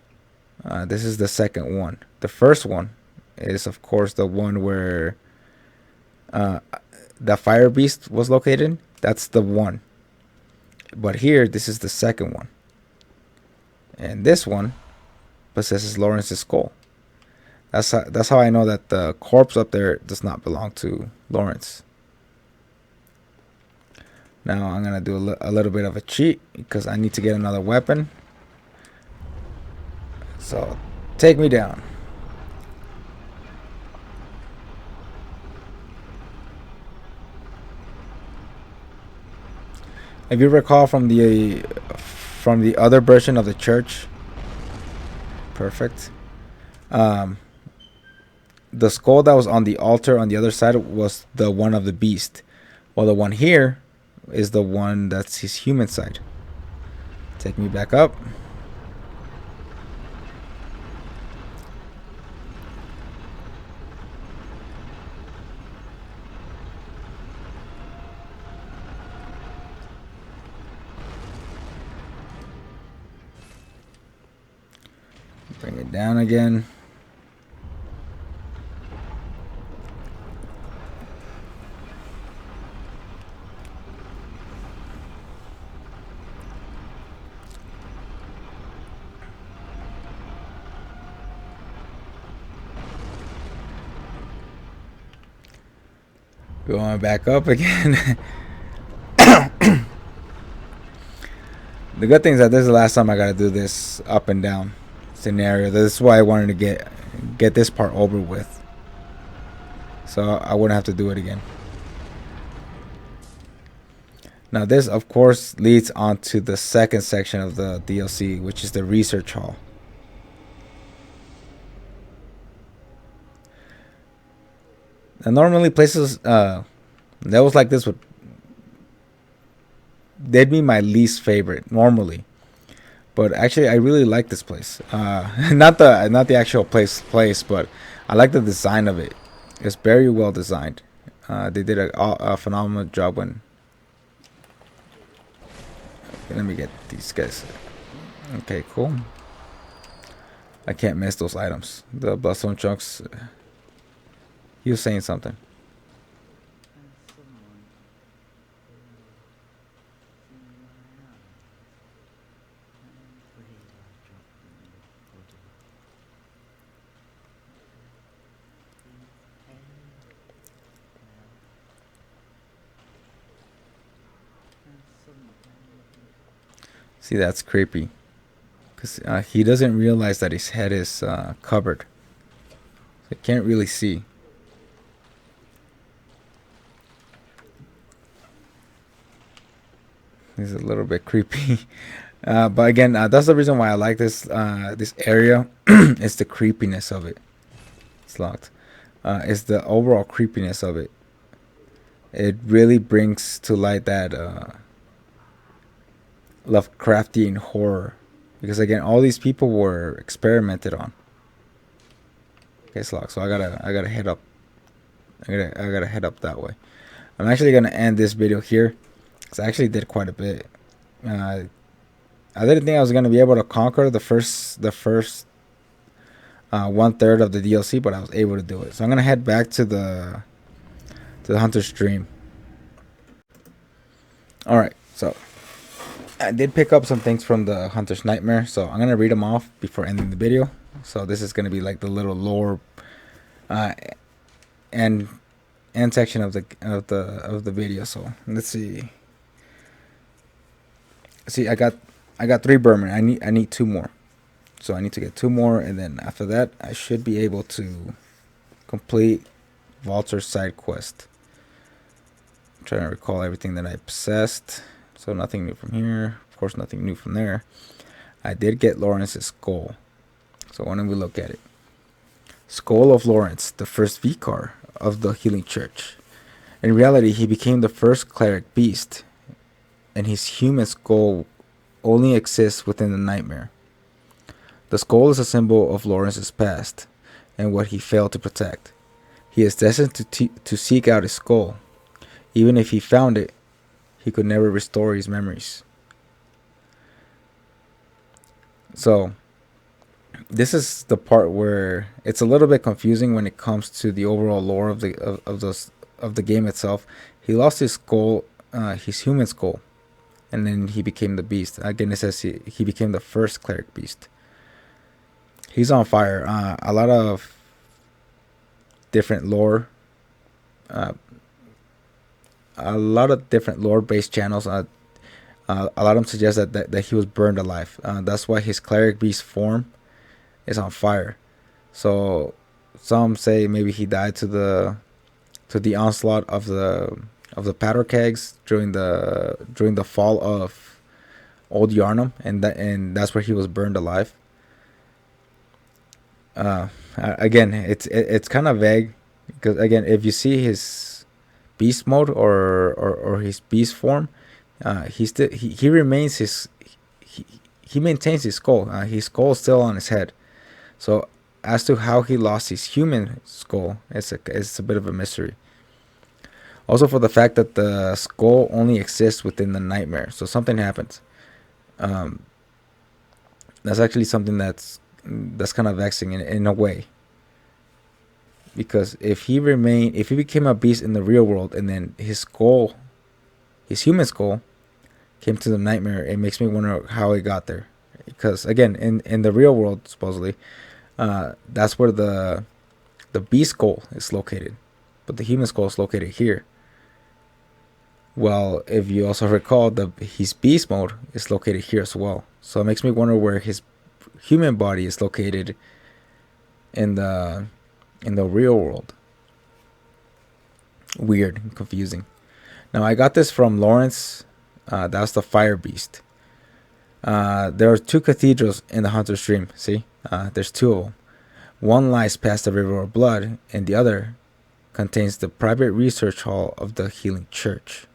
This is the second one. The first one is, of course, the one where the fire beast was located. That's the one. But here, this is the second one. And this one possesses Lawrence's skull. That's how I know that the corpse up there does not belong to Lawrence. Now I'm going to do a little bit of a cheat because I need to get another weapon. So, take me down. If you recall from the other version of the church, perfect. The skull that was on the altar on the other side was the one of the beast, while the one here is the one that's his human side. Take me back up. Bring it down again. Going back up again. The good thing is that this is the last time I gotta do this up and down scenario. This is why I wanted to get this part over with, so I wouldn't have to do it again. Now this, of course, leads on to the second section of the DLC, which is the research hall. And normally places levels like this they'd be my least favorite normally, but actually I really like this place. Not the actual place, but I like the design of it. It's very well designed. They did a phenomenal job when. Okay, let me get these guys. Okay, cool. I can't miss those items. The bloodstone chunks. He was saying something. See, that's creepy. Because he doesn't realize that his head is covered. So he can't really see. He's a little bit creepy. But again, that's the reason why I like this area. It's the creepiness of it. It's locked. It's the overall creepiness of it. It really brings to light that Lovecraftian horror, because again, all these people were experimented on. Okay, it's locked, so I gotta head up. I gotta head up that way. I'm actually gonna end this video here, because I actually did quite a bit. I didn't think I was gonna be able to conquer the first 1/3 of the DLC, but I was able to do it. So I'm gonna head back to the Hunter's Dream. All right, so I did pick up some things from the Hunter's Nightmare, so I'm gonna read them off before ending the video. So this is gonna be like the little lore and section of the video. So let's see. I got 3 Berman. I need 2 more. So I need to get 2 more, and then after that I should be able to complete Walter's side quest. I'm trying to recall everything that I possessed. So nothing new from here. Of course, nothing new from there. I did get Lawrence's skull. So why don't we look at it? Skull of Lawrence, the first vicar of the Healing Church. In reality, he became the first cleric beast, and his human skull only exists within the nightmare. The skull is a symbol of Lawrence's past and what he failed to protect. He is destined to seek out his skull. Even if he found it, he could never restore his memories. So, this is the part where it's a little bit confusing when it comes to the overall lore of the game itself. He lost his skull, his human skull, and then he became the beast. Again, it says he became the first cleric beast. He's on fire. A lot of different lore, a lot of different lore-based channels. A lot of them suggest that he was burned alive. That's why his cleric beast form is on fire. So some say maybe he died to the onslaught of the powder kegs during the fall of Old Yarnum, and that's where he was burned alive. Again, it's kind of vague, because again, if you see his beast mode or his beast form, he remains he maintains his skull. His skull is still on his head. So as to how he lost his human skull, it's a bit of a mystery. Also, for the fact that the skull only exists within the nightmare, so something happens. That's actually something that's kind of vexing in a way, because if he became a beast in the real world, and then his human skull, came to the nightmare, it makes me wonder how it got there. Because again, in the real world, supposedly, that's where the beast skull is located, but the human skull is located here. Well, if you also recall, his beast mode is located here as well. So it makes me wonder where his human body is located in the real world. Weird and confusing. Now, I got this from Lawrence. That's the fire beast. There are two cathedrals in the Hunter's Dream. See, there's two of them. One lies past the River of Blood, and the other contains the private research hall of the Healing Church.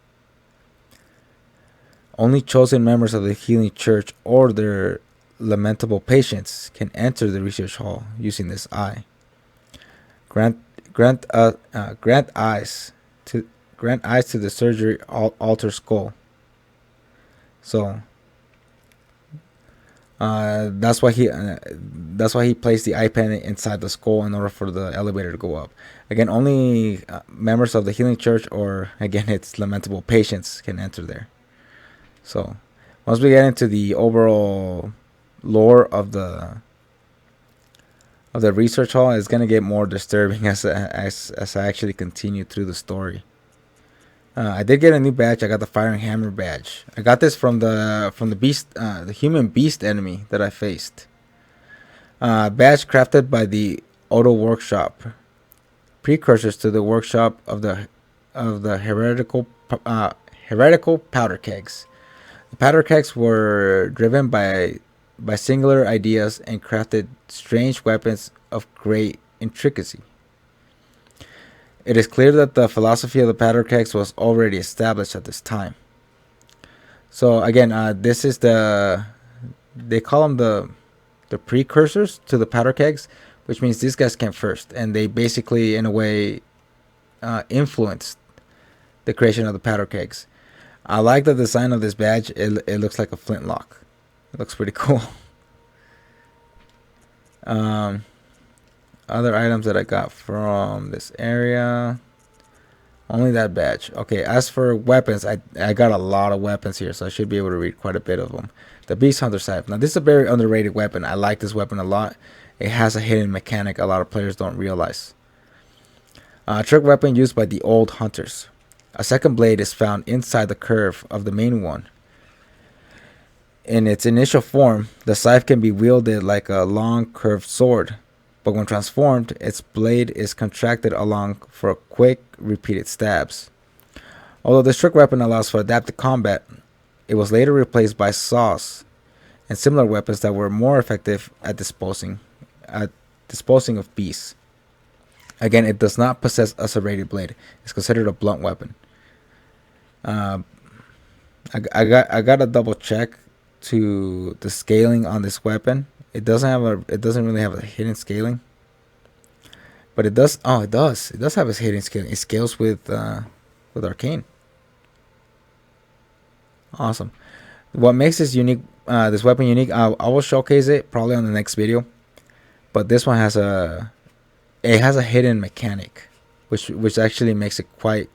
Only chosen members of the Healing Church or their lamentable patients can enter the research hall using this eye. Grant eyes to the surgery altar skull. So that's why he placed the eye pendant inside the skull in order for the elevator to go up. Again, only members of the Healing Church, or again, its lamentable patients, can enter there. So once we get into the overall lore of the research hall, it's gonna get more disturbing as I actually continue through the story. I did get a new badge. I got the Firing Hammer badge. I got this from the beast, the human beast enemy that I faced. Badge crafted by the Auto Workshop, precursors to the workshop of the heretical powder kegs. The powder kegs were driven by singular ideas and crafted strange weapons of great intricacy. It is clear that the philosophy of the powder kegs was already established at this time. So again, this is they call them the precursors to the powder kegs, which means these guys came first, and they basically, in a way, influenced the creation of the powder kegs. I like the design of this badge. It looks like a flintlock. It looks pretty cool. Other items that I got from this area, only that badge. Okay, as for weapons, I got a lot of weapons here, so I should be able to read quite a bit of them. The Beast Hunter Scythe. Now, this is a very underrated weapon. I like this weapon a lot. It has a hidden mechanic a lot of players don't realize. A trick weapon used by the old hunters. A second blade is found inside the curve of the main one. In its initial form, the scythe can be wielded like a long curved sword, but when transformed, its blade is contracted along for quick, repeated stabs. Although this trick weapon allows for adaptive combat, it was later replaced by saws and similar weapons that were more effective at disposing of beasts. Again, it does not possess a serrated blade. It's considered a blunt weapon. I got to double check to the scaling on this weapon. It doesn't really have a hidden scaling, but it does. Oh, it does. It does have a hidden scaling. It scales with arcane. Awesome. What makes this weapon unique? I will showcase it probably on the next video. but this one has a hidden mechanic, which actually makes it quite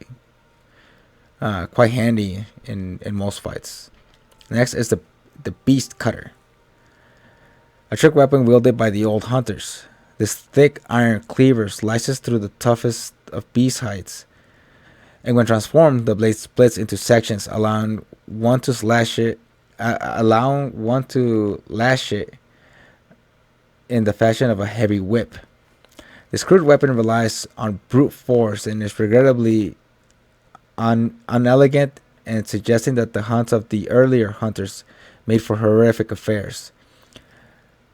handy in most fights. Next is the Beast Cutter, a trick weapon wielded by the old hunters. This thick iron cleaver slices through the toughest of beast hides, and when transformed, the blade splits into sections, allowing one to lash it in the fashion of a heavy whip. This crude weapon relies on brute force and is regrettably unelegant, and suggesting that the hunts of the earlier hunters made for horrific affairs.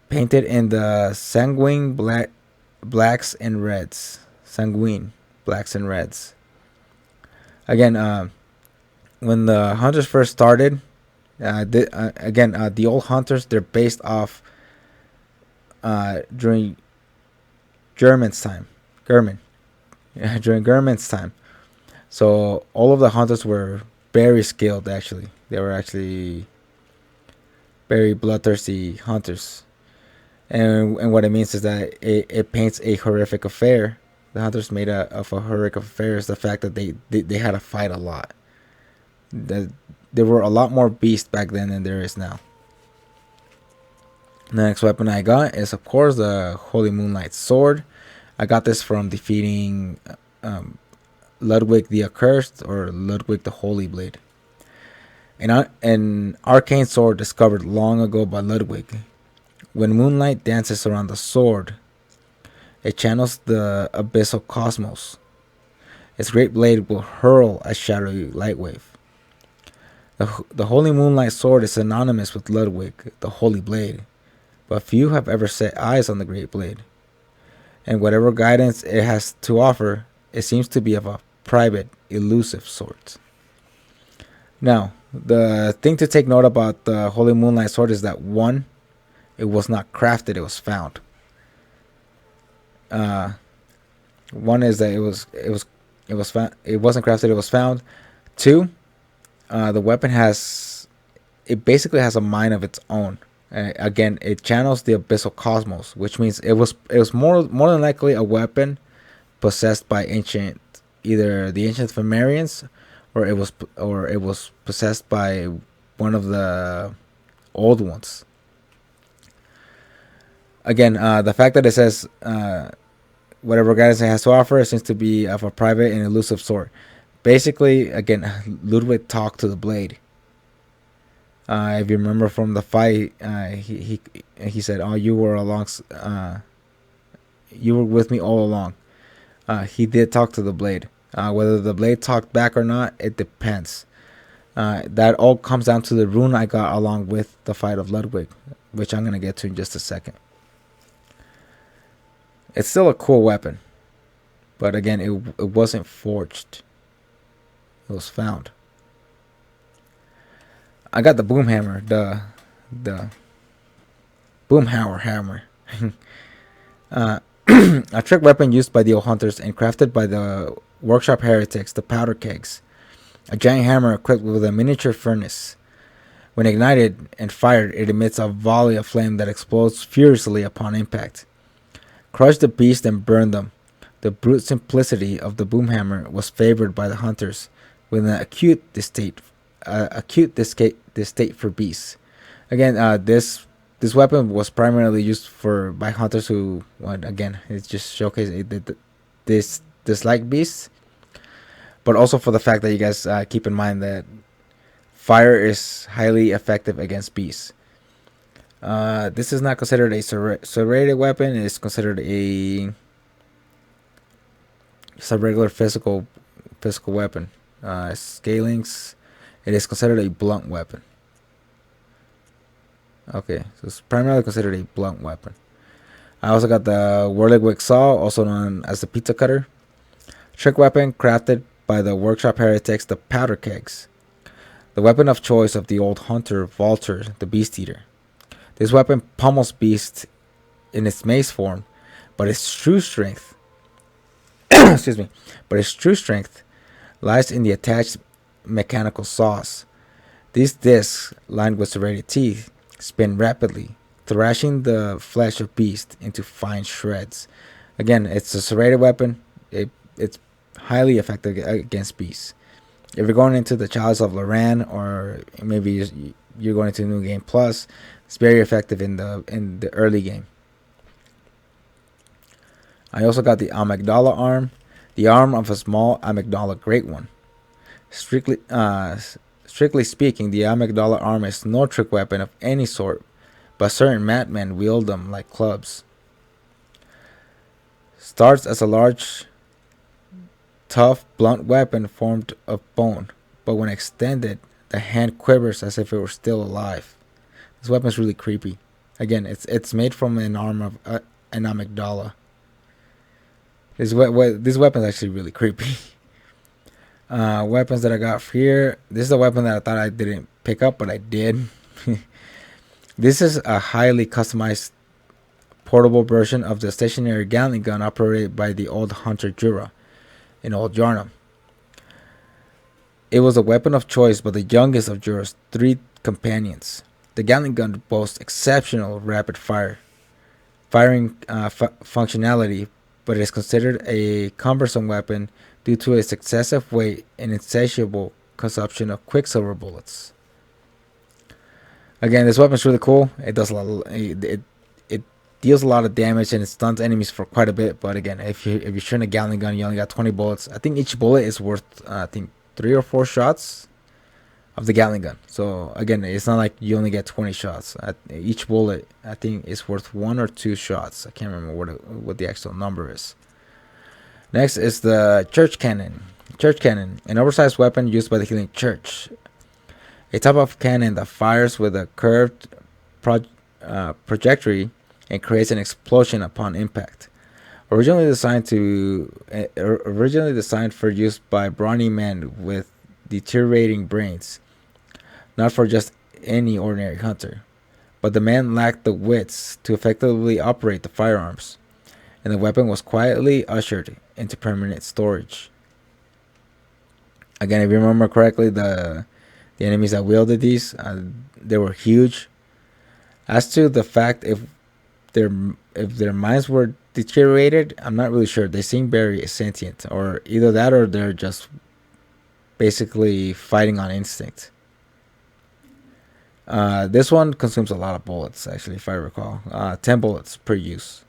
Painted in the sanguine blacks and reds. Sanguine blacks and reds. Again, when the hunters first started, the old hunters, they're based off during German's time. During German's time. So all of the hunters were very skilled. Actually, they were actually very bloodthirsty hunters. And what it means is that it paints a horrific affair. The hunters made of a horrific affair is the fact that they had to fight a lot. There were a lot more beasts back then than there is now. The next weapon I got is, of course, the Holy Moonlight Sword. I got this from defeating Ludwig the Accursed, or Ludwig the Holy Blade. An arcane sword discovered long ago by Ludwig. When moonlight dances around the sword, it channels the abyssal cosmos. Its great blade will hurl a shadowy light wave. The Holy Moonlight Sword is synonymous with Ludwig, the Holy Blade, but few have ever set eyes on the Great Blade. And whatever guidance it has to offer, it seems to be of a private, elusive sort. Now, the thing to take note about the Holy Moonlight Sword is that, one, it was not crafted, it was found. One is that it was found. It wasn't crafted, it was found. Two, the weapon basically has a mind of its own. Again, it channels the abyssal cosmos, which means it was more than likely a weapon possessed by either the ancient Pharmarians, or it was possessed by one of the old ones. Again, the fact that it says whatever guidance it has to offer, it seems to be of a private and elusive sort. Basically, again, Ludwig talked to the blade. If you remember from the fight, he said, "Oh, you were with me all along." He did talk to the blade. Whether the blade talked back or not, it depends. That all comes down to the rune I got along with the fight of Ludwig, which I'm gonna get to in just a second. It's still a cool weapon, but again, it wasn't forged. It was found. I got the Boomhammer, the Boomhauer Hammer. A trick weapon used by the old hunters and crafted by the workshop heretics, the powder kegs. A giant hammer equipped with a miniature furnace. When ignited and fired, it emits a volley of flame that explodes furiously upon impact. Crush the beast and burn them. The brute simplicity of the Boomhammer was favored by the hunters, with an acute distaste for beasts. Again, this weapon was primarily used by hunters who, again, it just showcased this dislike beasts, but also for the fact that you guys keep in mind that fire is highly effective against beasts. This is not considered a serrated weapon. It is considered a regular physical weapon. Scalings, it is considered a blunt weapon. Okay, so it's primarily considered a blunt weapon. I also got the Whirlig Wick Saw, also known as the pizza cutter. Trick weapon crafted by the workshop heretics, the powder kegs. The weapon of choice of the old hunter, Walter, the beast eater. This weapon pummels beasts in its mace form, but its true strength lies in the attached mechanical saws. These discs, lined with serrated teeth, spin rapidly, thrashing the flesh of beasts into fine shreds. Again, it's a serrated weapon. It's highly effective against beasts. If you're going into the Chalice of Loran, or maybe you're going into New Game Plus, it's very effective in the early game. I also got the Amygdala Arm, the arm of a small Amygdala Great One. Strictly speaking, the Amygdala Arm is no trick weapon of any sort, but certain madmen wield them like clubs. Starts as a large, tough, blunt weapon formed of bone, but when extended, the hand quivers as if it were still alive. This weapon is really creepy. Again, it's made from an arm of an Amygdala. This weapon is actually really creepy. Weapons that I got here. This is a weapon that I thought I didn't pick up, but I did. This is a highly customized portable version of the stationary Gatling gun operated by the old hunter Jura in Old Yarnum. It was a weapon of choice by the youngest of Jura's 3 companions. The Gatling gun boasts exceptional rapid firing functionality, but it is considered a cumbersome weapon due to its excessive weight and insatiable consumption of quicksilver bullets. Again, this weapon is really cool. It does a lot. It deals a lot of damage and it stuns enemies for quite a bit. But again, if you're shooting a Gatling gun, you only got 20 bullets. I think each bullet is worth 3 or 4 shots of the Gatling gun. So again, it's not like you only get 20 shots. Each bullet, I think, is worth 1 or 2 shots. I can't remember what the actual number is. Next is the Church Cannon. Church Cannon, an oversized weapon used by the Healing Church. A type of cannon that fires with a curved trajectory and creates an explosion upon impact. Originally designed for use by brawny men with deteriorating brains, not for just any ordinary hunter. But the man lacked the wits to effectively operate the firearms, and the weapon was quietly ushered into permanent storage. Again, if you remember correctly, the enemies that wielded these, they were huge. As to the fact if their minds were deteriorated, I'm not really sure. They seem very sentient, or either that or they're just basically fighting on instinct. This one consumes a lot of bullets, actually, if I recall. 10 bullets per use.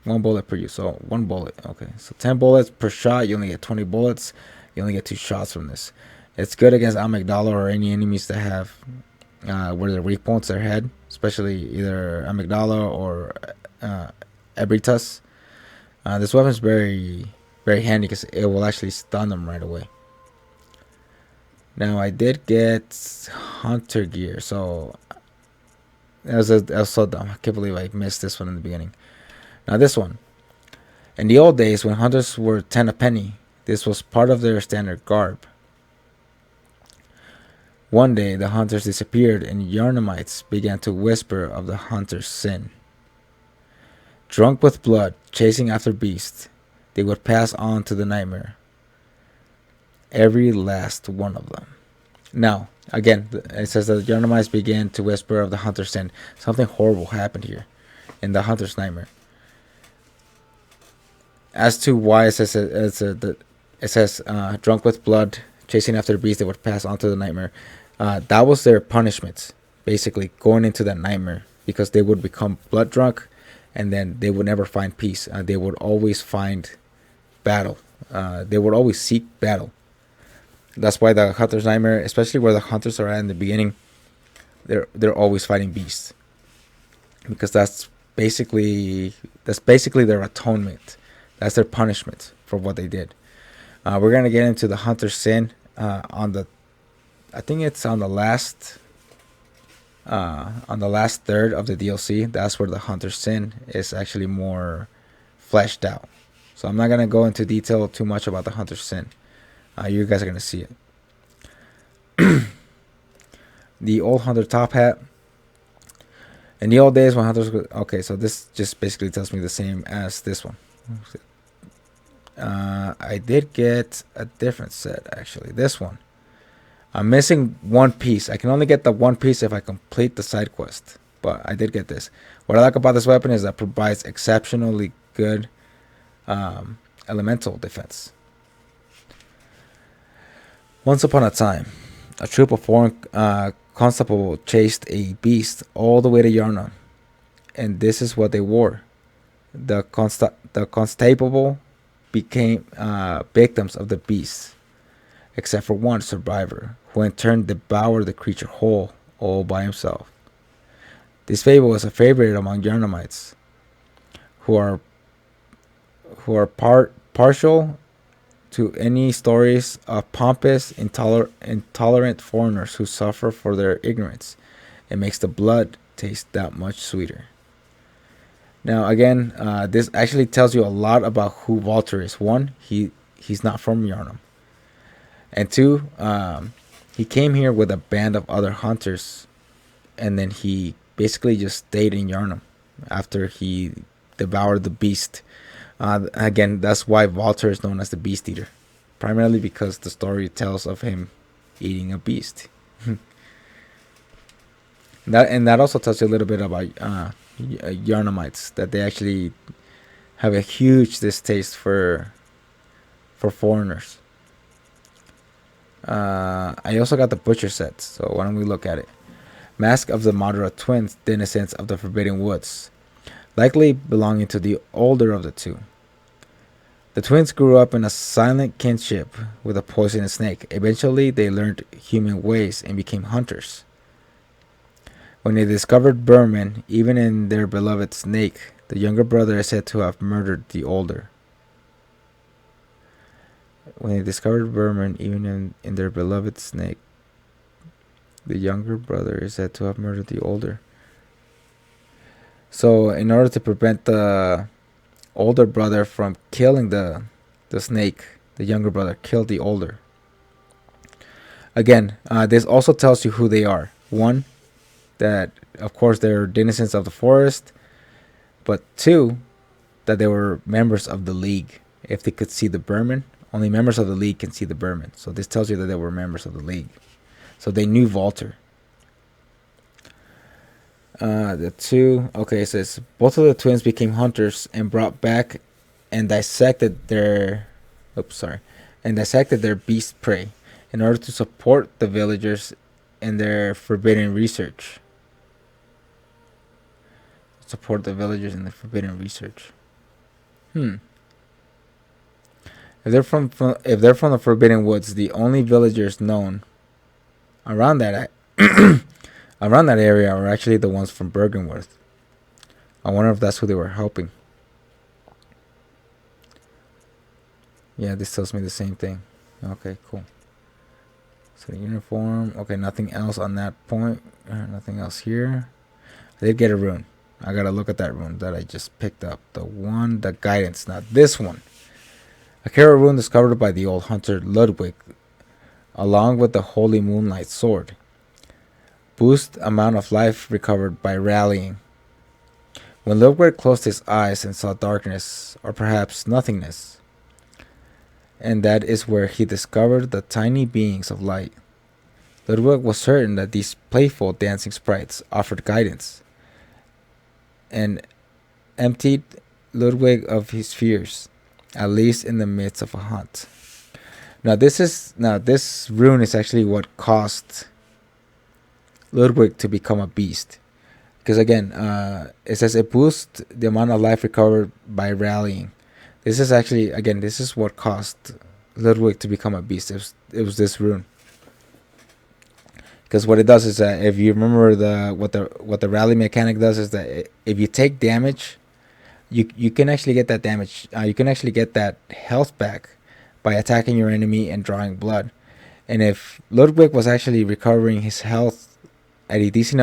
1 bullet per use. So 1 bullet. Okay. So 10 bullets per shot. You only get 20 bullets. You only get 2 shots from this. It's good against Amygdala or any enemies that have where their weak points their head, especially either Amygdala or Ebritas. This weapon is very, very handy because it will actually stun them right away. Now I did get hunter gear, so that was so dumb. I can't believe I missed this one in the beginning. Now this one, in the old days when hunters were 10 a penny, this was part of their standard garb. One day the hunters disappeared and Yarnamites began to whisper of the hunter's sin. Drunk with blood, chasing after beasts, they would pass on to the nightmare. Every last one of them. Now, again, it says that the Yarnamites began to whisper of the hunter's sin. Something horrible happened here in the hunter's nightmare. As to why it says drunk with blood, chasing after beasts, they would pass on to the nightmare. That was their punishment, basically, going into that nightmare, because they would become blood drunk and then they would never find peace. They would always find battle. They would always seek battle. That's why the hunter's nightmare, especially where the hunters are at in the beginning, they're always fighting beasts, because that's basically their atonement. That's their punishment for what they did. We're gonna get into the hunter's sin I think it's on the last third of the DLC. That's where the hunter's sin is actually more fleshed out. So I'm not gonna go into detail too much about the hunter's sin. You guys are gonna see it. The old hunter top hat. In the old days when hunters okay, so this just basically tells me the same as this one. I did get a different set, actually. This one, I'm missing one piece. I can only get the one piece if I complete the side quest, but I did get this. What I like about this weapon is that it provides exceptionally good elemental defense. Once upon a time, a troop of foreign constable chased a beast all the way to Yarnum, and this is what they wore. The constable became victims of the beast, except for one survivor, who in turn devoured the creature whole, all by himself. This fable is a favorite among Yarnumites, who are partial to any stories of pompous, intolerant foreigners who suffer for their ignorance. It makes the blood taste that much sweeter. Now, again, this actually tells you a lot about who Walter is. One, he's not from Yarnum. And two, he came here with a band of other hunters, and then he basically just stayed in Yarnum after he devoured the beast. Again, that's why Walter is known as the Beast Eater, primarily because the story tells of him eating a beast. that also tells you a little bit about Yarnumites, that they actually have a huge distaste for foreigners. I also got the butcher set, so why don't we look at it? Mask of the Madara twins, denizens of the Forbidden Woods, likely belonging to the older of the two. The twins grew up in a silent kinship with a poisonous snake. Eventually, they learned human ways and became hunters. When they discovered vermin, even in their beloved snake, the younger brother is said to have murdered the older. When they discovered vermin, even in their beloved snake, the younger brother is said to have murdered the older. So, in order to prevent the older brother from killing the snake, the younger brother killed the older. Again, this also tells you who they are. One, that of course they're denizens of the forest, but two, that they were members of the League. If they could see the vermin, only members of the League can see the vermin. So this tells you that they were members of the League. So they knew Walter. The two, okay, it says both of the twins became hunters and brought back and dissected their beast prey in order to support the villagers in their forbidden research. Support the villagers in the forbidden research. If they're from the Forbidden Woods, the only villagers known around that area are actually the ones from Bergenworth. I wonder if that's who they were helping. Yeah, this tells me the same thing. Okay, cool. So the uniform. Okay, nothing else on that point. Nothing else here. I did get a rune. I gotta look at that rune that I just picked up. The guidance, not this one. A Kara rune discovered by the old hunter Ludwig, along with the holy Moonlight sword. Boost amount of life recovered by rallying. When Ludwig closed his eyes and saw darkness, or perhaps nothingness, and that is where he discovered the tiny beings of light. Ludwig was certain that these playful dancing sprites offered guidance, and emptied Ludwig of his fears, at least in the midst of a hunt. Now this rune is actually what caused Ludwig to become a beast. Because again, it says it boosts the amount of life recovered by rallying. This is what caused Ludwig to become a beast. It was this rune. Because what it does is that if you remember what the rally mechanic does is that if you take damage, you can actually get that damage. You can actually get that health back by attacking your enemy and drawing blood. And if Ludwig was actually recovering his health at a decent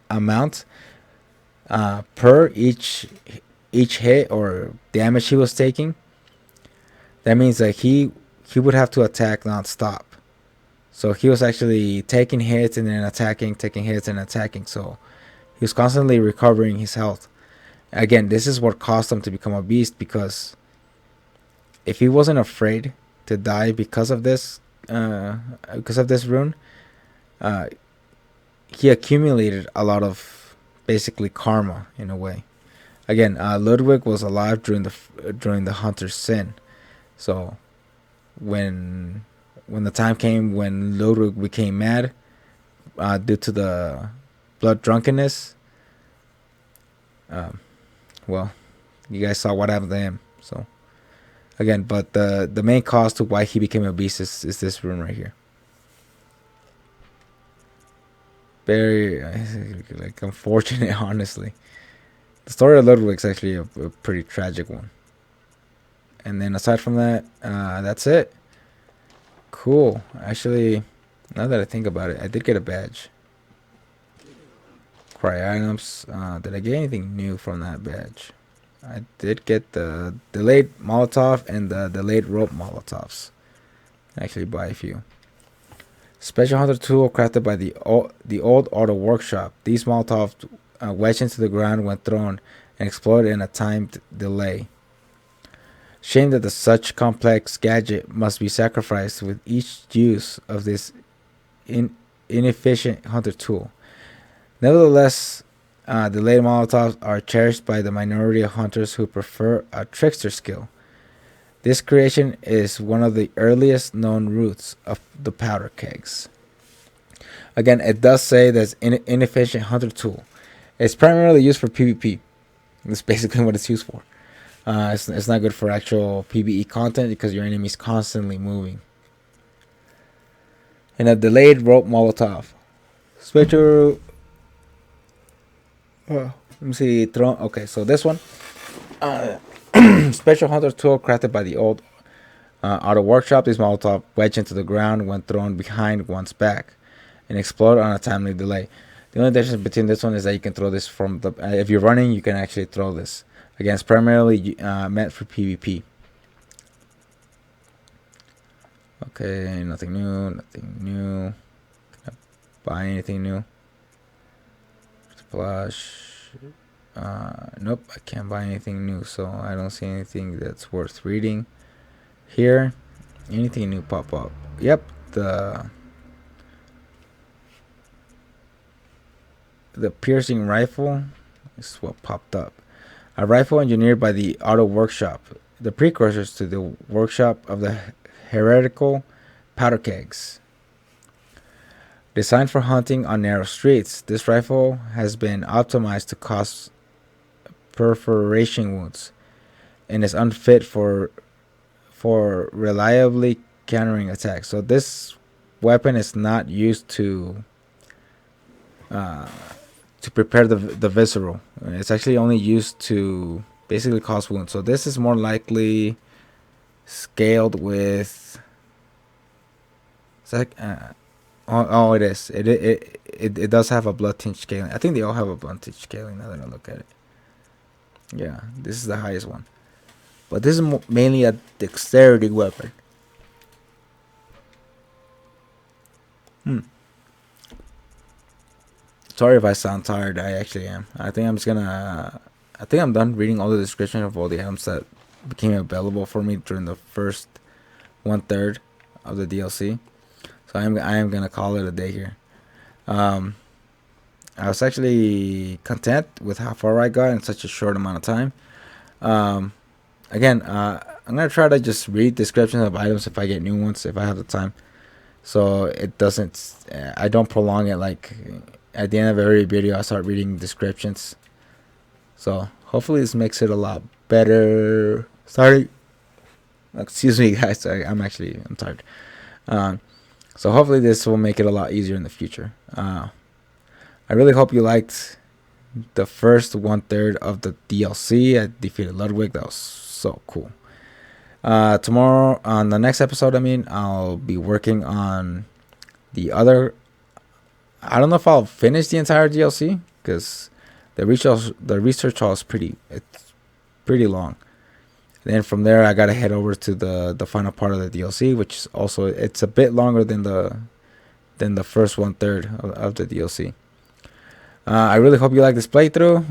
amount per each hit or damage he was taking, that means that he would have to attack non-stop. So he was actually taking hits and then attacking, taking hits and attacking. So he was constantly recovering his health. Again, this is what caused him to become a beast, because if he wasn't afraid to die because of this rune, he accumulated a lot of basically karma in a way. Again, Ludwig was alive during the hunter's sin, so when the time came when Ludwig became mad due to the blood drunkenness, well, you guys saw what happened to him. So again, but the main cause to why he became a beast is this rune right here. Very like unfortunate, honestly. The story of Ludwig is actually a pretty tragic one. And then aside from that, that's it. Cool. Actually, now that I think about it, I did get a badge. Cry items. Did I get anything new from that badge? I did get the delayed Molotov and the delayed rope Molotovs. Actually, buy a few. Special hunter tool crafted by the old auto workshop. These Molotovs wedged into the ground when thrown and exploded in a timed delay. Shame that such complex gadget must be sacrificed with each use of this inefficient hunter tool. Nevertheless, delayed Molotovs are cherished by the minority of hunters who prefer a trickster skill. This creation is one of the earliest known roots of the powder kegs. Again, it does say that it's inefficient hunter tool. It's primarily used for PvP. That's basically what it's used for. It's not good for actual PvE content because your enemy's constantly moving. And a delayed rope Molotov. Special. Let me see. Okay, so this one. Special hunter tool crafted by the old auto workshop. This Molotov wedged into the ground when thrown behind one's back and explode on a timely delay. The only difference between this one is that you can throw this from the. If you're running, you can actually throw this. Again, it's primarily meant for PvP. Okay, nothing new. Nothing new. Can I buy anything new? Splash. Nope, I can't buy anything new, so I don't see anything that's worth reading here. Anything new pop up? Yep, the piercing rifle is what popped up. A rifle engineered by the Auto Workshop, the precursors to the workshop of the heretical powder kegs. Designed for hunting on narrow streets, this rifle has been optimized to cause perforation wounds and is unfit for reliably countering attacks. So this weapon is not used to prepare the visceral. It's actually only used to basically cause wounds. So this is more likely scaled with. It's like, it is. It does have a blood tinge scaling. I think they all have a blood tinge scaling now that I look at it. Yeah, this is the highest one. But this is mainly a dexterity weapon. Sorry if I sound tired. I actually am. I think I'm done reading all the description of all the items that became available for me during the first 1/3 of the DLC. So I am gonna call it a day here. I was actually content with how far I got in such a short amount of time. Again, I'm gonna try to just read descriptions of items if I get new ones, if I have the time, so it doesn't. I don't prolong it. Like at the end of every video, I start reading descriptions. So hopefully this makes it a lot better. Sorry, excuse me, guys. I'm tired. So hopefully this will make it a lot easier in the future. I really hope you liked the first 1/3 of the DLC. I defeated Ludwig. That was so cool. Tomorrow, on the next episode, I'll be working on the other. I don't know if I'll finish the entire DLC because the research hall is pretty long. Then from there, I gotta head over to the final part of the DLC, which is also it's a bit longer than the first 1/3 of the DLC. I really hope you like this playthrough.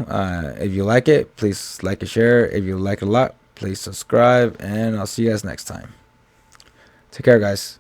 If you like it, please like and share. If you like it a lot, please subscribe, and I'll see you guys next time. Take care, guys.